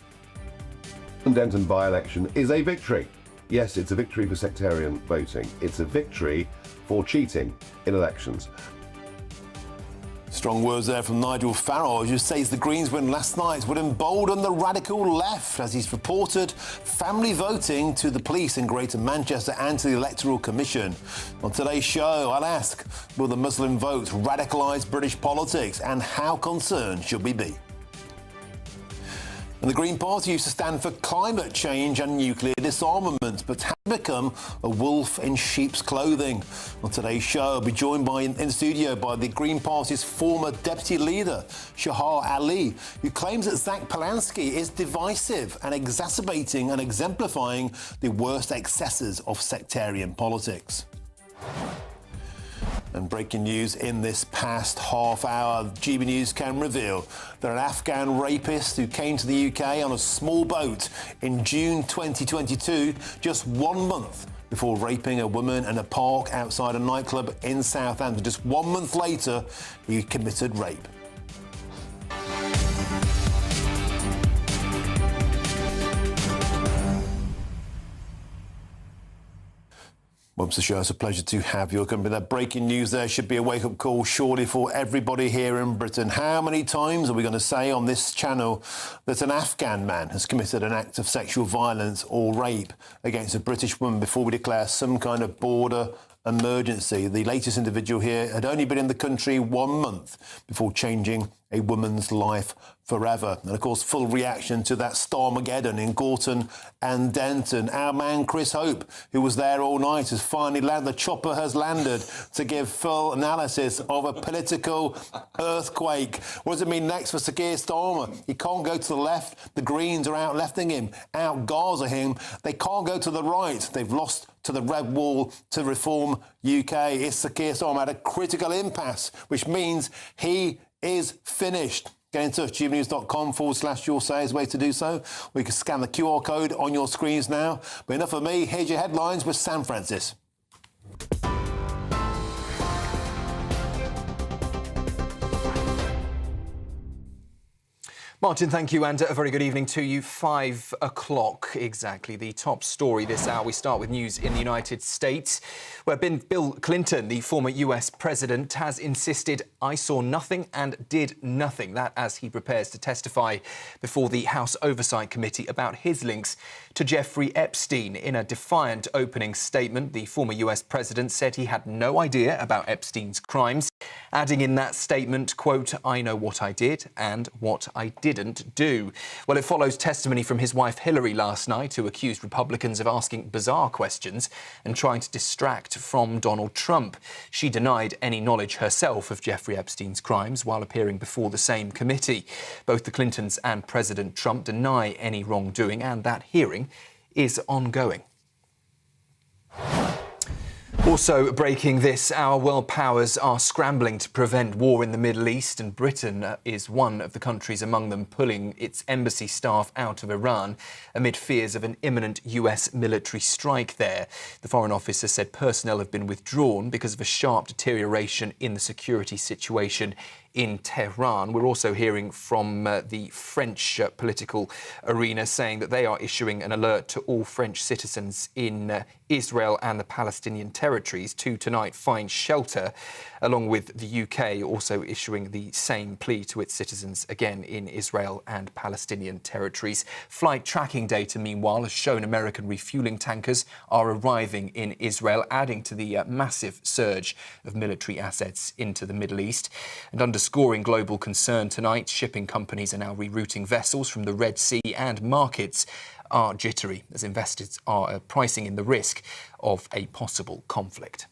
The Denton by-election is a victory. Yes, it's a victory for sectarian voting. It's a victory for cheating in elections. Strong words there from Nigel Farage, who says the Greens' win last night would embolden the radical left as he's reported family voting to the police in Greater Manchester and to the Electoral Commission. On today's show, I'll ask, will the Muslim vote radicalise British politics, and how concerned should we be? And the Green Party used to stand for climate change and nuclear disarmament, but has become a wolf in sheep's clothing. On today's show, I'll be joined in the studio by the Green Party's former deputy leader, Shahar Ali, who claims that Zach Polanski is divisive and exacerbating and exemplifying the worst excesses of sectarian politics. And breaking news in this past half hour, GB News can reveal that an Afghan rapist who came to the UK on a small boat in June 2022, just 1 month before raping a woman in a park outside a nightclub in Southampton. Just 1 month later, he committed rape. Welcome to the show. It's a pleasure to have your company. That breaking news there should be a wake-up call, surely, for everybody here in Britain. How many times are we going to say on this channel that an Afghan man has committed an act of sexual violence or rape against a British woman before we declare some kind of border emergency? The latest individual here had only been in the country 1 month before changing a woman's life forever. And of course, full reaction to that Starmageddon in Gorton and Denton. Our man Chris Hope, who was there all night, has finally landed. The chopper has landed to give full analysis of a political earthquake. What does it mean next for Sir Keir Starmer? He can't go to the left. The Greens are out-lefting him, out-Gaza him. They can't go to the right. They've lost to the red wall to Reform UK. It's Sir Keir Starmer at a critical impasse, which means he is finished. Get in touch, gbnews.com/your say is the way to do so. We can scan the QR code on your screens now. But enough of me. Here's your headlines with Sam Francis. Martin, thank you, and a very good evening to you. 5 o'clock exactly. The top story this hour. We start with news in the United States, where Bill Clinton, the former US president, has insisted, "I saw nothing and did nothing." That as he prepares to testify before the House Oversight Committee about his links to Jeffrey Epstein. In a defiant opening statement, the former US president said he had no idea about Epstein's crimes, adding in that statement, quote, "I know what I did and what I didn't do." Well, it follows testimony from his wife Hillary last night, who accused Republicans of asking bizarre questions and trying to distract from Donald Trump. She denied any knowledge herself of Jeffrey Epstein's crimes while appearing before the same committee. Both the Clintons and President Trump deny any wrongdoing, and that hearing is ongoing. Also breaking this hour, world powers are scrambling to prevent war in the Middle East, and Britain is one of the countries among them pulling its embassy staff out of Iran amid fears of an imminent US military strike there. The Foreign Office has said personnel have been withdrawn because of a sharp deterioration in the security situation in Tehran. We're also hearing from the French political arena saying that they are issuing an alert to all French citizens in Israel and the Palestinian territories to tonight find shelter, along with the UK also issuing the same plea to its citizens again in Israel and Palestinian territories. Flight tracking data, meanwhile, has shown American refueling tankers are arriving in Israel, adding to the massive surge of military assets into the Middle East. And underscoring global concern tonight, shipping companies are now rerouting vessels from the Red Sea, and markets are jittery as investors are pricing in the risk of a possible conflict.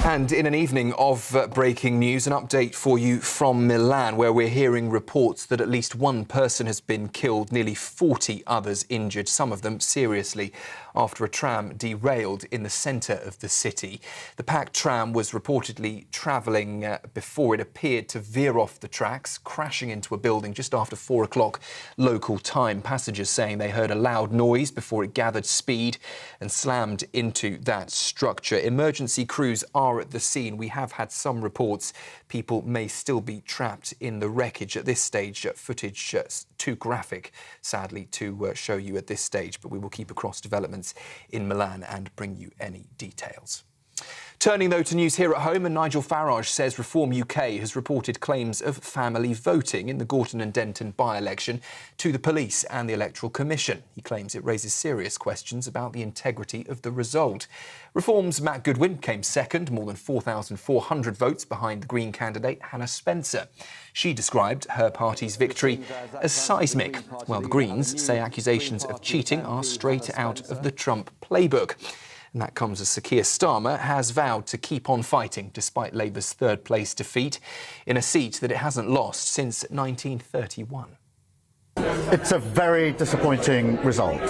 And in an evening of breaking news, an update for you from Milan, where we're hearing reports that at least one person has been killed, nearly 40 others injured, some of them seriously, after a tram derailed in the centre of the city. The packed tram was reportedly travelling before it appeared to veer off the tracks, crashing into a building just after 4 o'clock local time. Passengers saying they heard a loud noise before it gathered speed and slammed into that structure. Emergency crews are at the scene. We have had some reports people may still be trapped in the wreckage at this stage. Footage too graphic, sadly, to show you at this stage, but we will keep across developments in Milan and bring you any details. Turning, though, to news here at home, and Nigel Farage says Reform UK has reported claims of family voting in the Gorton and Denton by-election to the police and the Electoral Commission. He claims it raises serious questions about the integrity of the result. Reform's Matt Goodwin came second, more than 4,400 votes behind the Green candidate Hannah Spencer. She described her party's victory as seismic, while the Greens say accusations of cheating are straight out of the Trump playbook. And that comes as Sir Keir Starmer has vowed to keep on fighting despite Labour's third-place defeat in a seat that it hasn't lost since 1931. It's a very disappointing result.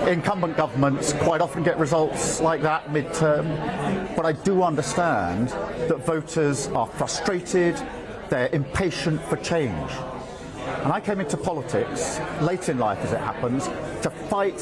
Incumbent governments quite often get results like that mid-term, but I do understand that voters are frustrated, they're impatient for change. And I came into politics, late in life as it happens, to fight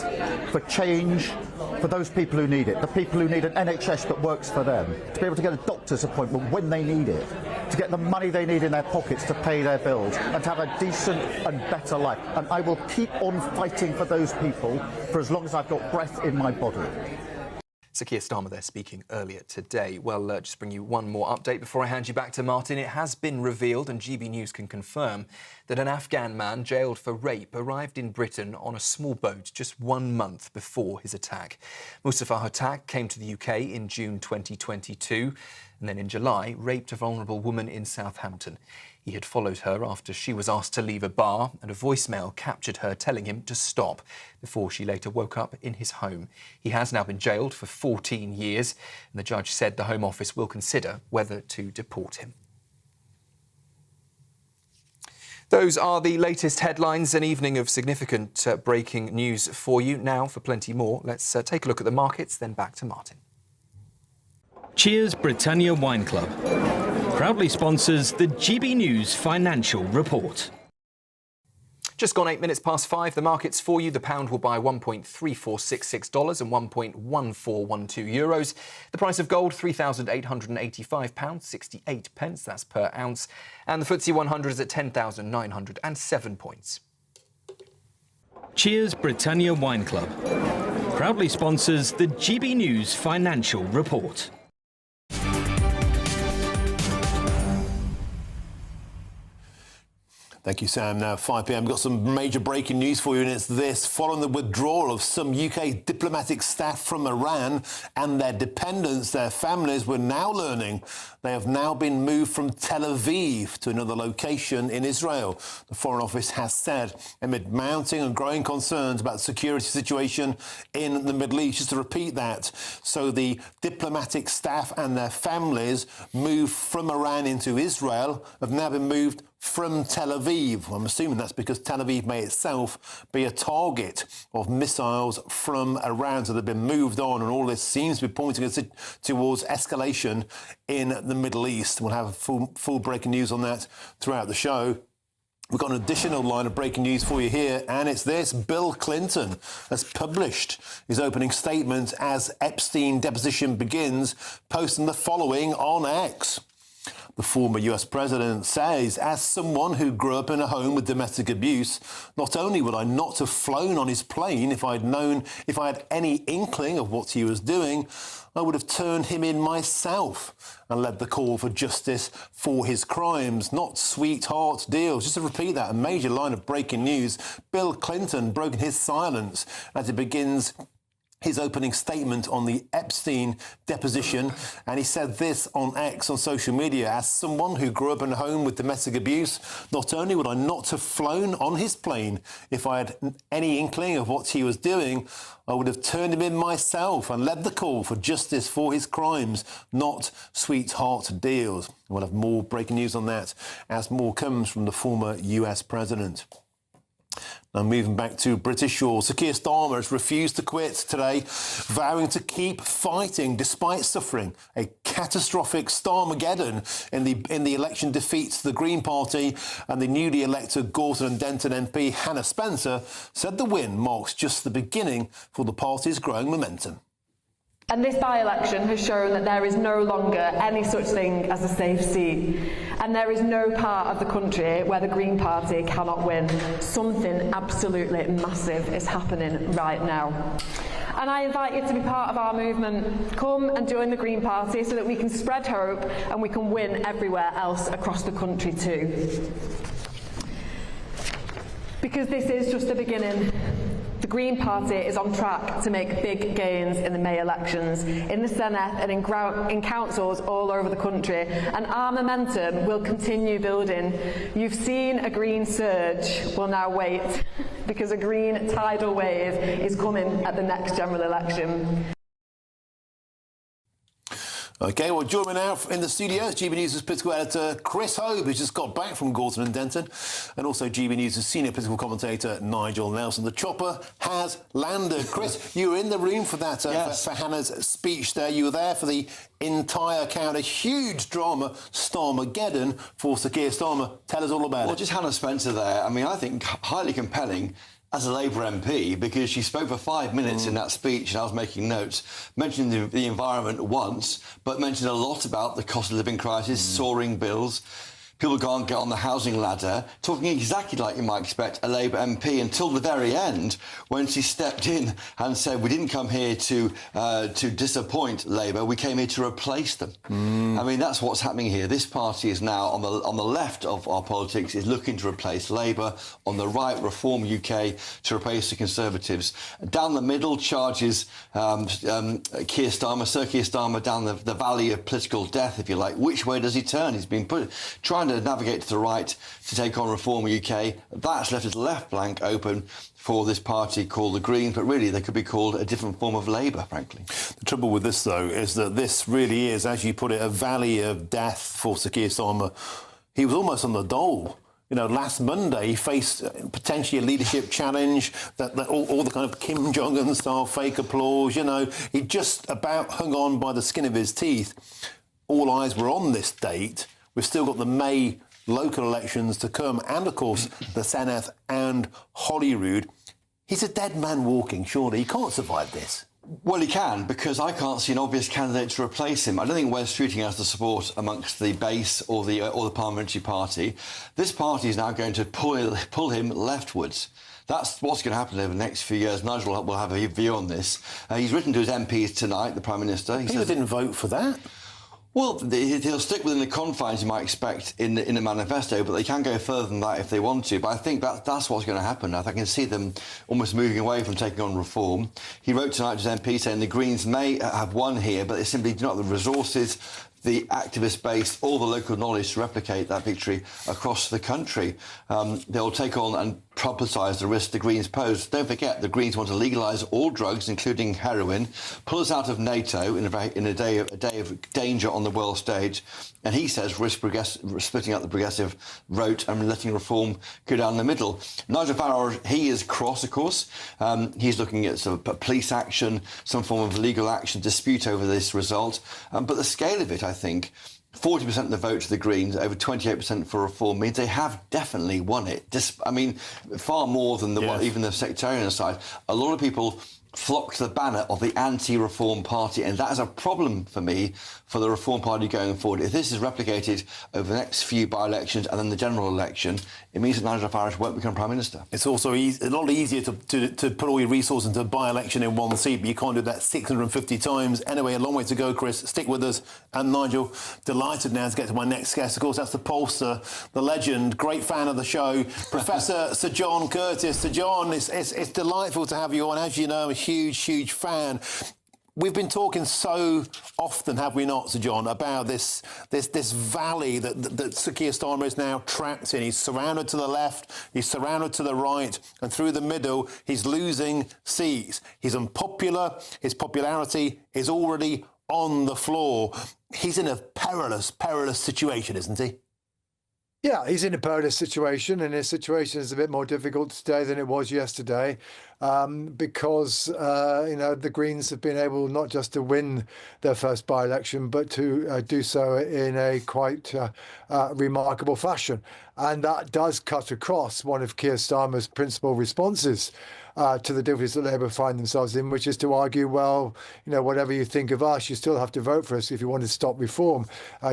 for change for those people who need it, the people who need an NHS that works for them, to be able to get a doctor's appointment when they need it, to get the money they need in their pockets to pay their bills, and to have a decent and better life. And I will keep on fighting for those people for as long as I've got breath in my body. Sir Keir Starmer there speaking earlier today. Well, just bring you one more update before I hand you back to Martin. It has been revealed, and GB News can confirm, that an Afghan man jailed for rape arrived in Britain on a small boat just 1 month before his attack. Mustafa Hotak came to the UK in June 2022 and then in July raped a vulnerable woman in Southampton. He had followed her after she was asked to leave a bar, and a voicemail captured her telling him to stop before she later woke up in his home. He has now been jailed for 14 years, and the judge said the Home Office will consider whether to deport him. Those are the latest headlines, an evening of significant breaking news for you. Now, for plenty more, let's take a look at the markets, then back to Martin. Cheers Britannia Wine Club proudly sponsors the GB News Financial Report. Just gone 8 minutes past 5. The markets for you. The pound will buy $1.3466 and €1.1412. The price of gold, £3,885.68. That's per ounce. And the FTSE 100 is at 10,907 points. Cheers Britannia Wine Club proudly sponsors the GB News Financial Report. Thank you, Sam. Now, 5 p.m. We've got some major breaking news for you, and it's this. Following the withdrawal of some UK diplomatic staff from Iran and their dependents, their families were now learning they have now been moved from Tel Aviv to another location in Israel. The Foreign Office has said, amid mounting and growing concerns about the security situation in the Middle East. Just to repeat that, so the diplomatic staff and their families moved from Iran into Israel have now been moved from Tel Aviv. I'm assuming that's because Tel Aviv may itself be a target of missiles from Iran. So they've been moved on, and all this seems to be pointing us towards escalation in the Middle East. We'll have full breaking news on that throughout the show. We've got an additional line of breaking news for you here, and it's this. Bill Clinton has published his opening statement as Epstein deposition begins, posting the following on X. The former US president says, as someone who grew up in a home with domestic abuse, not only would I not have flown on his plane if I had any inkling of what he was doing, I would have turned him in myself and led the call for justice for his crimes, not sweetheart deals. Just to repeat that, a major line of breaking news. Bill Clinton broken his silence as he begins his opening statement on the Epstein deposition, and he said this on X, on social media: as someone who grew up in a home with domestic abuse, not only would I not have flown on his plane if I had any inkling of what he was doing, I would have turned him in myself and led the call for justice for his crimes, not sweetheart deals. We'll have more breaking news on that as more comes from the former US president. Now, moving back to British shores, Sir Keir Starmer has refused to quit today, vowing to keep fighting despite suffering a catastrophic Starmageddon in the election defeat to the Green Party. And the newly elected Gorton and Denton MP Hannah Spencer said the win marks just the beginning for the party's growing momentum. And this by-election has shown that there is no longer any such thing as a safe seat. And there is no part of the country where the Green Party cannot win. Something absolutely massive is happening right now. And I invite you to be part of our movement. Come and join the Green Party so that we can spread hope and we can win everywhere else across the country too. Because this is just the beginning. The Green Party is on track to make big gains in the May elections, in the Senate and in councils all over the country, and our momentum will continue building. You've seen a green surge. Well, now wait, because a green tidal wave is coming at the next general election. OK, well, joining me now in the studio is GB News' political editor Chris Hope, who's just got back from Gorton and Denton, and also GB News' senior political commentator Nigel Nelson. The chopper has landed. Chris, you were in the room for that, for Hannah's speech there. You were there for the entire count. A huge drama, Starmageddon for Sir Keir Starmer. Tell us all about it. Well, just Hannah Spencer there. I mean, I think highly compelling as a Labour MP, because she spoke for 5 minutes in that speech, and I was making notes, mentioning the environment once, but mentioned a lot about the cost of living crisis, soaring bills. People can't get on the housing ladder, talking exactly like you might expect a Labour MP, until the very end, when she stepped in and said, we didn't come here to disappoint Labour, we came here to replace them. I mean, that's what's happening here. This party is now, on the left of our politics, is looking to replace Labour. On the right, Reform UK to replace the Conservatives. Down the middle, charges Keir Starmer, Sir Keir Starmer, down the valley of political death, if you like. Which way does he turn? He's been trying to navigate to the right to take on Reform UK. That's left his left flank open for this party called the Greens, but really they could be called a different form of Labour, frankly. The trouble with this, though, is that this really is, as you put it, a valley of death for Sir Keir Starmer. He was almost on the dole. You know, last Monday he faced potentially a leadership challenge, that all the kind of Kim Jong-un style fake applause, you know. He just about hung on by the skin of his teeth. All eyes were on this date. We've still got the May local elections to come, and, of course, the Senedd and Holyrood. He's a dead man walking, surely. He can't survive this. Well, he can, because I can't see an obvious candidate to replace him. I don't think Wes Streeting has the support amongst the base or the parliamentary party. This party is now going to pull him leftwards. That's what's going to happen over the next few years. Nigel will have a view on this. He's written to his MPs tonight, the Prime Minister. He didn't vote for that. Well, he'll stick within the confines you might expect in the manifesto, but they can go further than that if they want to. But I think that's what's going to happen. I can see them almost moving away from taking on Reform. He wrote tonight to his MP saying the Greens may have won here, but they simply do not have the resources, the activist base, all the local knowledge to replicate that victory across the country. They'll take on and publicise the risk the Greens pose. Don't forget, the Greens want to legalise all drugs, including heroin, pull us out of NATO in a day of danger on the world stage, and he says risk splitting up the progressive vote and letting Reform go down the middle. Nigel Farage, he is cross, of course. He's looking at sort of police action, some form of legal action, dispute over this result. But the scale of it, I think, 40% of the vote to the Greens, over 28% for Reform, means they have definitely won it. I mean, far more than even the sectarian side. A lot of people flock to the banner of the anti-Reform party, and that is a problem for me for the Reform party going forward. If this is replicated over the next few by-elections and then the general election, it means that Nigel Farage won't become Prime Minister. It's also a lot easier to put all your resources into a by-election in one seat, but you can't do that 650 times. Anyway, a long way to go, Chris. Stick with us. And Nigel, delighted now to get to my next guest. Of course, that's the pollster, the legend, great fan of the show, Professor Sir John Curtis. Sir John, it's delightful to have you on. As you know, I'm a huge fan. We've been talking so often, have we not, Sir John, about this valley that Sir Keir Starmer is now trapped in. He's surrounded to the left, he's surrounded to the right, and through the middle, he's losing seats. He's unpopular, his popularity is already on the floor. He's in a perilous situation, isn't he? Yeah, he's in a perilous situation, and his situation is a bit more difficult today than it was yesterday, because the Greens have been able not just to win their first by-election, but to do so in a quite remarkable fashion. And that does cut across one of Keir Starmer's principal responses to the difficulties that Labour find themselves in, which is to argue, well, whatever you think of us, you still have to vote for us if you want to stop Reform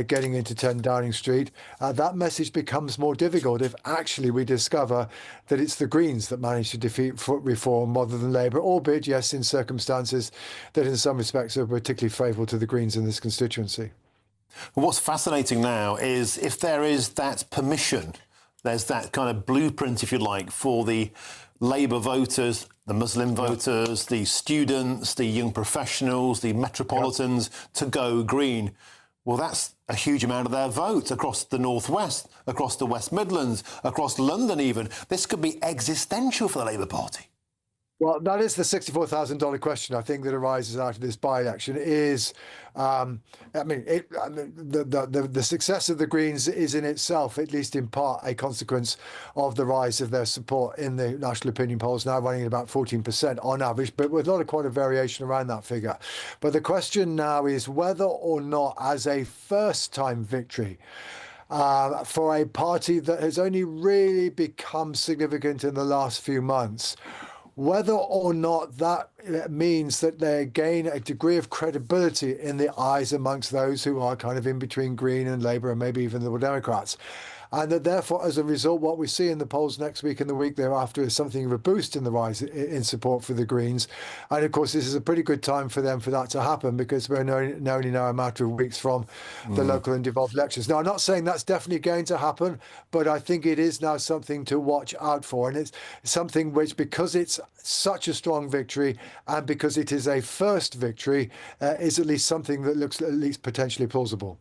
getting into 10 Downing Street. That message becomes more difficult if actually we discover that it's the Greens that managed to defeat Reform rather than Labour, albeit, yes, in circumstances that in some respects are particularly favourable to the Greens in this constituency. What's fascinating now is if there is that permission, there's that kind of blueprint, if you like, for the Labour voters, the Muslim voters, the students, the young professionals, the metropolitans to go green. Well, that's a huge amount of their vote across the North West, across the West Midlands, across London even. This could be existential for the Labour Party. Well, that is the $64,000 question, I think, that arises out of this by-election is, the success of the Greens is in itself, at least in part, a consequence of the rise of their support in the national opinion polls, now running at about 14% on average, but with quite a variation around that figure. But the question now is whether or not, as a first-time victory, for a party that has only really become significant in the last few months, whether or not that means that they gain a degree of credibility in the eyes amongst those who are kind of in between Green and Labour and maybe even the Liberal Democrats. And that therefore, as a result, what we see in the polls next week and the week thereafter is something of a boost in the rise in support for the Greens. And of course, this is a pretty good time for them for that to happen, because we're only now a matter of weeks from the local and devolved elections. Now, I'm not saying that's definitely going to happen, but I think it is now something to watch out for. And it's something which, because it's such a strong victory and because it is a first victory, is at least something that looks at least potentially plausible.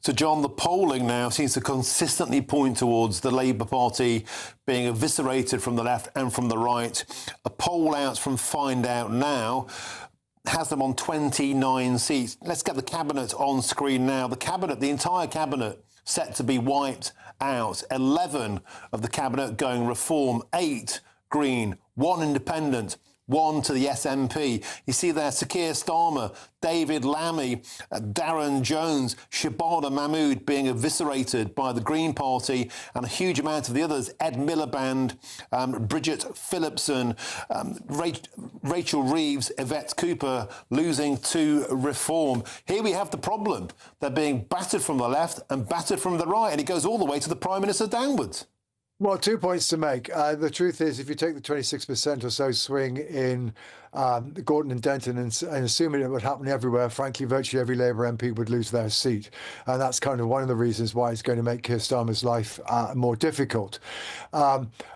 So, John, the polling now seems to consistently point towards the Labour Party being eviscerated from the left and from the right. A poll out from Find Out Now has them on 29 seats. Let's get the cabinet on screen now. The cabinet, the entire cabinet, set to be wiped out. 11 of the cabinet going Reform, 8 Green, 1 Independent, 1 to the SNP. You see there Sir Keir Starmer, David Lammy, Darren Jones, Shabada Mahmood being eviscerated by the Green Party, and a huge amount of the others, Ed Miliband, Bridget Phillipson, Rachel Reeves, Yvette Cooper, losing to Reform. Here we have the problem. They're being battered from the left and battered from the right, and it goes all the way to the Prime Minister downwards. Well, 2 points to make. The truth is, if you take the 26% or so swing in Gorton and Denton and assuming it would happen everywhere, frankly, virtually every Labour MP would lose their seat. And that's kind of one of the reasons why it's going to make Keir Starmer's life more difficult.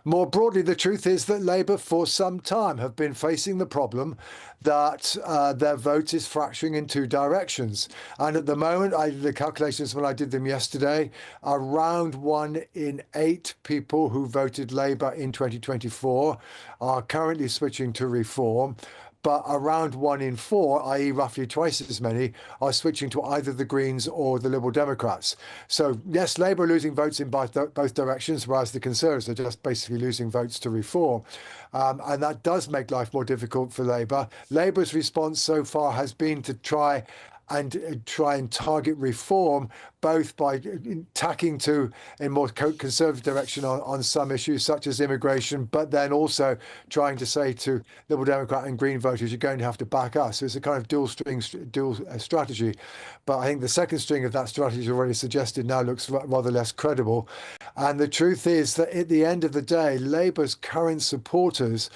More broadly, the truth is that Labour, for some time, have been facing the problem that their vote is fracturing in 2 directions. And at the moment, the calculations when I did them yesterday, around 1 in 8 people who voted Labour in 2024 are currently switching to Reform. But around 1 in 4, i.e. roughly twice as many, are switching to either the Greens or the Liberal Democrats. So, yes, Labour are losing votes in both directions, whereas the Conservatives are just basically losing votes to Reform. And that does make life more difficult for Labour. Labour's response so far has been to try and target Reform, both by tacking to a more conservative direction on some issues such as immigration, but then also trying to say to Liberal Democrat and Green voters, you're going to have to back us. So it's a kind of dual strategy. But I think the second string of that strategy already suggested now looks rather less credible. And the truth is that at the end of the day, Labour's current supporters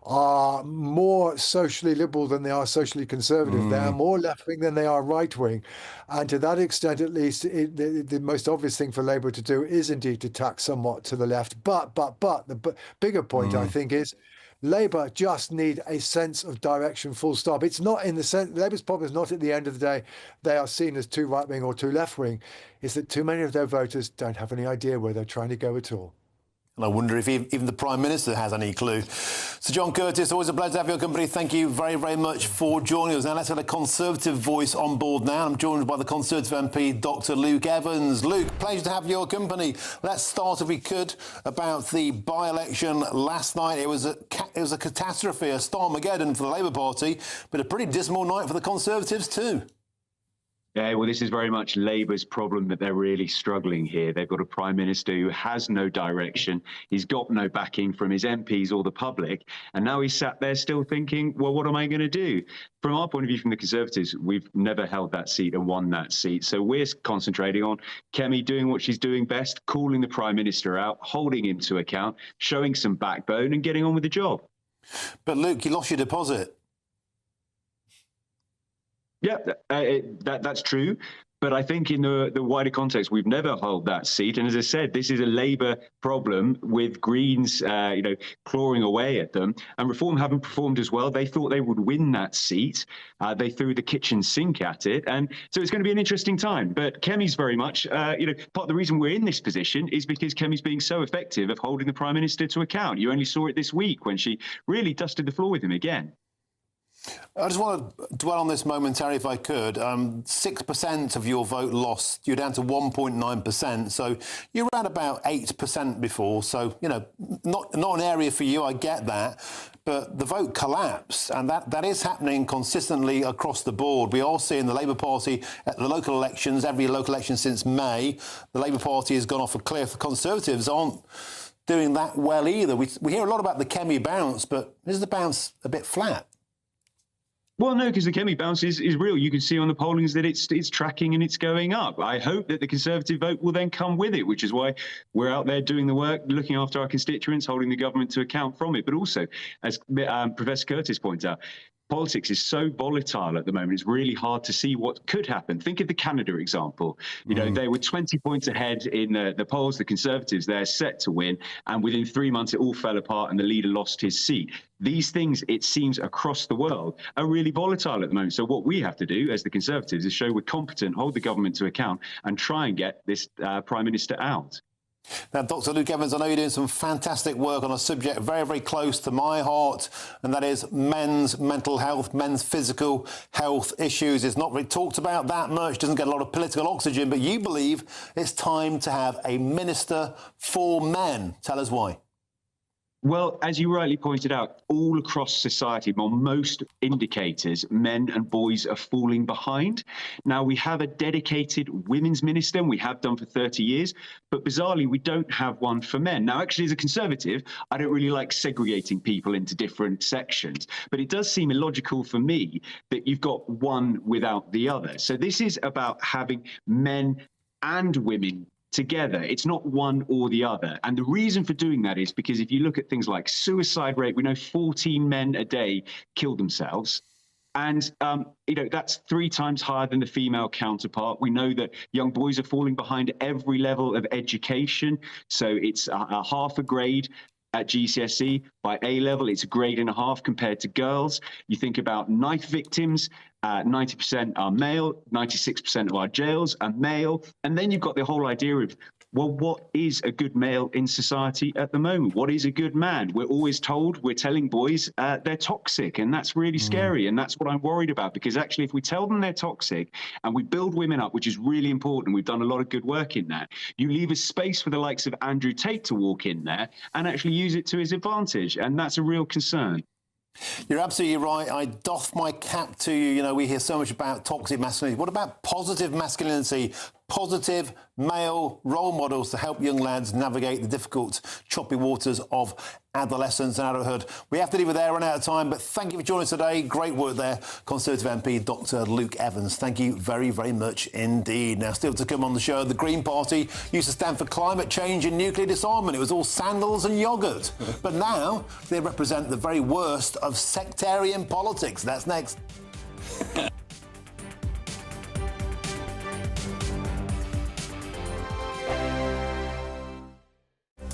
are more socially liberal than they are socially conservative. They are more left-wing than they are right-wing. And to that extent, at least, the most obvious thing for Labour to do is indeed to tack somewhat to the left. But the bigger point, I think, is Labour just need a sense of direction, full stop. It's not in the sense, Labour's problem is not at the end of the day they are seen as too right-wing or too left-wing. It's that too many of their voters don't have any idea where they're trying to go at all. And I wonder if even the Prime Minister has any clue. So, John Curtis, always a pleasure to have your company. Thank you very, very much for joining us. Now, let's get a Conservative voice on board now. I'm joined by the Conservative MP, Dr. Luke Evans. Luke, pleasure to have your company. Let's start, if we could, about the by-election last night. It was a catastrophe, a Starmageddon for the Labour Party, but a pretty dismal night for the Conservatives too. Yeah, well, this is very much Labour's problem, that they're really struggling here. They've got a Prime Minister who has no direction. He's got no backing from his MPs or the public. And now he's sat there still thinking, well, what am I going to do? From our point of view, from the Conservatives, we've never held that seat and won that seat. So we're concentrating on Kemi doing what she's doing best, calling the Prime Minister out, holding him to account, showing some backbone and getting on with the job. But, Luke, you lost your deposit. Yeah, that's true. But I think in the wider context, we've never held that seat. And as I said, this is a Labour problem with Greens, clawing away at them. And Reform haven't performed as well. They thought they would win that seat. They threw the kitchen sink at it. And so it's going to be an interesting time. But Kemi's very much, part of the reason we're in this position is because Kemi's being so effective of holding the Prime Minister to account. You only saw it this week when she really dusted the floor with him again. I just want to dwell on this momentarily, if I could. 6% of your vote lost. You're down to 1.9%. So you were at about 8% before. So, not an area for you. I get that. But the vote collapsed. And that is happening consistently across the board. We are seeing the Labour Party at the local elections, every local election since May. The Labour Party has gone off a cliff. The Conservatives aren't doing that well either. We hear a lot about the Kemi bounce, but is the bounce a bit flat? Well, no, because the Kemi bounce is real. You can see on the pollings that it's tracking and it's going up. I hope that the Conservative vote will then come with it, which is why we're out there doing the work, looking after our constituents, holding the government to account from it. But also, as Professor Curtis points out, politics is so volatile at the moment. It's really hard to see what could happen. Think of the Canada example. They were 20 points ahead in the polls. The Conservatives, they're set to win. And within 3 months, it all fell apart and the leader lost his seat. These things, it seems, across the world are really volatile at the moment. So what we have to do as the Conservatives is show we're competent, hold the government to account and try and get this Prime Minister out. Now, Dr. Luke Evans, I know you're doing some fantastic work on a subject very, very close to my heart, and that is men's mental health, men's physical health issues. It's not really talked about that much, doesn't get a lot of political oxygen, but you believe it's time to have a minister for men. Tell us why. Well, as you rightly pointed out, all across society, on most indicators, men and boys are falling behind. Now, we have a dedicated women's minister, and we have done for 30 years, but bizarrely, we don't have one for men. Now, actually, as a Conservative, I don't really like segregating people into different sections, but it does seem illogical for me that you've got one without the other. So this is about having men and women together. It's not one or the other. And the reason for doing that is because if you look at things like suicide rate, we know 14 men a day kill themselves. And, that's 3 times higher than the female counterpart. We know that young boys are falling behind at every level of education. So it's a half a grade at GCSE. By A level, it's a grade and a half compared to girls. You think about knife victims, 90% are male, 96% of our jails are male. And then you've got the whole idea of, well, what is a good male in society at the moment? What is a good man? We're always told, we're telling boys they're toxic, and that's really scary. And that's what I'm worried about, because actually if we tell them they're toxic and we build women up, which is really important, we've done a lot of good work in that, you leave a space for the likes of Andrew Tate to walk in there and actually use it to his advantage. And that's a real concern. You're absolutely right. I doff my cap to you. We hear so much about toxic masculinity. What about positive masculinity? Positive male role models to help young lads navigate the difficult, choppy waters of adolescence and adulthood. We have to leave it there, run out of time, but thank you for joining us today. Great work there, Conservative MP Dr. Luke Evans. Thank you very, very much indeed. Now, still to come on the show, the Green Party used to stand for climate change and nuclear disarmament. It was all sandals and yoghurt. But now they represent the very worst of sectarian politics. That's next.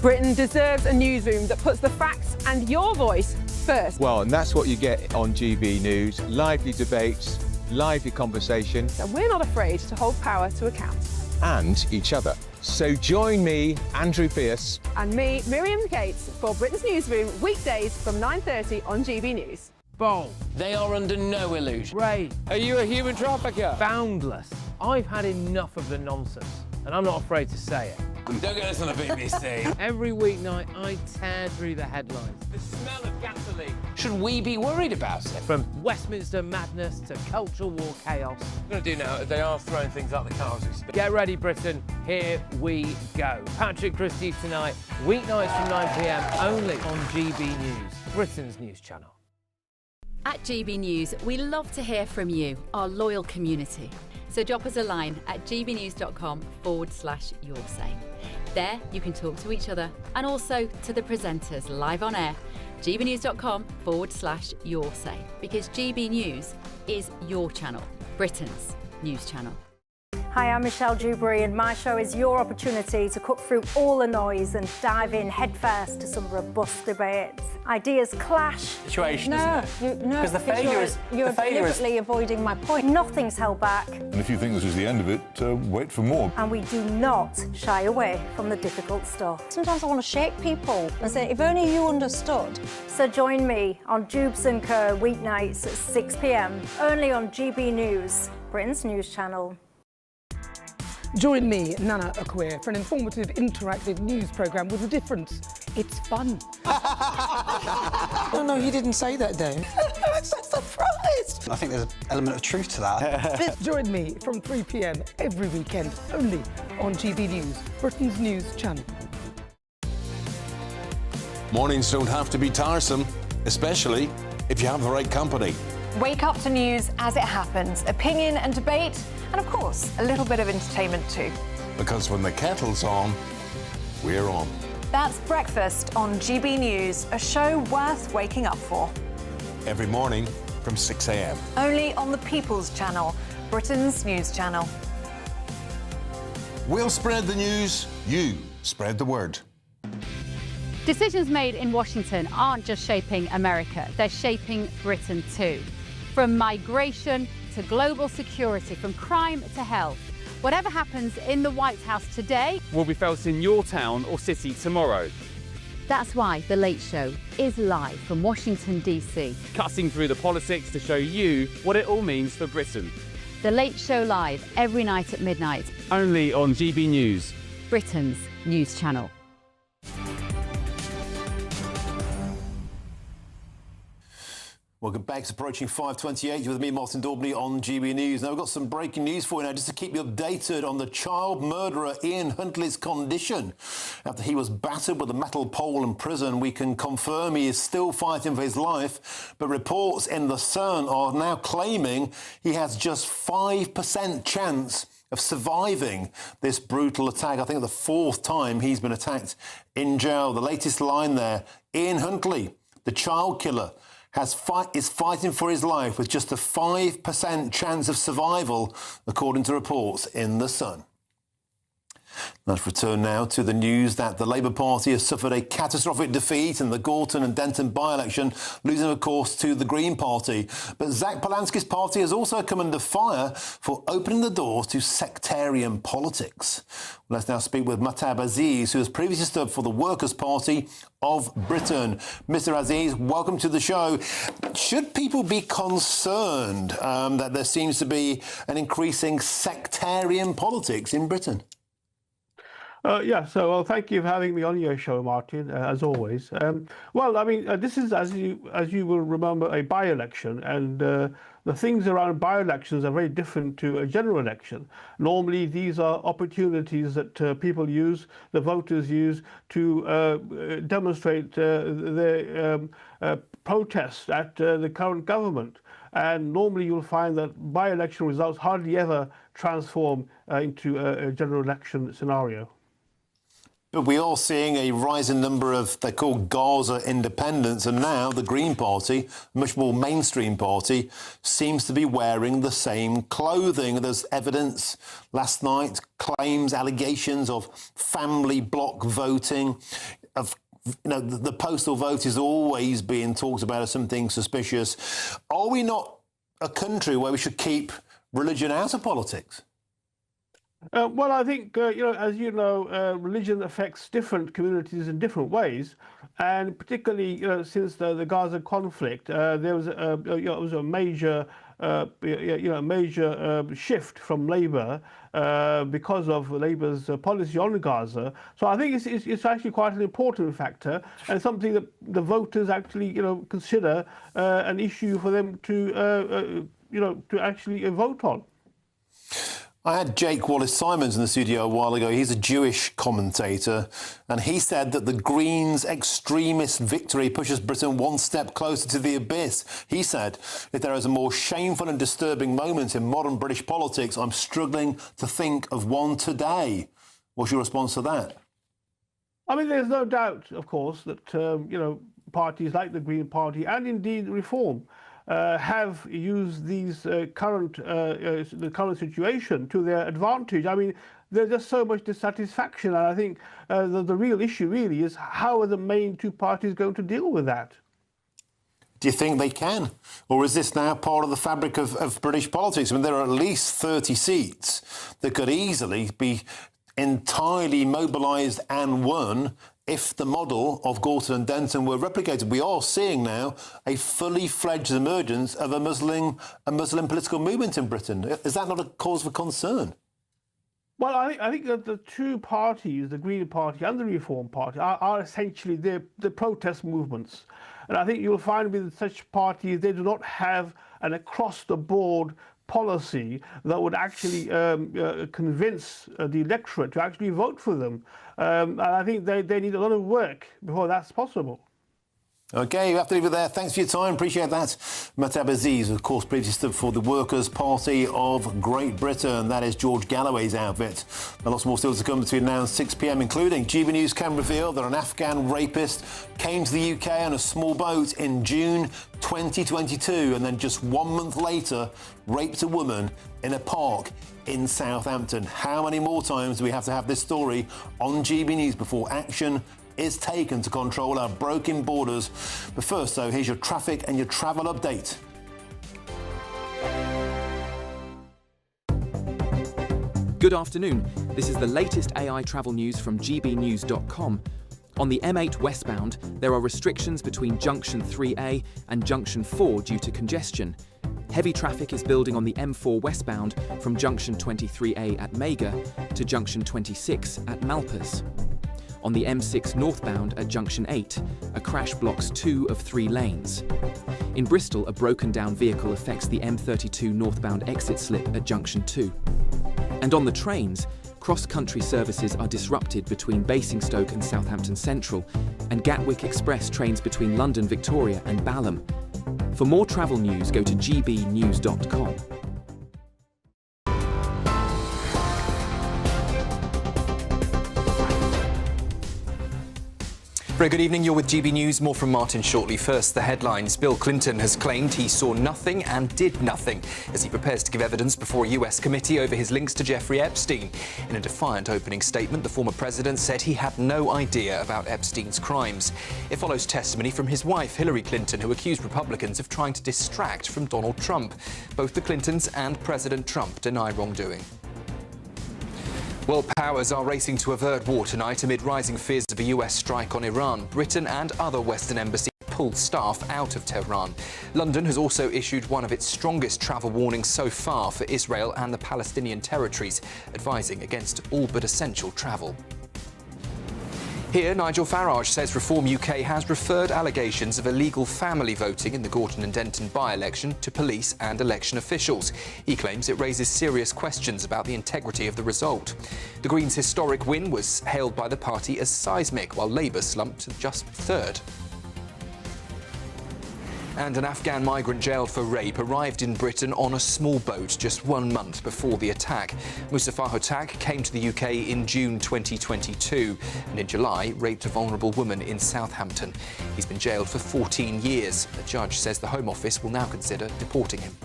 Britain deserves a newsroom that puts the facts and your voice first. Well, and that's what you get on GB News. Lively debates, lively conversation. And we're not afraid to hold power to account. And each other. So join me, Andrew Pierce. And me, Miriam Gates, for Britain's Newsroom, weekdays from 9:30 on GB News. Bold. They are under no illusion. Ray. Are you a human trafficker? Boundless. I've had enough of the nonsense, and I'm not afraid to say it. Don't get us on the BBC. Every weeknight, I tear through the headlines. The smell of gasoline. Should we be worried about it? From Westminster madness to cultural war chaos. What we're going to do now is they are throwing things out the car as we speak. Get ready, Britain. Here we go. Patrick Christie's tonight, weeknights from 9 p.m, only on GB News, Britain's news channel. At GB News, we love to hear from you, our loyal community. So drop us a line at gbnews.com/yoursay. There you can talk to each other and also to the presenters live on air. gbnews.com/yoursay, because GB News is your channel, Britain's news channel. Hi, I'm Michelle Dewberry, and my show is your opportunity to cut through all the noise and dive in headfirst to some robust debates. Ideas clash. Situation, isn't it? No, because the failure is you're deliberately avoiding my point. Nothing's held back, And if you think this is the end of it, wait for more. and we do not shy away from the difficult stuff. Sometimes I want to shake people and say, if only you understood. So join me on Dubes & Co weeknights at 6 p.m, only on GB News, Britain's news channel. Join me, Nana Akwe, for an informative, interactive news programme with a difference. It's fun. No, he didn't say that, though. I'm so surprised. I think there's an element of truth to that. Join me from 3 p.m. every weekend, only on GB News, Britain's news channel. Mornings don't have to be tiresome, especially if you have the right company. Wake up to news as it happens, opinion and debate, and of course, a little bit of entertainment too. Because when the kettle's on, we're on. That's Breakfast on GB News, a show worth waking up for. Every morning from 6 a.m. Only on the People's Channel, Britain's news channel. We'll spread the news, you spread the word. Decisions made in Washington aren't just shaping America, they're shaping Britain too. From migration to global security, from crime to health. Whatever happens in the White House today will be felt in your town or city tomorrow. That's why The Late Show is live from Washington, D.C. Cutting through the politics to show you what it all means for Britain. The Late Show live every night at midnight. Only on GB News, Britain's news channel. Welcome back. It's approaching 5:28 with me, Martin Daubney, on GB News. Now, we've got some breaking news for you now, just to keep you updated on the child murderer Ian Huntley's condition. After he was battered with a metal pole in prison, we can confirm he is still fighting for his life, but reports in The Sun are now claiming he has just 5% chance of surviving this brutal attack. I think the fourth time he's been attacked in jail. The latest line there, Ian Huntley, the child killer, is fighting for his life with just a 5% chance of survival, according to reports in The Sun. Let's return now to the news that the Labour Party has suffered a catastrophic defeat in the Gorton and Denton by-election, losing, of course, to the Green Party. But Zach Polanski's party has also come under fire for opening the doors to sectarian politics. Let's now speak with Mahtab Aziz, who has previously stood for the Workers' Party of Britain. Mr. Aziz, welcome to the show. Should people be concerned that there seems to be an increasing sectarian politics in Britain? Well, thank you for having me on your show, Martin, as always. This is, as you will remember, a by-election, and the things around by-elections are very different to a general election. Normally, these are opportunities that people use, the voters use, to demonstrate their protest at the current government. And normally you'll find that by-election results hardly ever transform into a general election scenario. But we are seeing a rising number of, they're called Gaza independents, and now the Green Party, a much more mainstream party, seems to be wearing the same clothing. There's evidence last night, claims, allegations of family block voting, of the postal vote is always being talked about as something suspicious. Are we not a country where we should keep religion out of politics? I think, as you know, religion affects different communities in different ways, and particularly, since the Gaza conflict, there was a major, shift from Labour because of Labour's policy on Gaza. So I think it's actually quite an important factor, and something that the voters actually, consider an issue for them to actually vote on. I had Jake Wallace-Simons in the studio a while ago. He's a Jewish commentator, and he said that the Greens' extremist victory pushes Britain one step closer to the abyss. He said, if there is a more shameful and disturbing moment in modern British politics, I'm struggling to think of one today. What's your response to that? I mean, there's no doubt, of course, that, parties like the Green Party and indeed Reform have used these the current situation to their advantage. I mean, there's just so much dissatisfaction, and I think the real issue really is how are the main two parties going to deal with that? Do you think they can? Or is this now part of the fabric of British politics? I mean, there are at least 30 seats that could easily be entirely mobilised and won if the model of Gorton and Denton were replicated. We are seeing now a fully fledged emergence of a Muslim political movement in Britain. Is that not a cause for concern? Well, I think that the two parties, the Green Party and the Reform Party, are essentially the protest movements. And I think you'll find with such parties, they do not have an across-the-board policy that would actually convince the electorate to actually vote for them. And I think they need a lot of work before that's possible. OK, you have to leave it there. Thanks for your time. Appreciate that. Matab Aziz, of course, previously stood for the Workers' Party of Great Britain. That is George Galloway's outfit. A lot more still to come between now and 6 p.m, including GB News can reveal that an Afghan rapist came to the UK on a small boat in June 2022 and then just 1 month later raped a woman in a park in Southampton. How many more times do we have to have this story on GB News before action is taken to control our broken borders? But first, though, here's your traffic and your travel update. Good afternoon. This is the latest AI travel news from GBNews.com. On the M8 westbound, there are restrictions between Junction 3A and Junction 4 due to congestion. Heavy traffic is building on the M4 westbound from Junction 23A at Mega to Junction 26 at Malpas. On the M6 northbound at Junction 8, a crash blocks 2 of 3 lanes. In Bristol, a broken down vehicle affects the M32 northbound exit slip at Junction 2. And on the trains, cross-country services are disrupted between Basingstoke and Southampton Central, and Gatwick Express trains between London Victoria and Balham. For more travel news, go to gbnews.com. Very good evening, you're with GB News. More from Martin shortly. First, the headlines. Bill Clinton has claimed he saw nothing and did nothing as he prepares to give evidence before a US committee over his links to Jeffrey Epstein. In a defiant opening statement, the former president said he had no idea about Epstein's crimes. It follows testimony from his wife, Hillary Clinton, who accused Republicans of trying to distract from Donald Trump. Both the Clintons and President Trump deny wrongdoing. World powers are racing to avert war tonight amid rising fears of a US strike on Iran. Britain and other Western embassies pulled staff out of Tehran. London has also issued one of its strongest travel warnings so far for Israel and the Palestinian territories, advising against all but essential travel. Here, Nigel Farage says Reform UK has referred allegations of illegal family voting in the Gorton and Denton by-election to police and election officials. He claims it raises serious questions about the integrity of the result. The Greens' historic win was hailed by the party as seismic, while Labour slumped to just third. And an Afghan migrant jailed for rape arrived in Britain on a small boat just 1 month before the attack. Mustafa Hotak came to the UK in June 2022 and in July raped a vulnerable woman in Southampton. He's been jailed for 14 years. The judge says the Home Office will now consider deporting him.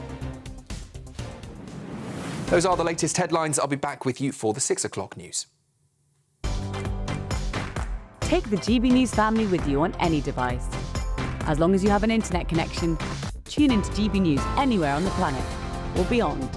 Those are the latest headlines. I'll be back with you for the 6 o'clock news. Take the GB News family with you on any device. As long as you have an internet connection, tune into GB News anywhere on the planet or beyond.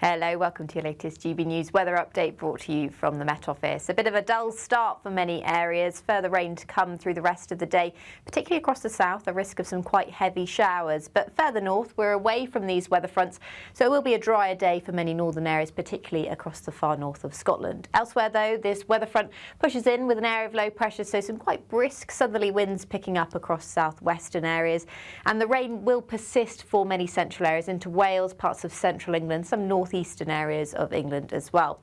Hello, welcome to your latest GB News weather update brought to you from the Met Office. A bit of a dull start for many areas. Further rain to come through the rest of the day, particularly across the south, a risk of some quite heavy showers. But further north, we're away from these weather fronts, so it will be a drier day for many northern areas, particularly across the far north of Scotland. Elsewhere, though, this weather front pushes in with an area of low pressure, so some quite brisk southerly winds picking up across southwestern areas. And the rain will persist for many central areas into Wales, parts of central England, some northeastern areas of England as well.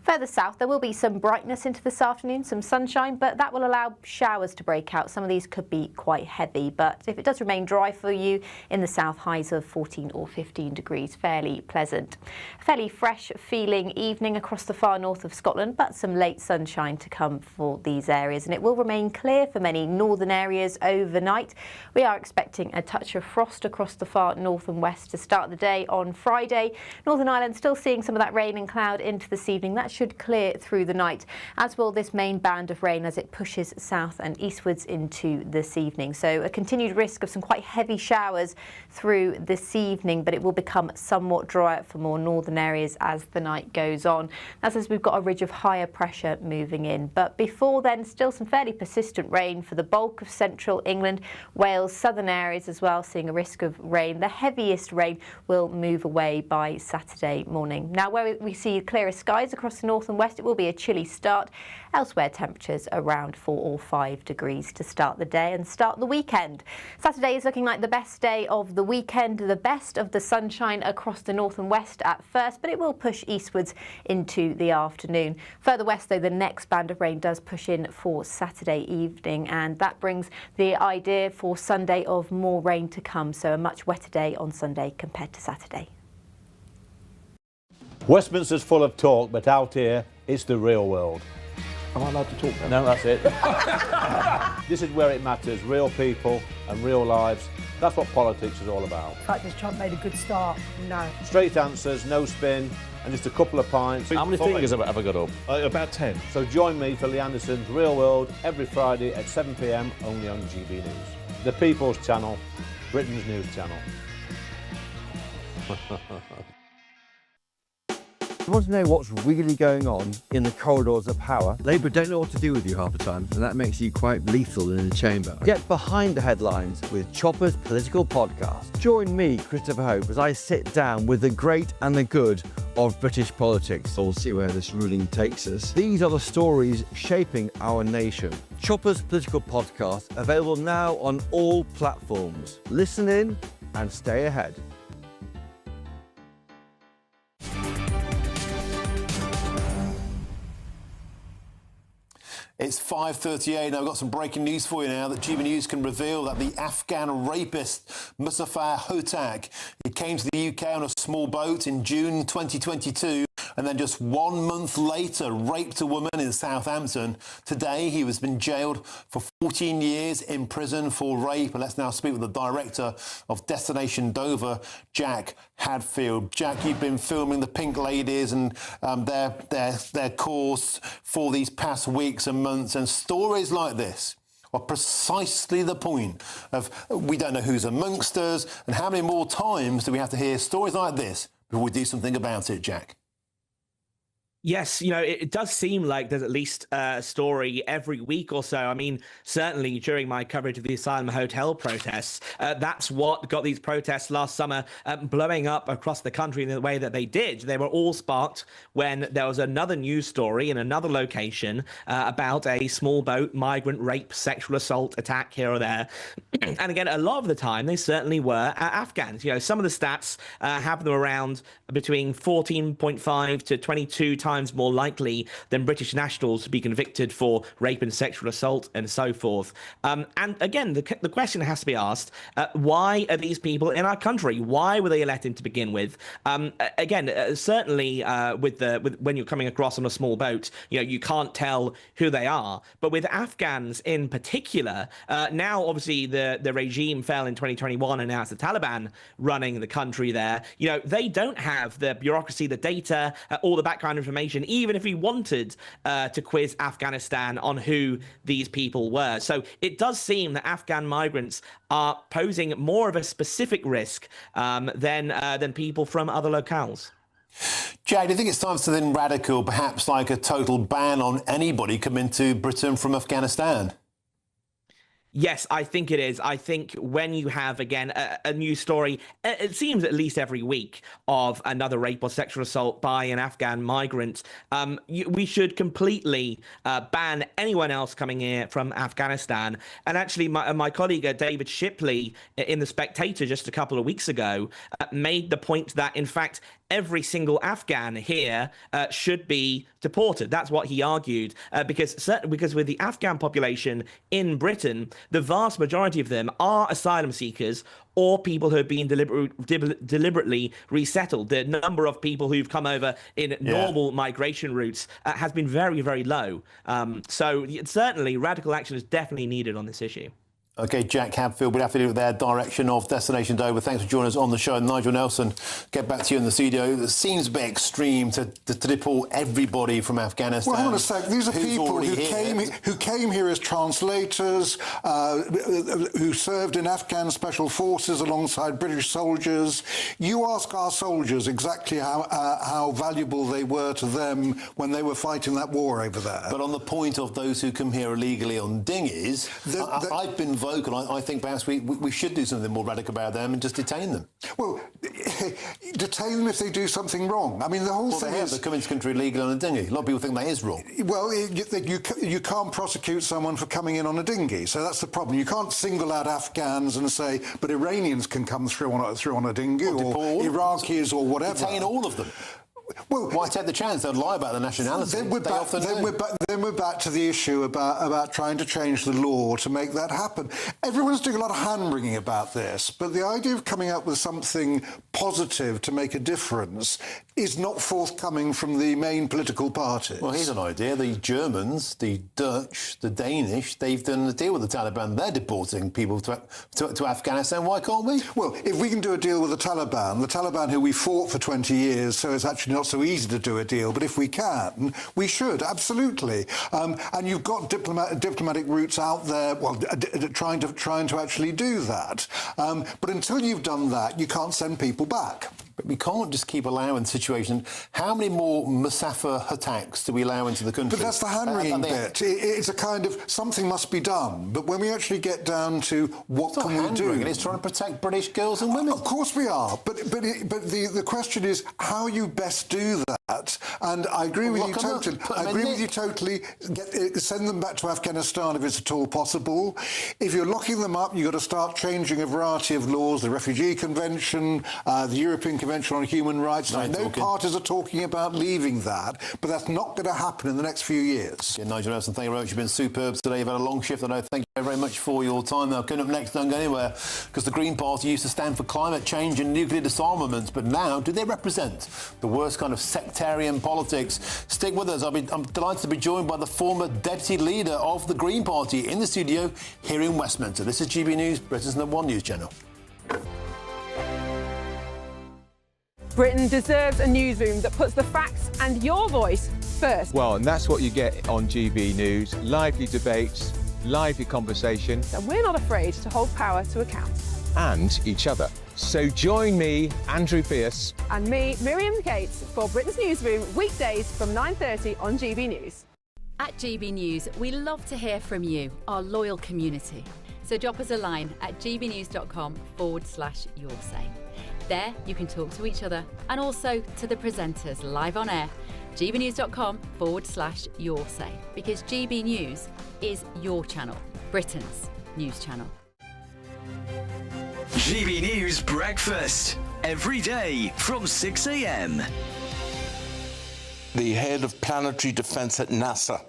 Further south, there will be some brightness into this afternoon, some sunshine, but that will allow showers to break out. Some of these could be quite heavy, but if it does remain dry for you in the south, highs of 14 or 15 degrees, fairly pleasant. A fairly fresh feeling evening across the far north of Scotland, but some late sunshine to come for these areas, and it will remain clear for many northern areas overnight. We are expecting a touch of frost across the far north and west to start the day on Friday. Northern Ireland still seeing some of that rain and cloud into this evening. That should clear through the night, as will this main band of rain as it pushes south and eastwards into this evening. So a continued risk of some quite heavy showers through this evening, but it will become somewhat drier for more northern areas as the night goes on. That's as we've got a ridge of higher pressure moving in. But before then, still some fairly persistent rain for the bulk of central England, Wales, southern areas as well, seeing a risk of rain. The heaviest rain will move away by Saturday morning. Now, where we see clearer skies across the north and west, it will be a chilly start. Elsewhere, temperatures around 4 or 5 degrees to start the day and start the weekend. Saturday is looking like the best day of the weekend, the best of the sunshine across the north and west at first, but it will push eastwards into the afternoon. Further west, though, the next band of rain does push in for Saturday evening, and that brings the idea for Sunday of more rain to come, so a much wetter day on Sunday compared to Saturday. Westminster's full of talk, but out here, it's the real world. Am I allowed to talk then? No, that's it. This is where it matters, real people and real lives. That's what politics is all about. The fact has Trump made a good start? No. Straight answers, no spin, and just a couple of pints. How many fingers have I got up? About 10. So join me for Lee Anderson's Real World every Friday at 7 p.m. only on GB News. The People's Channel, Britain's news channel. You want to know what's really going on in the corridors of power? Labour don't know what to do with you half the time, and that makes you quite lethal in the chamber. Get behind the headlines with Chopper's Political Podcast. Join me, Christopher Hope, as I sit down with the great and the good of British politics. We'll see where this ruling takes us. These are the stories shaping our nation. Chopper's Political Podcast, available now on all platforms. Listen in and stay ahead. It's 5:38. Now, I've got some breaking news for you now that GB News can reveal that the Afghan rapist Mustafa Hotak, he came to the UK on a small boat in June 2022 and then just 1 month later raped a woman in Southampton. Today, he has been jailed for 14 years in prison for rape. And let's now speak with the director of Destination Dover, Jack Hadfield. Jack, you've been filming the Pink Ladies and their course for these past weeks and months, and stories like this are precisely the point of we don't know who's amongst us, and how many more times do we have to hear stories like this before we do something about it, Jack? Yes, you know, it does seem like there's at least a story every week or so. I mean, certainly during my coverage of the Asylum hotel protests, that's what got these protests last summer blowing up across the country in the way that they did. They were all sparked when there was another news story in another location about a small boat migrant rape, sexual assault attack here or there. And again, a lot of the time, they certainly were Afghans. You know, some of the stats have them around between 14.5 to 22 times more likely than British nationals to be convicted for rape and sexual assault and so forth. And again, the question has to be asked, why are these people in our country? Why were they elected to begin with? Again, certainly with when you're coming across on a small boat, you know, you can't tell who they are. But with Afghans in particular, now obviously the regime fell in 2021 and now it's the Taliban running the country there. You know, they don't have the bureaucracy, the data, all the background information, even if we wanted to quiz Afghanistan on who these people were. So it does seem that Afghan migrants are posing more of a specific risk than people from other locales. Jack, do you think it's time for something radical, perhaps like a total ban on anybody coming to Britain from Afghanistan? Yes, I think it is. I think when you have, again, a news story, it seems at least every week, of another rape or sexual assault by an Afghan migrant, we should completely ban anyone else coming here from Afghanistan. And actually, my colleague David Shipley in The Spectator just a couple of weeks ago made the point that, in fact, every single Afghan here should be deported. That's what he argued, because with the Afghan population in Britain, the vast majority of them are asylum seekers or people who have been deliberately resettled. The number of people who've come over in normal migration routes has been very, very low. So certainly radical action is definitely needed on this issue. OK, Jack Hadfield, we'd have to do with their direction of Destination Dover. Thanks for joining us on the show. Nigel Nelson, get back to you in the studio. It seems a bit extreme to deport everybody from Afghanistan. Well, hold on a sec. These are people who came here as translators, who served in Afghan special forces alongside British soldiers. You ask our soldiers exactly how valuable they were to them when they were fighting that war over there. But on the point of those who come here illegally on dinghies, I've been vocal. I think perhaps we should do something more radical about them and just detain them. Well, detain them if they do something wrong. I mean, the whole thing is... They come into the country illegally on a dinghy. A lot of people think that is wrong. Well, you can't prosecute someone for coming in on a dinghy, so that's the problem. You can't single out Afghans and say, but Iranians can come through on a dinghy, or Iraqis or whatever. Detain all of them. Well, why take the chance? They'll lie about the nationality. Then we're back to the issue about trying to change the law to make that happen. Everyone's doing a lot of hand-wringing about this, but the idea of coming up with something positive to make a difference is not forthcoming from the main political parties. Well, here's an idea. The Germans, the Dutch, the Danish, they've done a deal with the Taliban. They're deporting people to Afghanistan. Why can't we? Well, if we can do a deal with the Taliban who we fought for 20 years, so it's actually not so easy to do a deal, but if we can, we should, absolutely. And you've got diplomatic routes out there, well, trying to actually do that. But until you've done that, you can't send people back. But we can't just keep allowing situations. How many more Musafa attacks do we allow into the country? But that's the hand-wringing bit. It's a kind of something must be done. But when we actually get down to what can we do, it's trying to protect British girls and women. Of course we are. But the question is how you best do that. And I agree with you totally. I agree with you totally. Send them back to Afghanistan if it's at all possible. If you're locking them up, you've got to start changing a variety of laws. The Refugee Convention, the European Convention on Human Rights. I know parties are talking about leaving that, but that's not going to happen in the next few years. Yeah, Nigel Nelson, thank you very much. You've been superb today. You've had a long shift. I know. Thank you very much for your time. Now, coming up next, don't go anywhere, because the Green Party used to stand for climate change and nuclear disarmament, but now, do they represent the worst kind of sectarian politics? Stick with us. I'm delighted to be joined by the former deputy leader of the Green Party in the studio here in Westminster. This is GB News, Britain's #1 news channel. Britain deserves a newsroom that puts the facts and your voice first. Well, and that's what you get on GB News. Lively debates, lively conversation. And we're not afraid to hold power to account. And each other. So join me, Andrew Pierce. And me, Miriam Gates, for Britain's Newsroom, weekdays from 9:30 on GB News. At GB News, we love to hear from you, our loyal community. So drop us a line at gbnews.com/yoursay. There, you can talk to each other and also to the presenters live on air. gbnews.com/yoursay, because GB News is your channel, Britain's news channel. GB News Breakfast, every day from 6 a.m. The head of planetary defence at NASA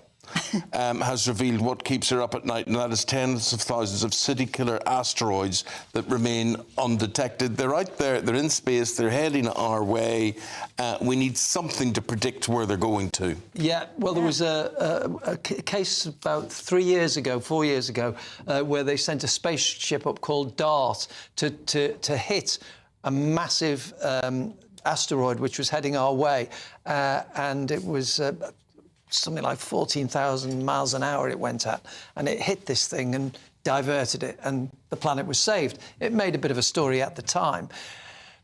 has revealed what keeps her up at night, and that is tens of thousands of city-killer asteroids that remain undetected. They're out there, they're in space, they're heading our way. We need something to predict where they're going to. Yeah, well, there was a case about 4 years ago, where they sent a spaceship up called DART to hit a massive asteroid which was heading our way, and it was something like 14,000 miles an hour it went at, and it hit this thing and diverted it, and the planet was saved. It made a bit of a story at the time.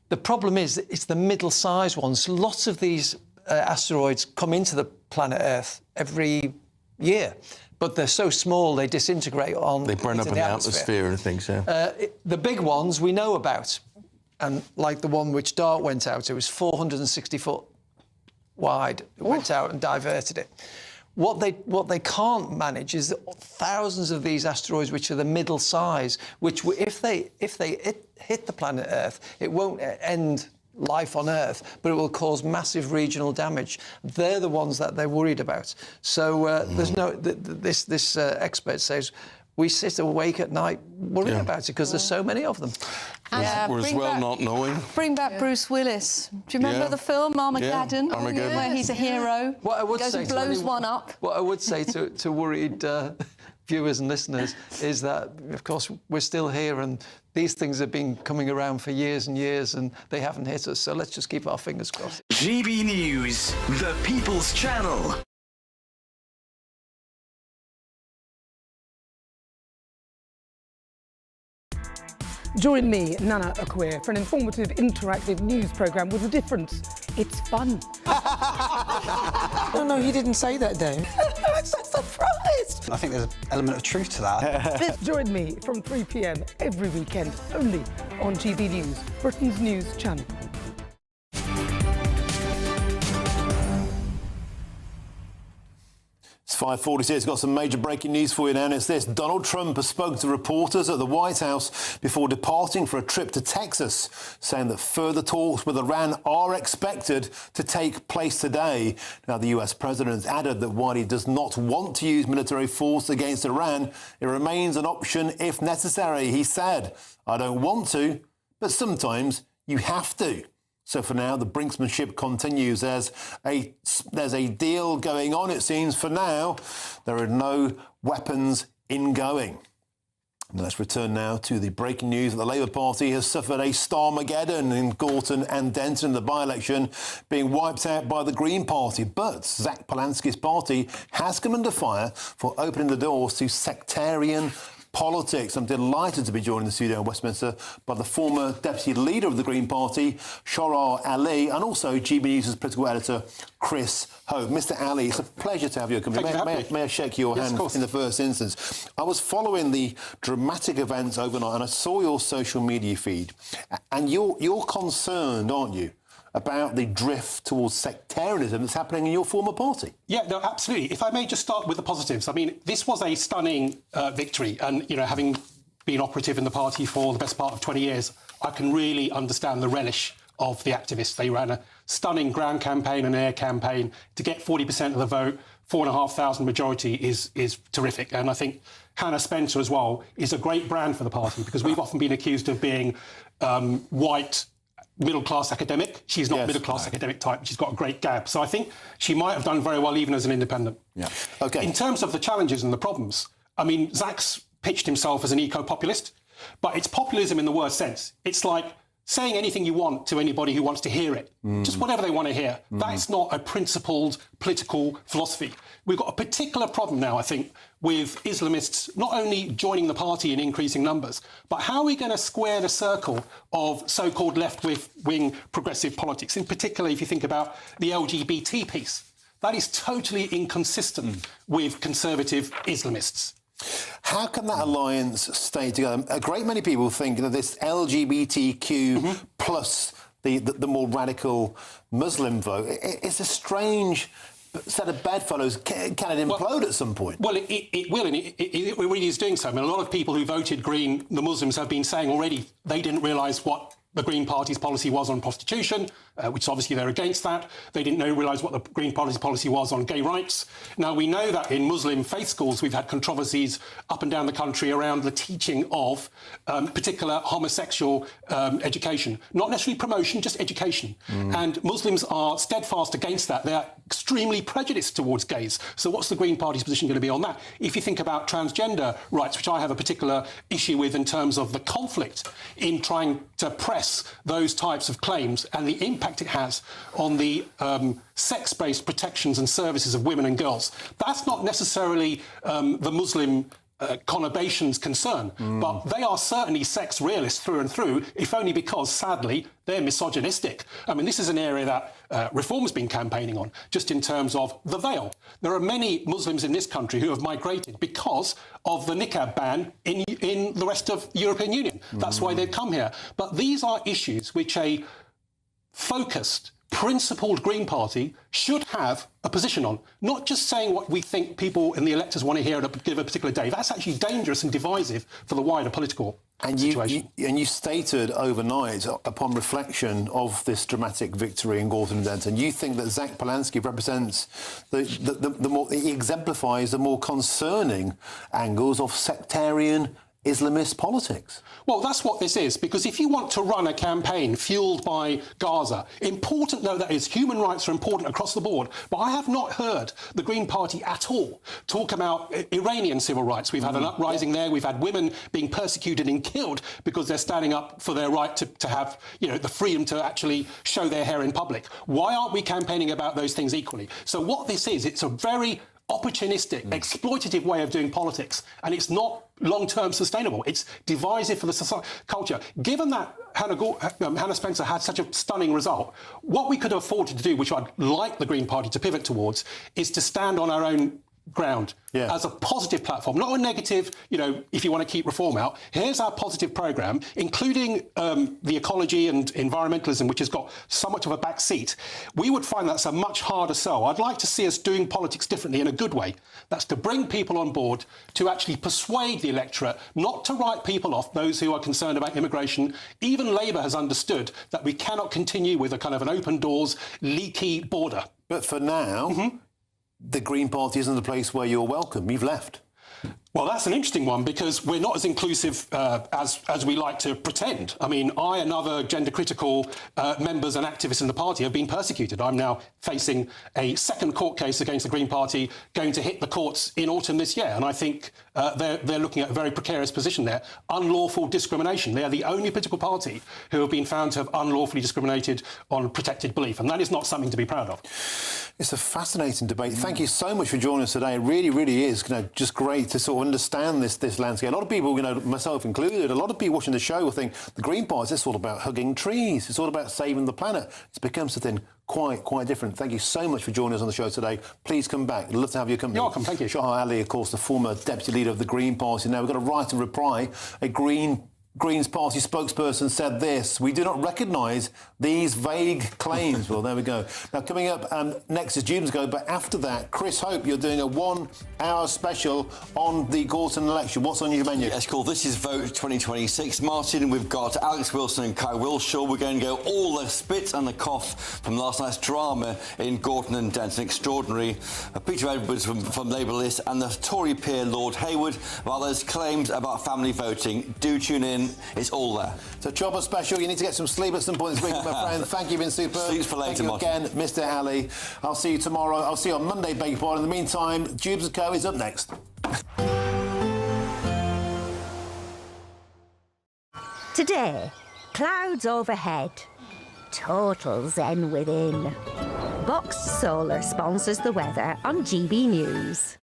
The problem is that it's the middle-sized ones. Lots of these asteroids come into the planet Earth every year, but they're so small they disintegrate They burn up in the atmosphere and things, yeah. The big ones we know about, and like the one which DART went out, it was 460 foot wide. It went out and diverted it. What they can't manage is thousands of these asteroids, which are the middle size, which if they hit the planet Earth, it won't end life on Earth, but it will cause massive regional damage. They're the ones that they're worried about. So there's no... This expert says we sit awake at night worrying about it because there's so many of them. We're as well not knowing. Bring back Bruce Willis. Do you remember the film Armageddon? Yeah, Armageddon. Where he's a hero. What I would goes say and blows one up. What I would say to worried viewers and listeners is that, of course, we're still here and these things have been coming around for years and years and they haven't hit us. So let's just keep our fingers crossed. GB News, the People's Channel. Join me, Nana Akwe, for an informative, interactive news programme with a difference. It's fun. No, he didn't say that, Dave. I'm so surprised. I think there's an element of truth to that. Join me from 3 p.m. every weekend, only on GB News, Britain's news channel. It's 5:46. Got some major breaking news for you now, and it's this. Donald Trump has spoken to reporters at the White House before departing for a trip to Texas, saying that further talks with Iran are expected to take place today. Now, the US president added that while he does not want to use military force against Iran, it remains an option if necessary. He said, "I don't want to, but sometimes you have to." So for now, the brinksmanship continues. There's a deal going on, it seems. For now, there are no weapons ingoing. Let's return now to the breaking news that the Labour Party has suffered a Starmageddon in Gorton and Denton, the by-election being wiped out by the Green Party. But Zach Polanski's party has come under fire for opening the doors to sectarian politics. I'm delighted to be joined in the studio in Westminster by the former deputy leader of the Green Party, Shorar Ali, and also GB News' political editor, Chris Hope. Mr. Ali, it's a pleasure to have you. May I shake your hand in the first instance? I was following the dramatic events overnight and I saw your social media feed, and you're concerned, aren't you, about the drift towards sectarianism that's happening in your former party? Yeah, no, absolutely. If I may just start with the positives. I mean, this was a stunning victory. And, you know, having been operative in the party for the best part of 20 years, I can really understand the relish of the activists. They ran a stunning ground campaign and air campaign. To get 40% of the vote, 4,500 majority is terrific. And I think Hannah Spencer as well is a great brand for the party because we've often been accused of being white, middle-class academic. She's not middle-class academic type. She's got a great gab. So I think she might have done very well even as an independent. Yeah. OK. In terms of the challenges and the problems, I mean, Zach's pitched himself as an eco-populist, but it's populism in the worst sense. It's like saying anything you want to anybody who wants to hear it. Just whatever they want to hear. That's not a principled political philosophy. We've got a particular problem now, I think, with Islamists not only joining the party in increasing numbers, but how are we going to square the circle of so-called left-wing progressive politics? In particular, if you think about the LGBT piece, that is totally inconsistent with conservative Islamists. How can that alliance stay together? A great many people think that this LGBTQ plus the more radical Muslim vote, it's a strange set of bedfellows. Can it implode at some point? Well, it will, and it really is doing so. I mean, a lot of people who voted Green, the Muslims, have been saying already they didn't realise what the Green Party's policy was on prostitution, which obviously they're against that. They didn't realise what the Green Party's policy was on gay rights. Now, we know that in Muslim faith schools we've had controversies up and down the country around the teaching of particular homosexual education. Not necessarily promotion, just education. And Muslims are steadfast against that. They're extremely prejudiced towards gays. So what's the Green Party's position going to be on that? If you think about transgender rights, which I have a particular issue with in terms of the conflict in trying to press those types of claims and the impact it has on the sex-based protections and services of women and girls. That's not necessarily the Muslim connotations concern, but they are certainly sex realists through and through, if only because, sadly, they're misogynistic. I mean, this is an area that Reform's been campaigning on, just in terms of the veil. There are many Muslims in this country who have migrated because of the niqab ban in the rest of the European Union. That's why they've come here. But these are issues which a focused principled Green Party should have a position on, not just saying what we think people and the electors want to hear at a particular day. That's actually dangerous and divisive for the wider political situation. You stated overnight, upon reflection of this dramatic victory in Gorton and Denton, you think that Zach Polanski represents he exemplifies the more concerning angles of sectarian Islamist politics. Well, that's what this is, because if you want to run a campaign fuelled by Gaza, important though that is, human rights are important across the board, but I have not heard the Green Party at all talk about Iranian civil rights. We've had an uprising there, we've had women being persecuted and killed because they're standing up for their right to have, you know, the freedom to actually show their hair in public. Why aren't we campaigning about those things equally? So what this is, it's a very opportunistic, exploitative way of doing politics, and it's not long-term sustainable. It's divisive for the culture. Given that Hannah Spencer had such a stunning result, what we could have afforded to do, which I'd like the Green Party to pivot towards, is to stand on our own ground as a positive platform, not a negative, you know, if you want to keep reform out. Here's our positive programme, including the ecology and environmentalism, which has got so much of a back seat. We would find that's a much harder sell. I'd like to see us doing politics differently in a good way. That's to bring people on board, to actually persuade the electorate, not to write people off, those who are concerned about immigration. Even Labour has understood that we cannot continue with a kind of an open doors, leaky border. But for now, the Green Party isn't the place where you're welcome. You've left. Well, that's an interesting one, because we're not as inclusive as we like to pretend. I mean, I and other gender-critical members and activists in the party have been persecuted. I'm now facing a second court case against the Green Party, going to hit the courts in autumn this year. And I think they're looking at a very precarious position there. Unlawful discrimination. They are the only political party who have been found to have unlawfully discriminated on protected belief. And that is not something to be proud of. It's a fascinating debate. Thank you so much for joining us today. It really, really is, you know, just great to sort of understand this landscape. A lot of people, you know, myself included, a lot of people watching the show will think the Green Party is all about hugging trees. It's all about saving the planet. It's become something quite different. Thank you so much for joining us on the show today. Please come back. I'd love to have your company. You're welcome. Thank you. Shahar Ali, of course, the former deputy leader of the Green Party. Now, we've got a right and reply. A Greens Party spokesperson said this: "We do not recognise these vague claims." Well, there we go. Now, coming up next is Jude's Go, but after that, Chris Hope, you're doing a 1-hour special on the Gorton election. What's on your menu? Yes, cool. This is Vote 2026. Martin, we've got Alex Wilson and Kai Wilshaw. We're going to go all the spit and the cough from last night's drama in Gorton and Denton. Extraordinary. Peter Edwards from Labour list, and the Tory peer Lord Hayward, while there's claims about family voting. Do tune in. It's all there. So, Chopper special. You need to get some sleep at some point this week, my friend. Thank you, you've been superb. Sleeps for later, Thank you again, Mr. Ali. I'll see you tomorrow. I'll see you on Monday, beg your pardon. In the meantime, Jubes & Co. is up next. Today, clouds overhead, total zen within. Box Solar sponsors the weather on GB News.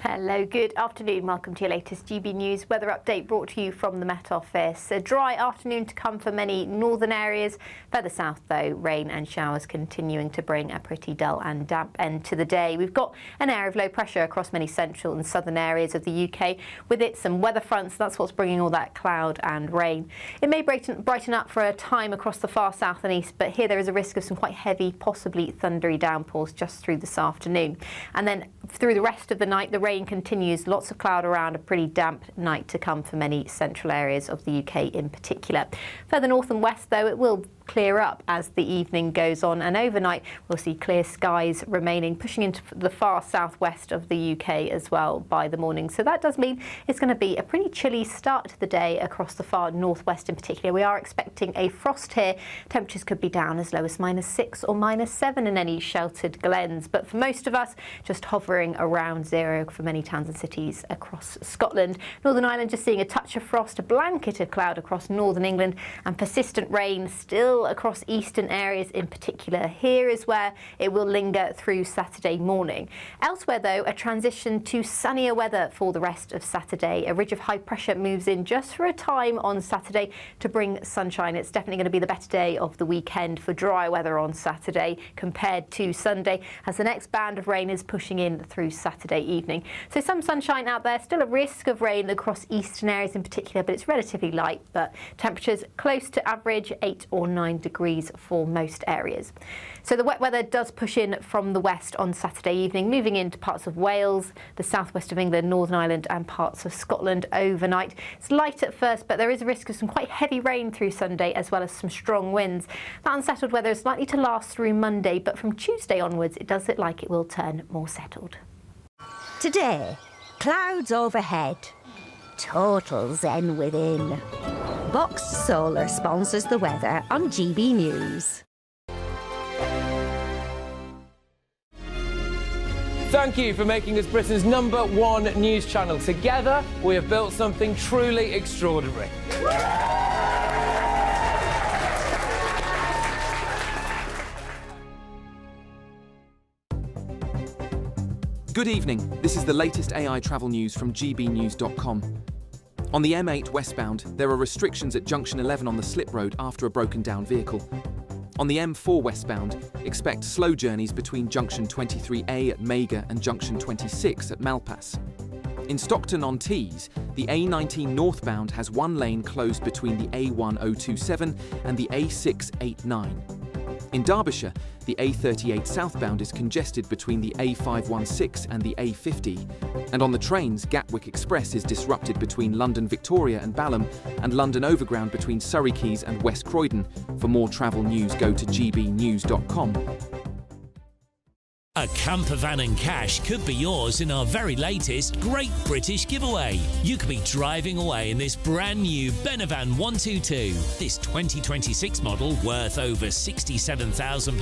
Hello, good afternoon. Welcome to your latest GB News weather update, brought to you from the Met Office. A dry afternoon to come for many northern areas. Further south, though, rain and showers continuing to bring a pretty dull and damp end to the day. We've got an area of low pressure across many central and southern areas of the UK. With it, some weather fronts. That's what's bringing all that cloud and rain. It may brighten up for a time across the far south and east, but here there is a risk of some quite heavy, possibly thundery downpours just through this afternoon. And then through the rest of the night, the rain continues. Lots of cloud around, a pretty damp night to come for many central areas of the UK in particular. Further north and west, though, it will clear up as the evening goes on, and overnight we'll see clear skies remaining, pushing into the far southwest of the UK as well by the morning. So that does mean it's going to be a pretty chilly start to the day across the far northwest in particular. We are expecting a frost here. Temperatures could be down as low as -6 or -7 in any sheltered glens, but for most of us, just hovering around zero for many towns and cities across Scotland. Northern Ireland just seeing a touch of frost, a blanket of cloud across northern England, and persistent rain still across eastern areas in particular. Here is where it will linger through Saturday morning. Elsewhere, though, a transition to sunnier weather for the rest of Saturday. A ridge of high pressure moves in just for a time on Saturday to bring sunshine. It's definitely going to be the better day of the weekend for dry weather on Saturday compared to Sunday, as the next band of rain is pushing in through Saturday evening. So some sunshine out there, still a risk of rain across eastern areas in particular, but it's relatively light. But temperatures close to average, 8 or 9 29 degrees for most areas. So the wet weather does push in from the west on Saturday evening, moving into parts of Wales, the southwest of England, Northern Ireland and parts of Scotland overnight. It's light at first, but there is a risk of some quite heavy rain through Sunday, as well as some strong winds. That unsettled weather is likely to last through Monday, but from Tuesday onwards, it does look like it will turn more settled. Today, clouds overhead, total zen within. Box Solar sponsors the weather on GB News. Thank you for making us Britain's #1 news channel. Together, we have built something truly extraordinary. Good evening. This is the latest AI travel news from GBNews.com. On the M8 westbound, there are restrictions at junction 11 on the slip road after a broken down vehicle. On the M4 westbound, expect slow journeys between junction 23A at Mega and junction 26 at Malpas. In Stockton-on-Tees, the A19 northbound has one lane closed between the A1027 and the A689. In Derbyshire, the A38 southbound is congested between the A516 and the A50. And on the trains, Gatwick Express is disrupted between London Victoria and Balham and London Overground between Surrey Quays and West Croydon. For more travel news, go to gbnews.com. A camper van and cash could be yours in our very latest Great British Giveaway. You could be driving away in this brand new Benavan 122. This 2026 model worth over £67,000